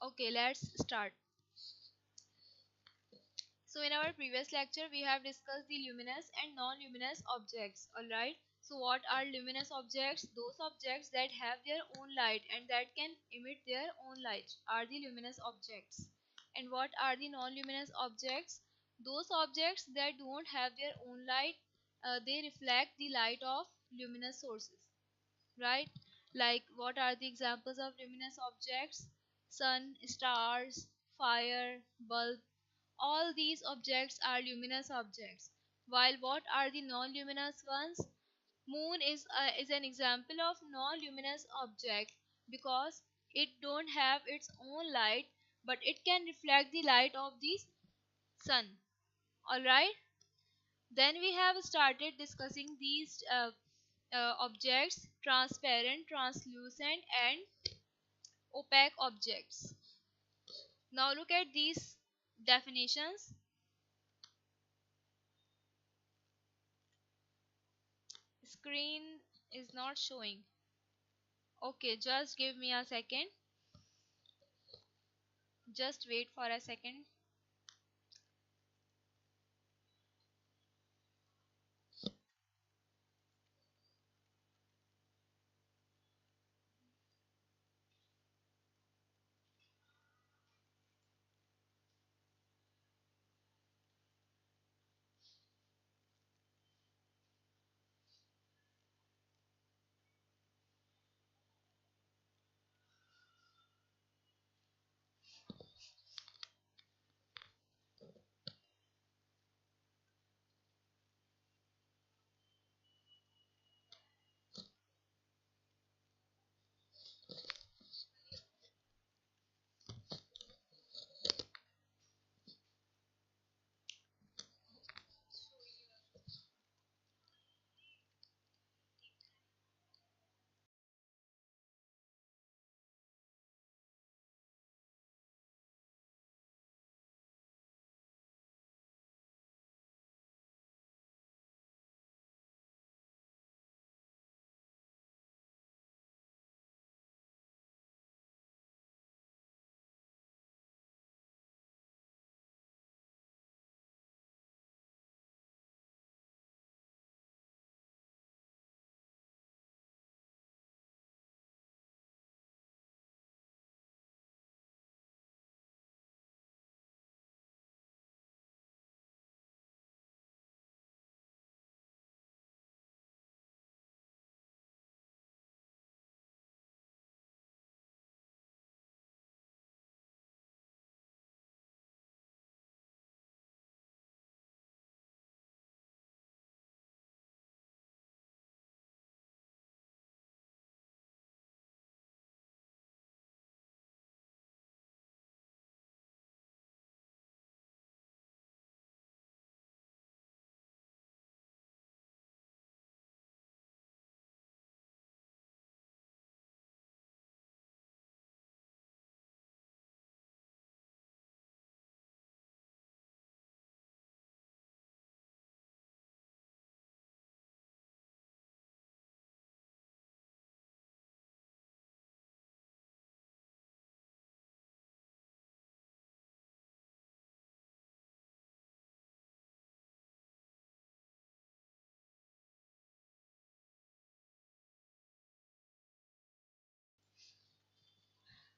Okay, let's start. So in our previous lecture we have discussed the luminous and non-luminous objects. Alright. So what are luminous objects? Those objects that have their own light and that can emit their own light are the luminous objects. And what are the non-luminous objects? Those objects that don't have their own light, they reflect the light of luminous sources. Right? Like what are the examples of luminous objects? Sun, stars, fire, bulb. All these objects are luminous objects. While what are the non-luminous ones? Moon is an example of non-luminous object because it don't have its own light, but it can reflect the light of the sun. All right. Then we have started discussing these objects: transparent, translucent, and opaque objects. Now look at these definitions. Screen is not showing. Okay, just give me a second. Just wait for a second.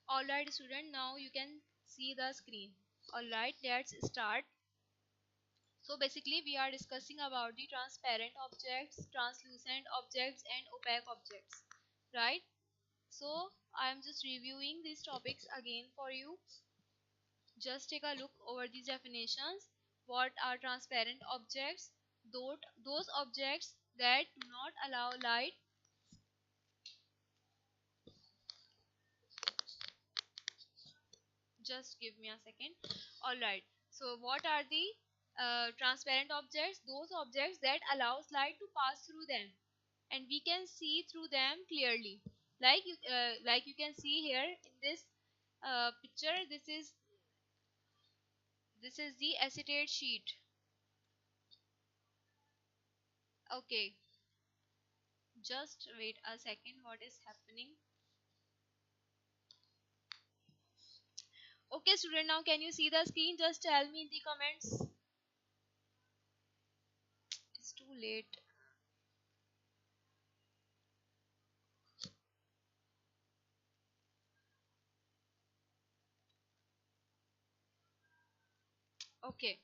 Alright student, now you can see the screen. Alright, let's start. So basically we are discussing about the transparent objects, translucent objects and opaque objects. Right? So I am just reviewing these topics again for you. Just take a look over these definitions. What are transparent objects? Those objects that do not allow light. Just give me a second. Alright. So what are the transparent objects? Those objects that allows light to pass through them, and we can see through them clearly. Like you can see here in this picture. This is the acetate sheet. Okay. Just wait a second. What is happening? Okay, student. Now can you see the screen? Just tell me in the comments. It's too late. Okay.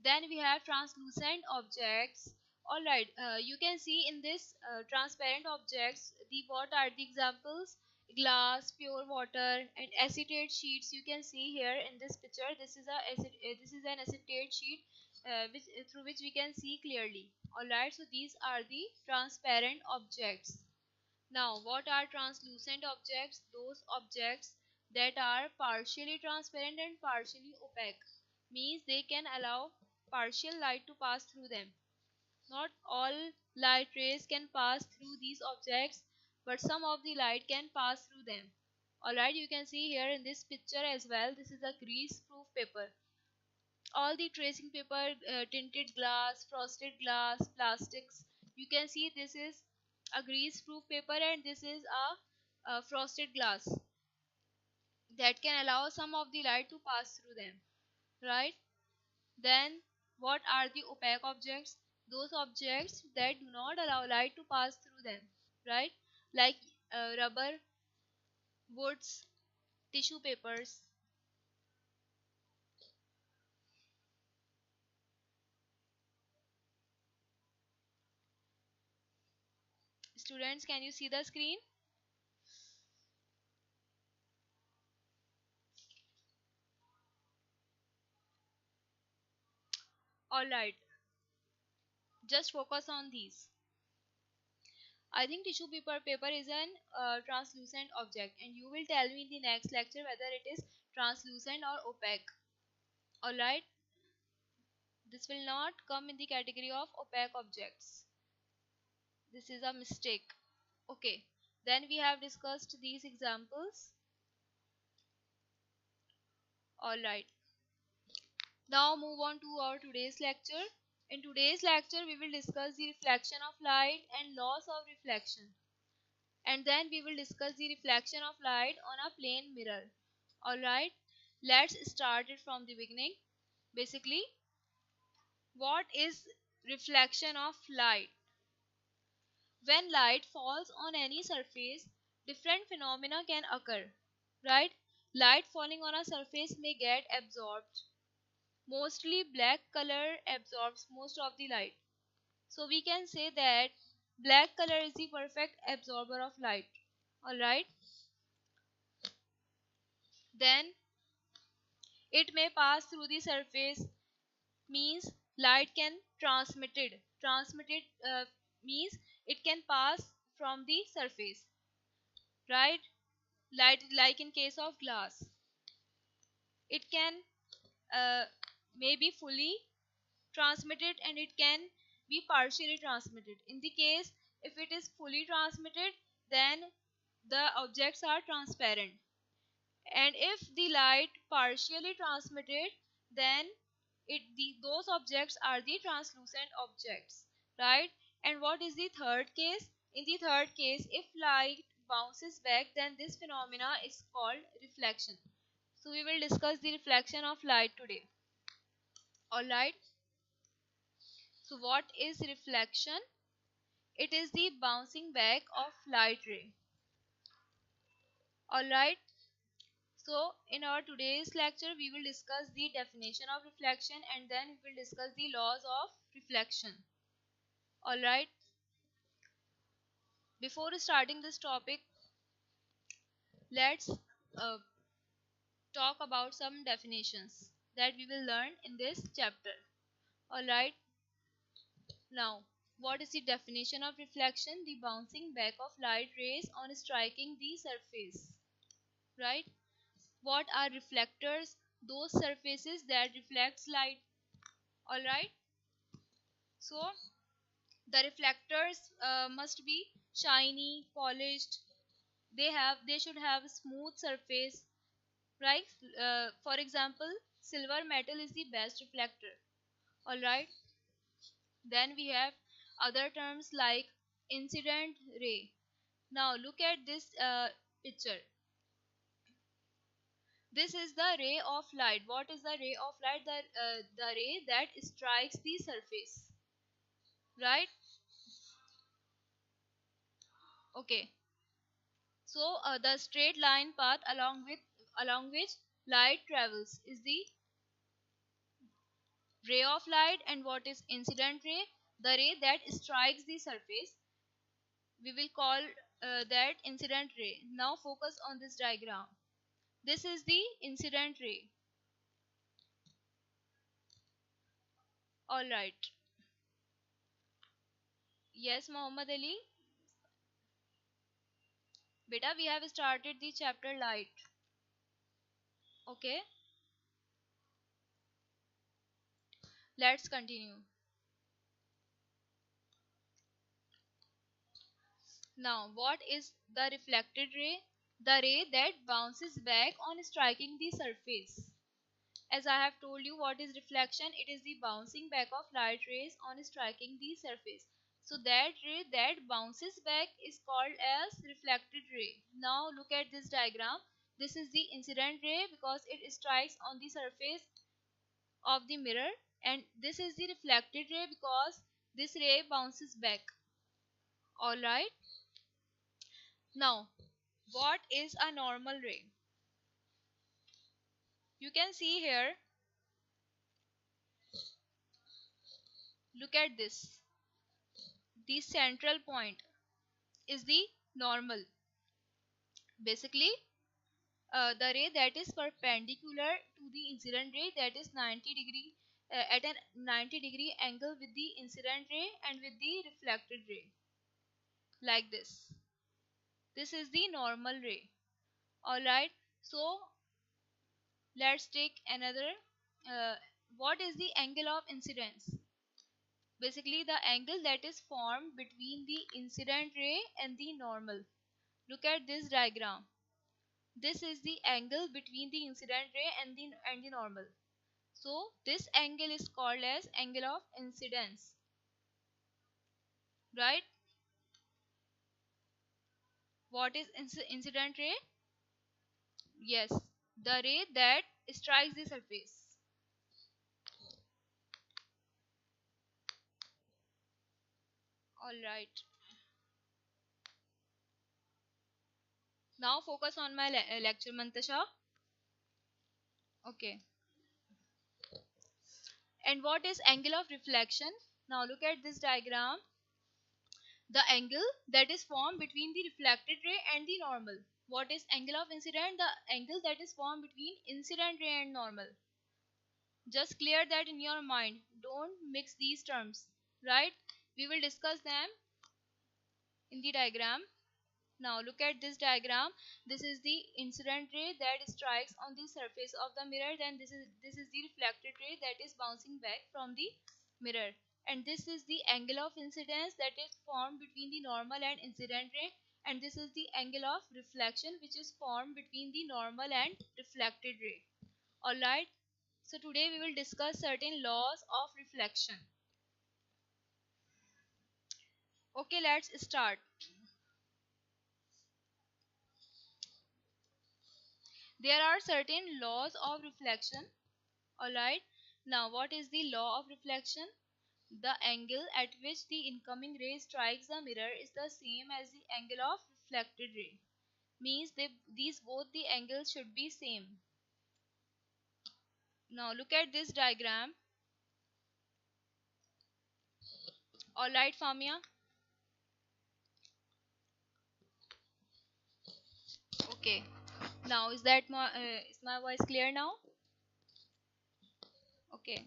Then we have translucent objects. Alright, you can see in this transparent objects, the what are the examples? Glass, pure water, and acetate sheets. You can see here in this picture. This is an acetate sheet, through which we can see clearly. Alright, so these are the transparent objects. Now, what are translucent objects? Those objects that are partially transparent and partially opaque. Means they can allow partial light to pass through them. Not all light rays can pass through these objects, but some of the light can pass through them. Alright, you can see here in this picture as well. This is a grease-proof paper. All the tracing paper, tinted glass, frosted glass, plastics. You can see this is a grease-proof paper and this is a frosted glass that can allow some of the light to pass through them. Right? Then what are the opaque objects? Those objects that do not allow light to pass through them. Right? Like rubber, woods, tissue papers. Students, can you see the screen? Alright, just focus on these. I think tissue paper is an translucent object, and you will tell me in the next lecture whether it is translucent or opaque. Alright, this will not come in the category of opaque objects. This is a mistake. Okay, then we have discussed these examples. Alright, now move on to our today's lecture. In today's lecture, we will discuss the reflection of light and laws of reflection. And then we will discuss the reflection of light on a plane mirror. Alright, let's start it from the beginning. Basically, what is reflection of light? When light falls on any surface, different phenomena can occur. Right? Light falling on a surface may get absorbed. Mostly black color absorbs most of the light. So we can say that black color is the perfect absorber of light. Alright. Then it may pass through the surface, means light can transmitted means it can pass from the surface, right? Light, like in case of glass, it can uh, may be fully transmitted and it can be partially transmitted. In the case if it is fully transmitted, then the objects are transparent, and if the light partially transmitted, then those objects are the translucent objects, right? And what is the third case? In the third case, if light bounces back, then this phenomena is called reflection. So we will discuss the reflection of light today. Alright, so what is reflection? It is the bouncing back of light ray. Alright, So in our today's lecture we will discuss the definition of reflection and then we will discuss the laws of reflection. Alright, before starting this topic, let's talk about some definitions that we will learn in this chapter. Alright, now what is the definition of reflection? The bouncing back of light rays on striking the surface. Right? What are reflectors? Those surfaces that reflects light. Alright, so the reflectors must be shiny, polished. They should have a smooth surface, right? For example, silver metal is the best reflector. All right, then we have other terms like incident ray. Now look at this picture. This is the ray of light. What is the ray of light? The ray that strikes the surface, right? Okay, so the straight line path along which light travels is the ray of light. And what is incident ray? The ray that strikes the surface. We will call that incident ray. Now focus on this diagram. This is the incident ray. All right. Yes, Muhammad Ali. Beta, we have started the chapter light. Okay. Let's continue. Now, what is the reflected ray? The ray that bounces back on striking the surface. As I have told you, what is reflection? It is the bouncing back of light rays on striking the surface. So that ray that bounces back is called as reflected ray. Now look at this diagram. This is the incident ray because it strikes on the surface of the mirror, and this is the reflected ray because this ray bounces back. Alright. Now, what is a normal ray? You can see here. Look at this. The central point is the normal. Basically, the ray that is perpendicular to the incident ray, that is 90 degree at a 90-degree angle with the incident ray and with the reflected ray, like this. This is the normal ray. Alright, so let's take another. What is the angle of incidence? Basically, the angle that is formed between the incident ray and the normal. Look at this diagram. This is the angle between the incident ray and the normal. So this angle is called as angle of incidence. Right? What is incident ray? Yes, the ray that strikes the surface. Alright. Now focus on my lecture, Mantasha. Okay. And what is angle of reflection? Now look at this diagram. The angle that is formed between the reflected ray and the normal. What is angle of incident? The angle that is formed between incident ray and normal. Just clear that in your mind. Don't mix these terms. Right? We will discuss them in the diagram. Now look at this diagram. This is the incident ray that strikes on the surface of the mirror. Then this is the reflected ray that is bouncing back from the mirror. And this is the angle of incidence that is formed between the normal and incident ray. And this is the angle of reflection which is formed between the normal and reflected ray. Alright. So today we will discuss certain laws of reflection. Okay, let's start. There are certain laws of reflection. Alright. Now what is the law of reflection? The angle at which the incoming ray strikes the mirror is the same as the angle of reflected ray. means these both the angles should be same. Now look at this diagram. Alright, Famia. Okay. Now is my voice clear now? Okay.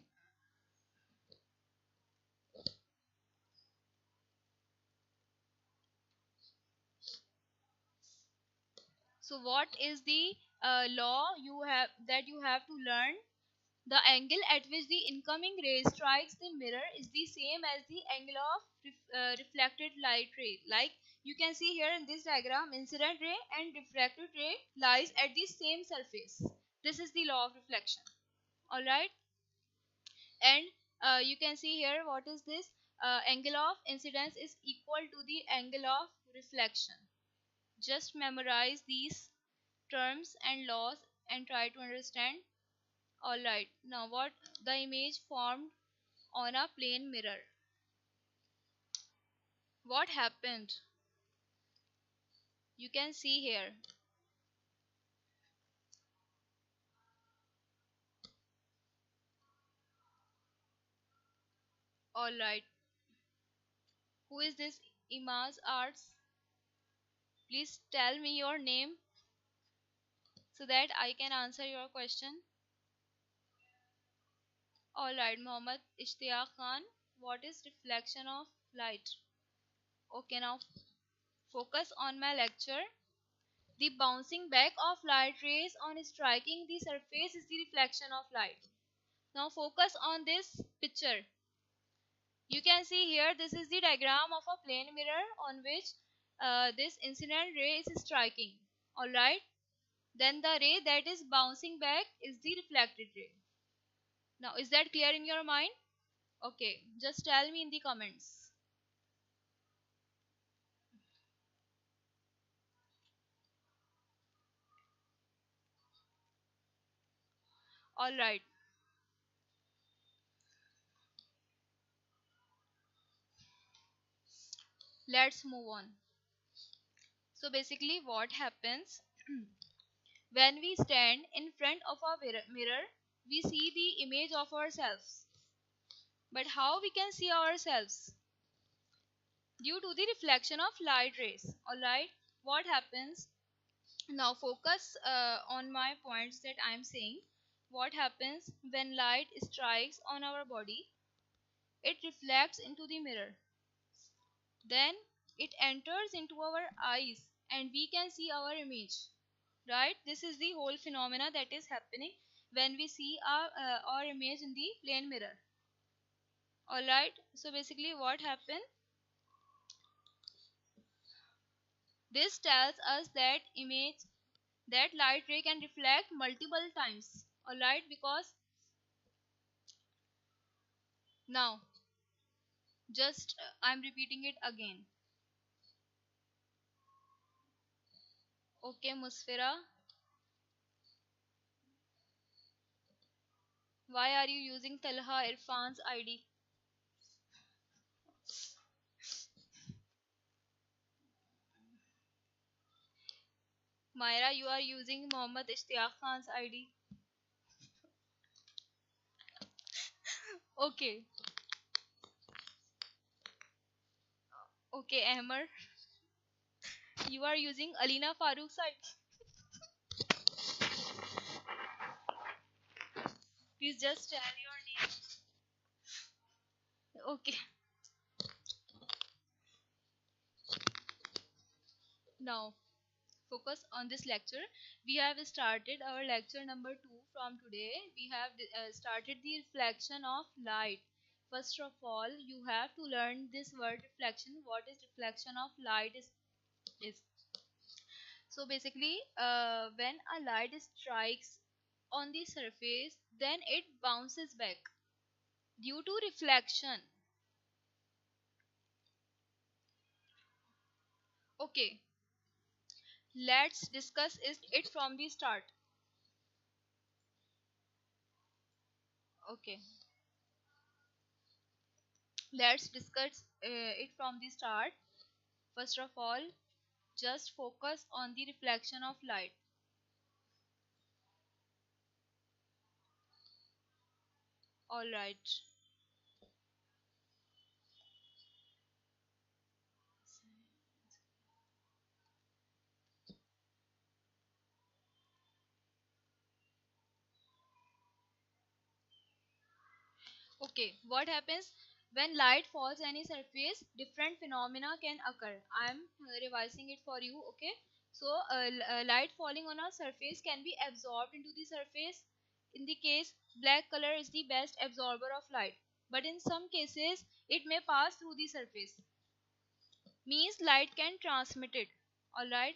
So what is the law you have to learn? The angle at which the incoming ray strikes the mirror is the same as the angle of reflected light ray. Like you can see here in this diagram, incident ray and refracted ray lies at the same surface. This is the law of reflection. Alright. And you can see here what is this? Angle of incidence is equal to the angle of reflection. Just memorize these terms and laws and try to understand. Alright, now what the image formed on a plane mirror. What happened? You can see here. Alright, who is this Imaz Arts? Please tell me your name so that I can answer your question. Alright, Mohammed Ishtiyaq Khan. What is reflection of light? Okay, now focus on my lecture. The bouncing back of light rays on striking the surface is the reflection of light. Now focus on this picture. You can see here this is the diagram of a plane mirror on which this incident ray is striking. Alright. Then the ray that is bouncing back is the reflected ray. Now is that clear in your mind? Okay. Just tell me in the comments. Alright. Let's move on. So basically what happens when we stand in front of a mirror, we see the image of ourselves. But how we can see ourselves? Due to the reflection of light rays. Alright, what happens? Now focus on my points that I am saying. What happens when light strikes on our body? It reflects into the mirror. Then it enters into our eyes and we can see our image. Right? This is the whole phenomena that is happening when we see our image in the plane mirror. Alright, so basically what happened? This tells us that light ray can reflect multiple times. Alright, because now just I'm repeating it again. Okay, Musfira, why are you using Talha Irfan's ID? Myra, you are using Mohammed Ishtiyaq Khan's ID. Okay. Okay, Ahmer, you are using Alina Farooq's ID. Please just tell your name. Okay. Now focus on this lecture. We have started our lecture number 2 from today. We have started the reflection of light. First of all, you have to learn this word reflection. What is reflection of light is. So basically, when a light strikes on the surface, then it bounces back due to reflection. Okay, let's discuss it from the start. Okay, let's discuss it from the start. First of all, Just focus on the reflection of light. All right. Okay, what happens when light falls any surface? Different phenomena can occur. I am revising it for you. Okay, so light falling on a surface can be absorbed into the surface. In the case, black color is the best absorber of light, but in some cases it may pass through the surface. Means light can transmit it. All right,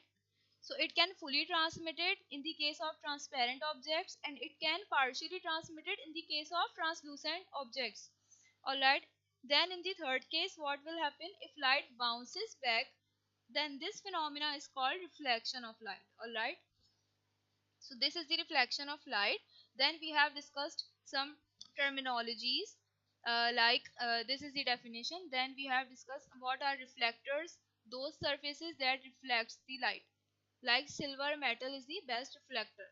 so it can fully transmit it in the case of transparent objects, and it can partially transmit it in the case of translucent objects. Alright, then in the third case, what will happen if light bounces back? Then this phenomena is called reflection of light. Alright, so this is the reflection of light. Then we have discussed some terminologies, this is the definition. Then we have discussed what are reflectors, those surfaces that reflects the light, like silver metal is the best reflector.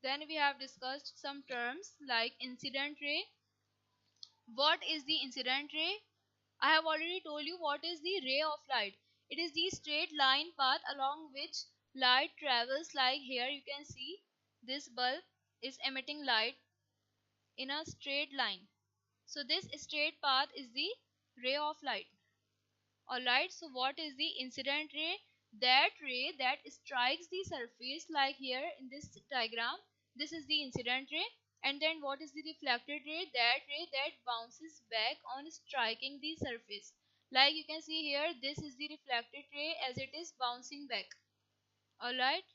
Then we have discussed some terms like incident ray. What is the incident ray? I have already told you what is the ray of light. It is the straight line path along which light travels. Like here you can see this bulb is emitting light in a straight line. So this straight path is the ray of light. Alright, so what is the incident ray? That ray that strikes the surface, like here in this diagram, this is the incident ray. And then what is the reflected ray? That ray that bounces back on striking the surface. Like you can see here, this is the reflected ray as it is bouncing back. Alright.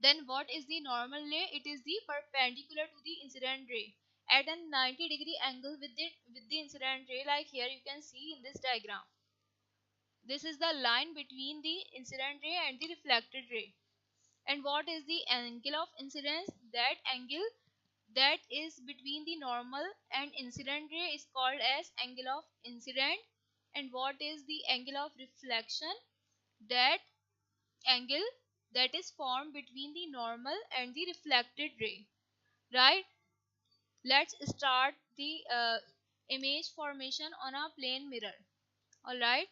Then what is the normal ray? It is the perpendicular to the incident ray at a 90-degree angle with the incident ray, like here you can see in this diagram. This is the line between the incident ray and the reflected ray. And what is the angle of incidence? That angle that is between the normal and incident ray is called as angle of incident. And what is the angle of reflection? That angle that is formed between the normal and the reflected ray. Right? Let's start the image formation on a plane mirror. Alright,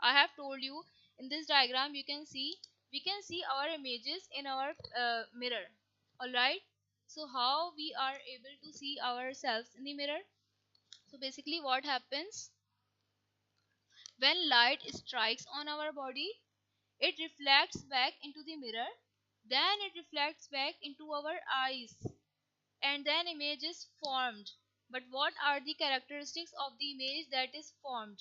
I have told you in this diagram we can see our images in our mirror. Alright, so how we are able to see ourselves in the mirror? So basically what happens when light strikes on our body, it reflects back into the mirror, then it reflects back into our eyes, and then image is formed. But what are the characteristics of the image that is formed?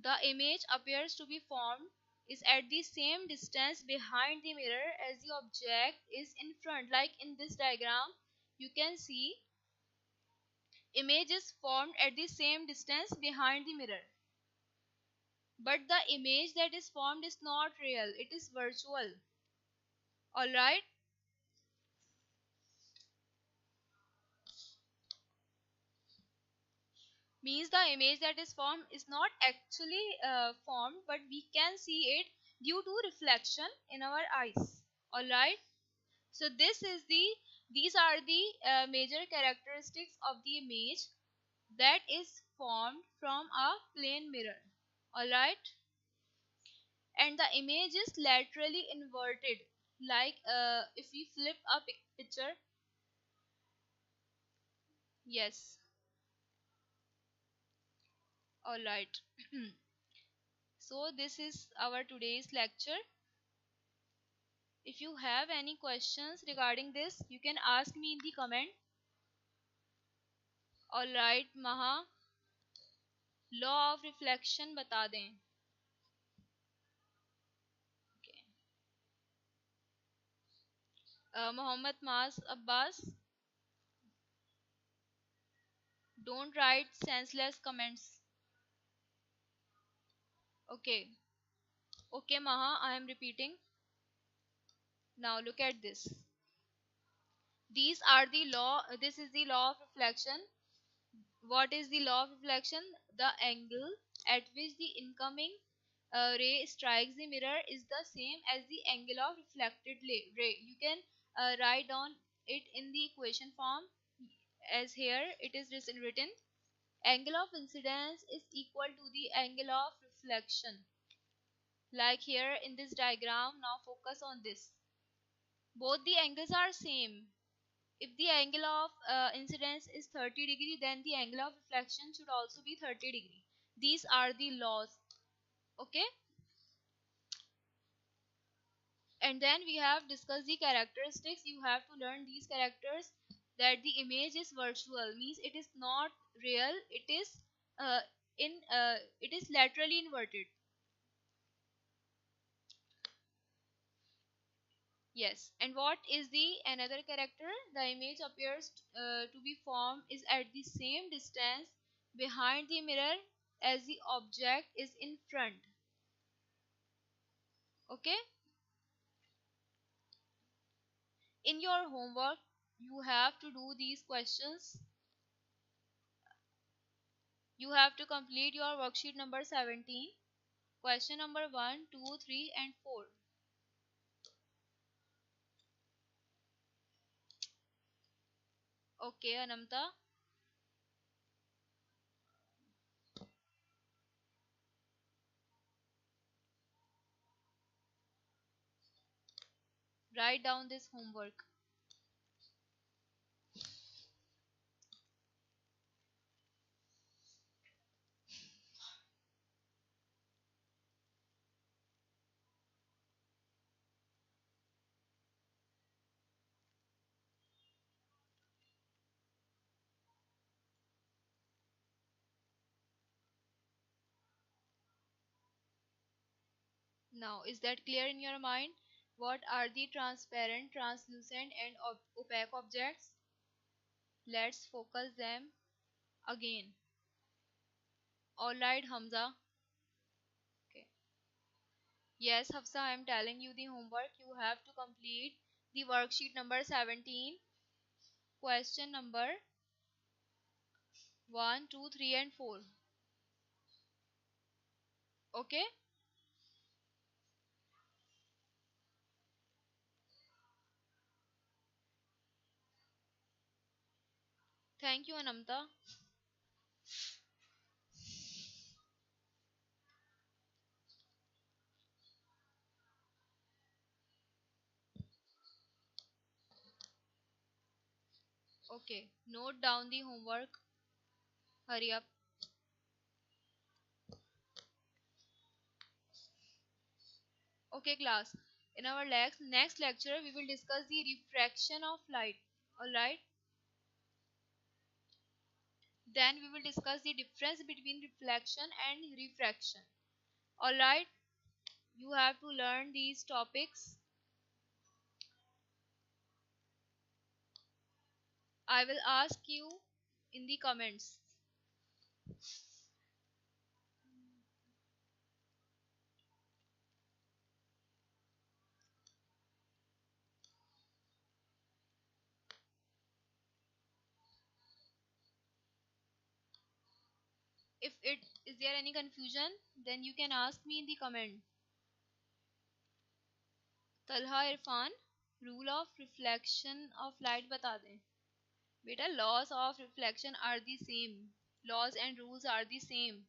The image appears to be formed is at the same distance behind the mirror as the object is in front. Like in this diagram, you can see image is formed at the same distance behind the mirror. But the image that is formed is not real, it is virtual. Alright? Means the image that is formed is not actually formed, but we can see it due to reflection in our eyes. Alright, so these are the major characteristics of the image that is formed from a plane mirror. Alright, and the image is laterally inverted, like if we flip a picture. Yes. Alright. So this is our today's lecture. If you have any questions regarding this, you can ask me in the comment. Alright, Maha, law of reflection बता दें. Okay. Mohammed Mas Abbas, don't write senseless comments. Okay. Okay, Maha, I am repeating. Now look at this. These are the law. This is the law of reflection. What is the law of reflection? The angle at which the incoming ray strikes the mirror is the same as the angle of reflected ray. You can write down it in the equation form, as here it is written: angle of incidence is equal to the angle of reflection. Like here in this diagram, now focus on this. Both the angles are same. If the angle of incidence is 30 degree, then the angle of reflection should also be 30 degree. These are the laws. Okay. And then we have discussed the characteristics. You have to learn these characters, that the image is virtual, means it is not real, it is uh, it is laterally inverted. Yes. And what is the another character? The image appears to be formed is at the same distance behind the mirror as the object is in front. Okay. In your homework, you have to do these questions. You have to complete your worksheet number 17, question number 1, 2, 3, and 4. Okay, Anamta. Write down this homework. Now, is that clear in your mind? What are the transparent, translucent, and opaque objects? Let's focus them again. Alright, Hamza. Okay. Yes, Hafsa, I am telling you the homework. You have to complete the worksheet number 17, question number 1, 2, 3, and 4. Okay? Thank you, Anamta. Okay, note down the homework. Hurry up. Okay, class. In our next lecture, we will discuss the refraction of light. Alright? Then we will discuss the difference between reflection and refraction. Alright? You have to learn these topics. I will ask you in the comments. If it is there any confusion, then you can ask me in the comment. Talha Irfan, rule of reflection of light बता दें. Beta, laws of reflection are the same. Laws and rules are the same.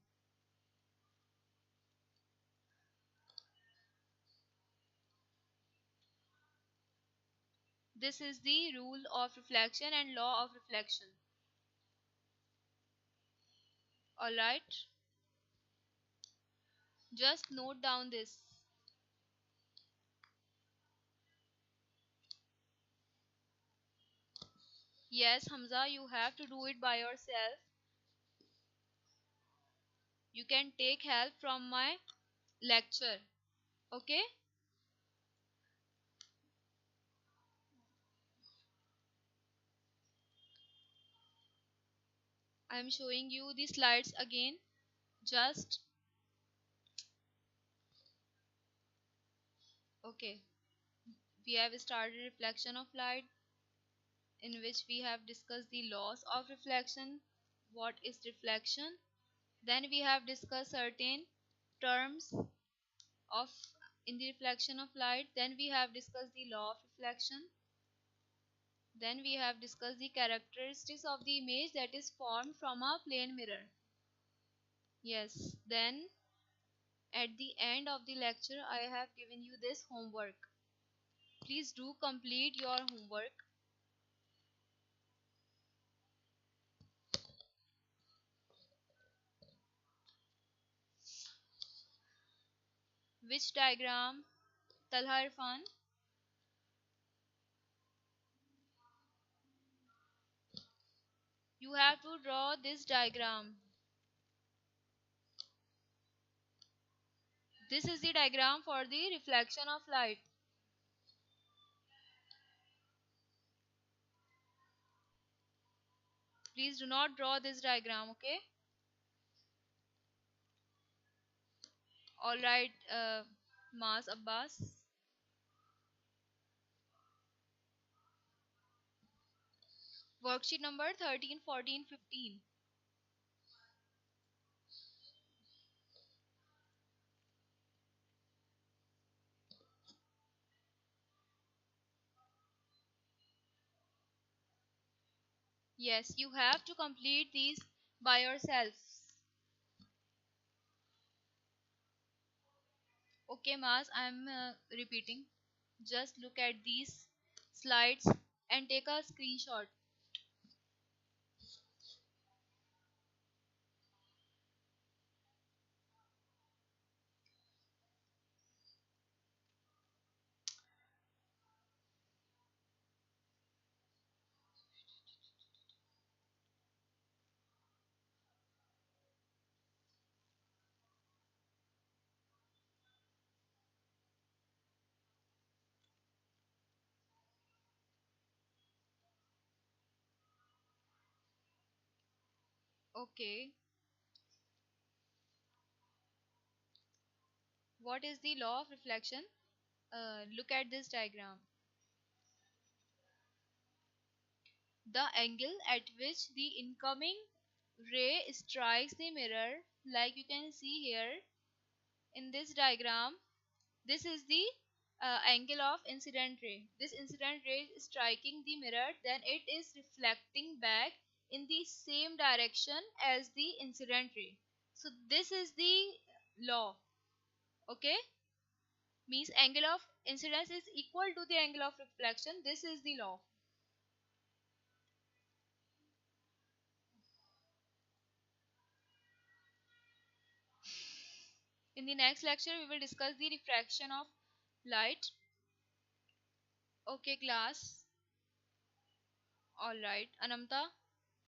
This is the rule of reflection and law of reflection. Alright? Just note down this. Yes, Hamza, you have to do it by yourself. You can take help from my lecture. Okay? I am showing you the slides again. Just okay. We have started reflection of light, in which we have discussed the laws of reflection. What is reflection? Then we have discussed certain terms of in the reflection of light. Then we have discussed the law of reflection. Then we have discussed the characteristics of the image that is formed from a plane mirror. Yes, then at the end of the lecture I have given you this homework. Please do complete your homework. Which diagram, Talha Irfan? You have to draw this diagram. This is the diagram for the reflection of light. Please do not draw this diagram, okay? Alright, Mas Abbas. Worksheet number 13, 14, 15. Yes, you have to complete these by yourself. Okay, Mas, I'm repeating. Just look at these slides and take a screenshot. Okay. What is the law of reflection? Look at this diagram. The angle at which the incoming ray strikes the mirror, like you can see here in this diagram, this is the angle of incident ray. This incident ray is striking the mirror, then it is reflecting back in the same direction as the incident ray. So this is the law. Okay, means angle of incidence is equal to the angle of reflection. This is the law. In the next lecture we will discuss the refraction of light. Okay class. All right, Anamta.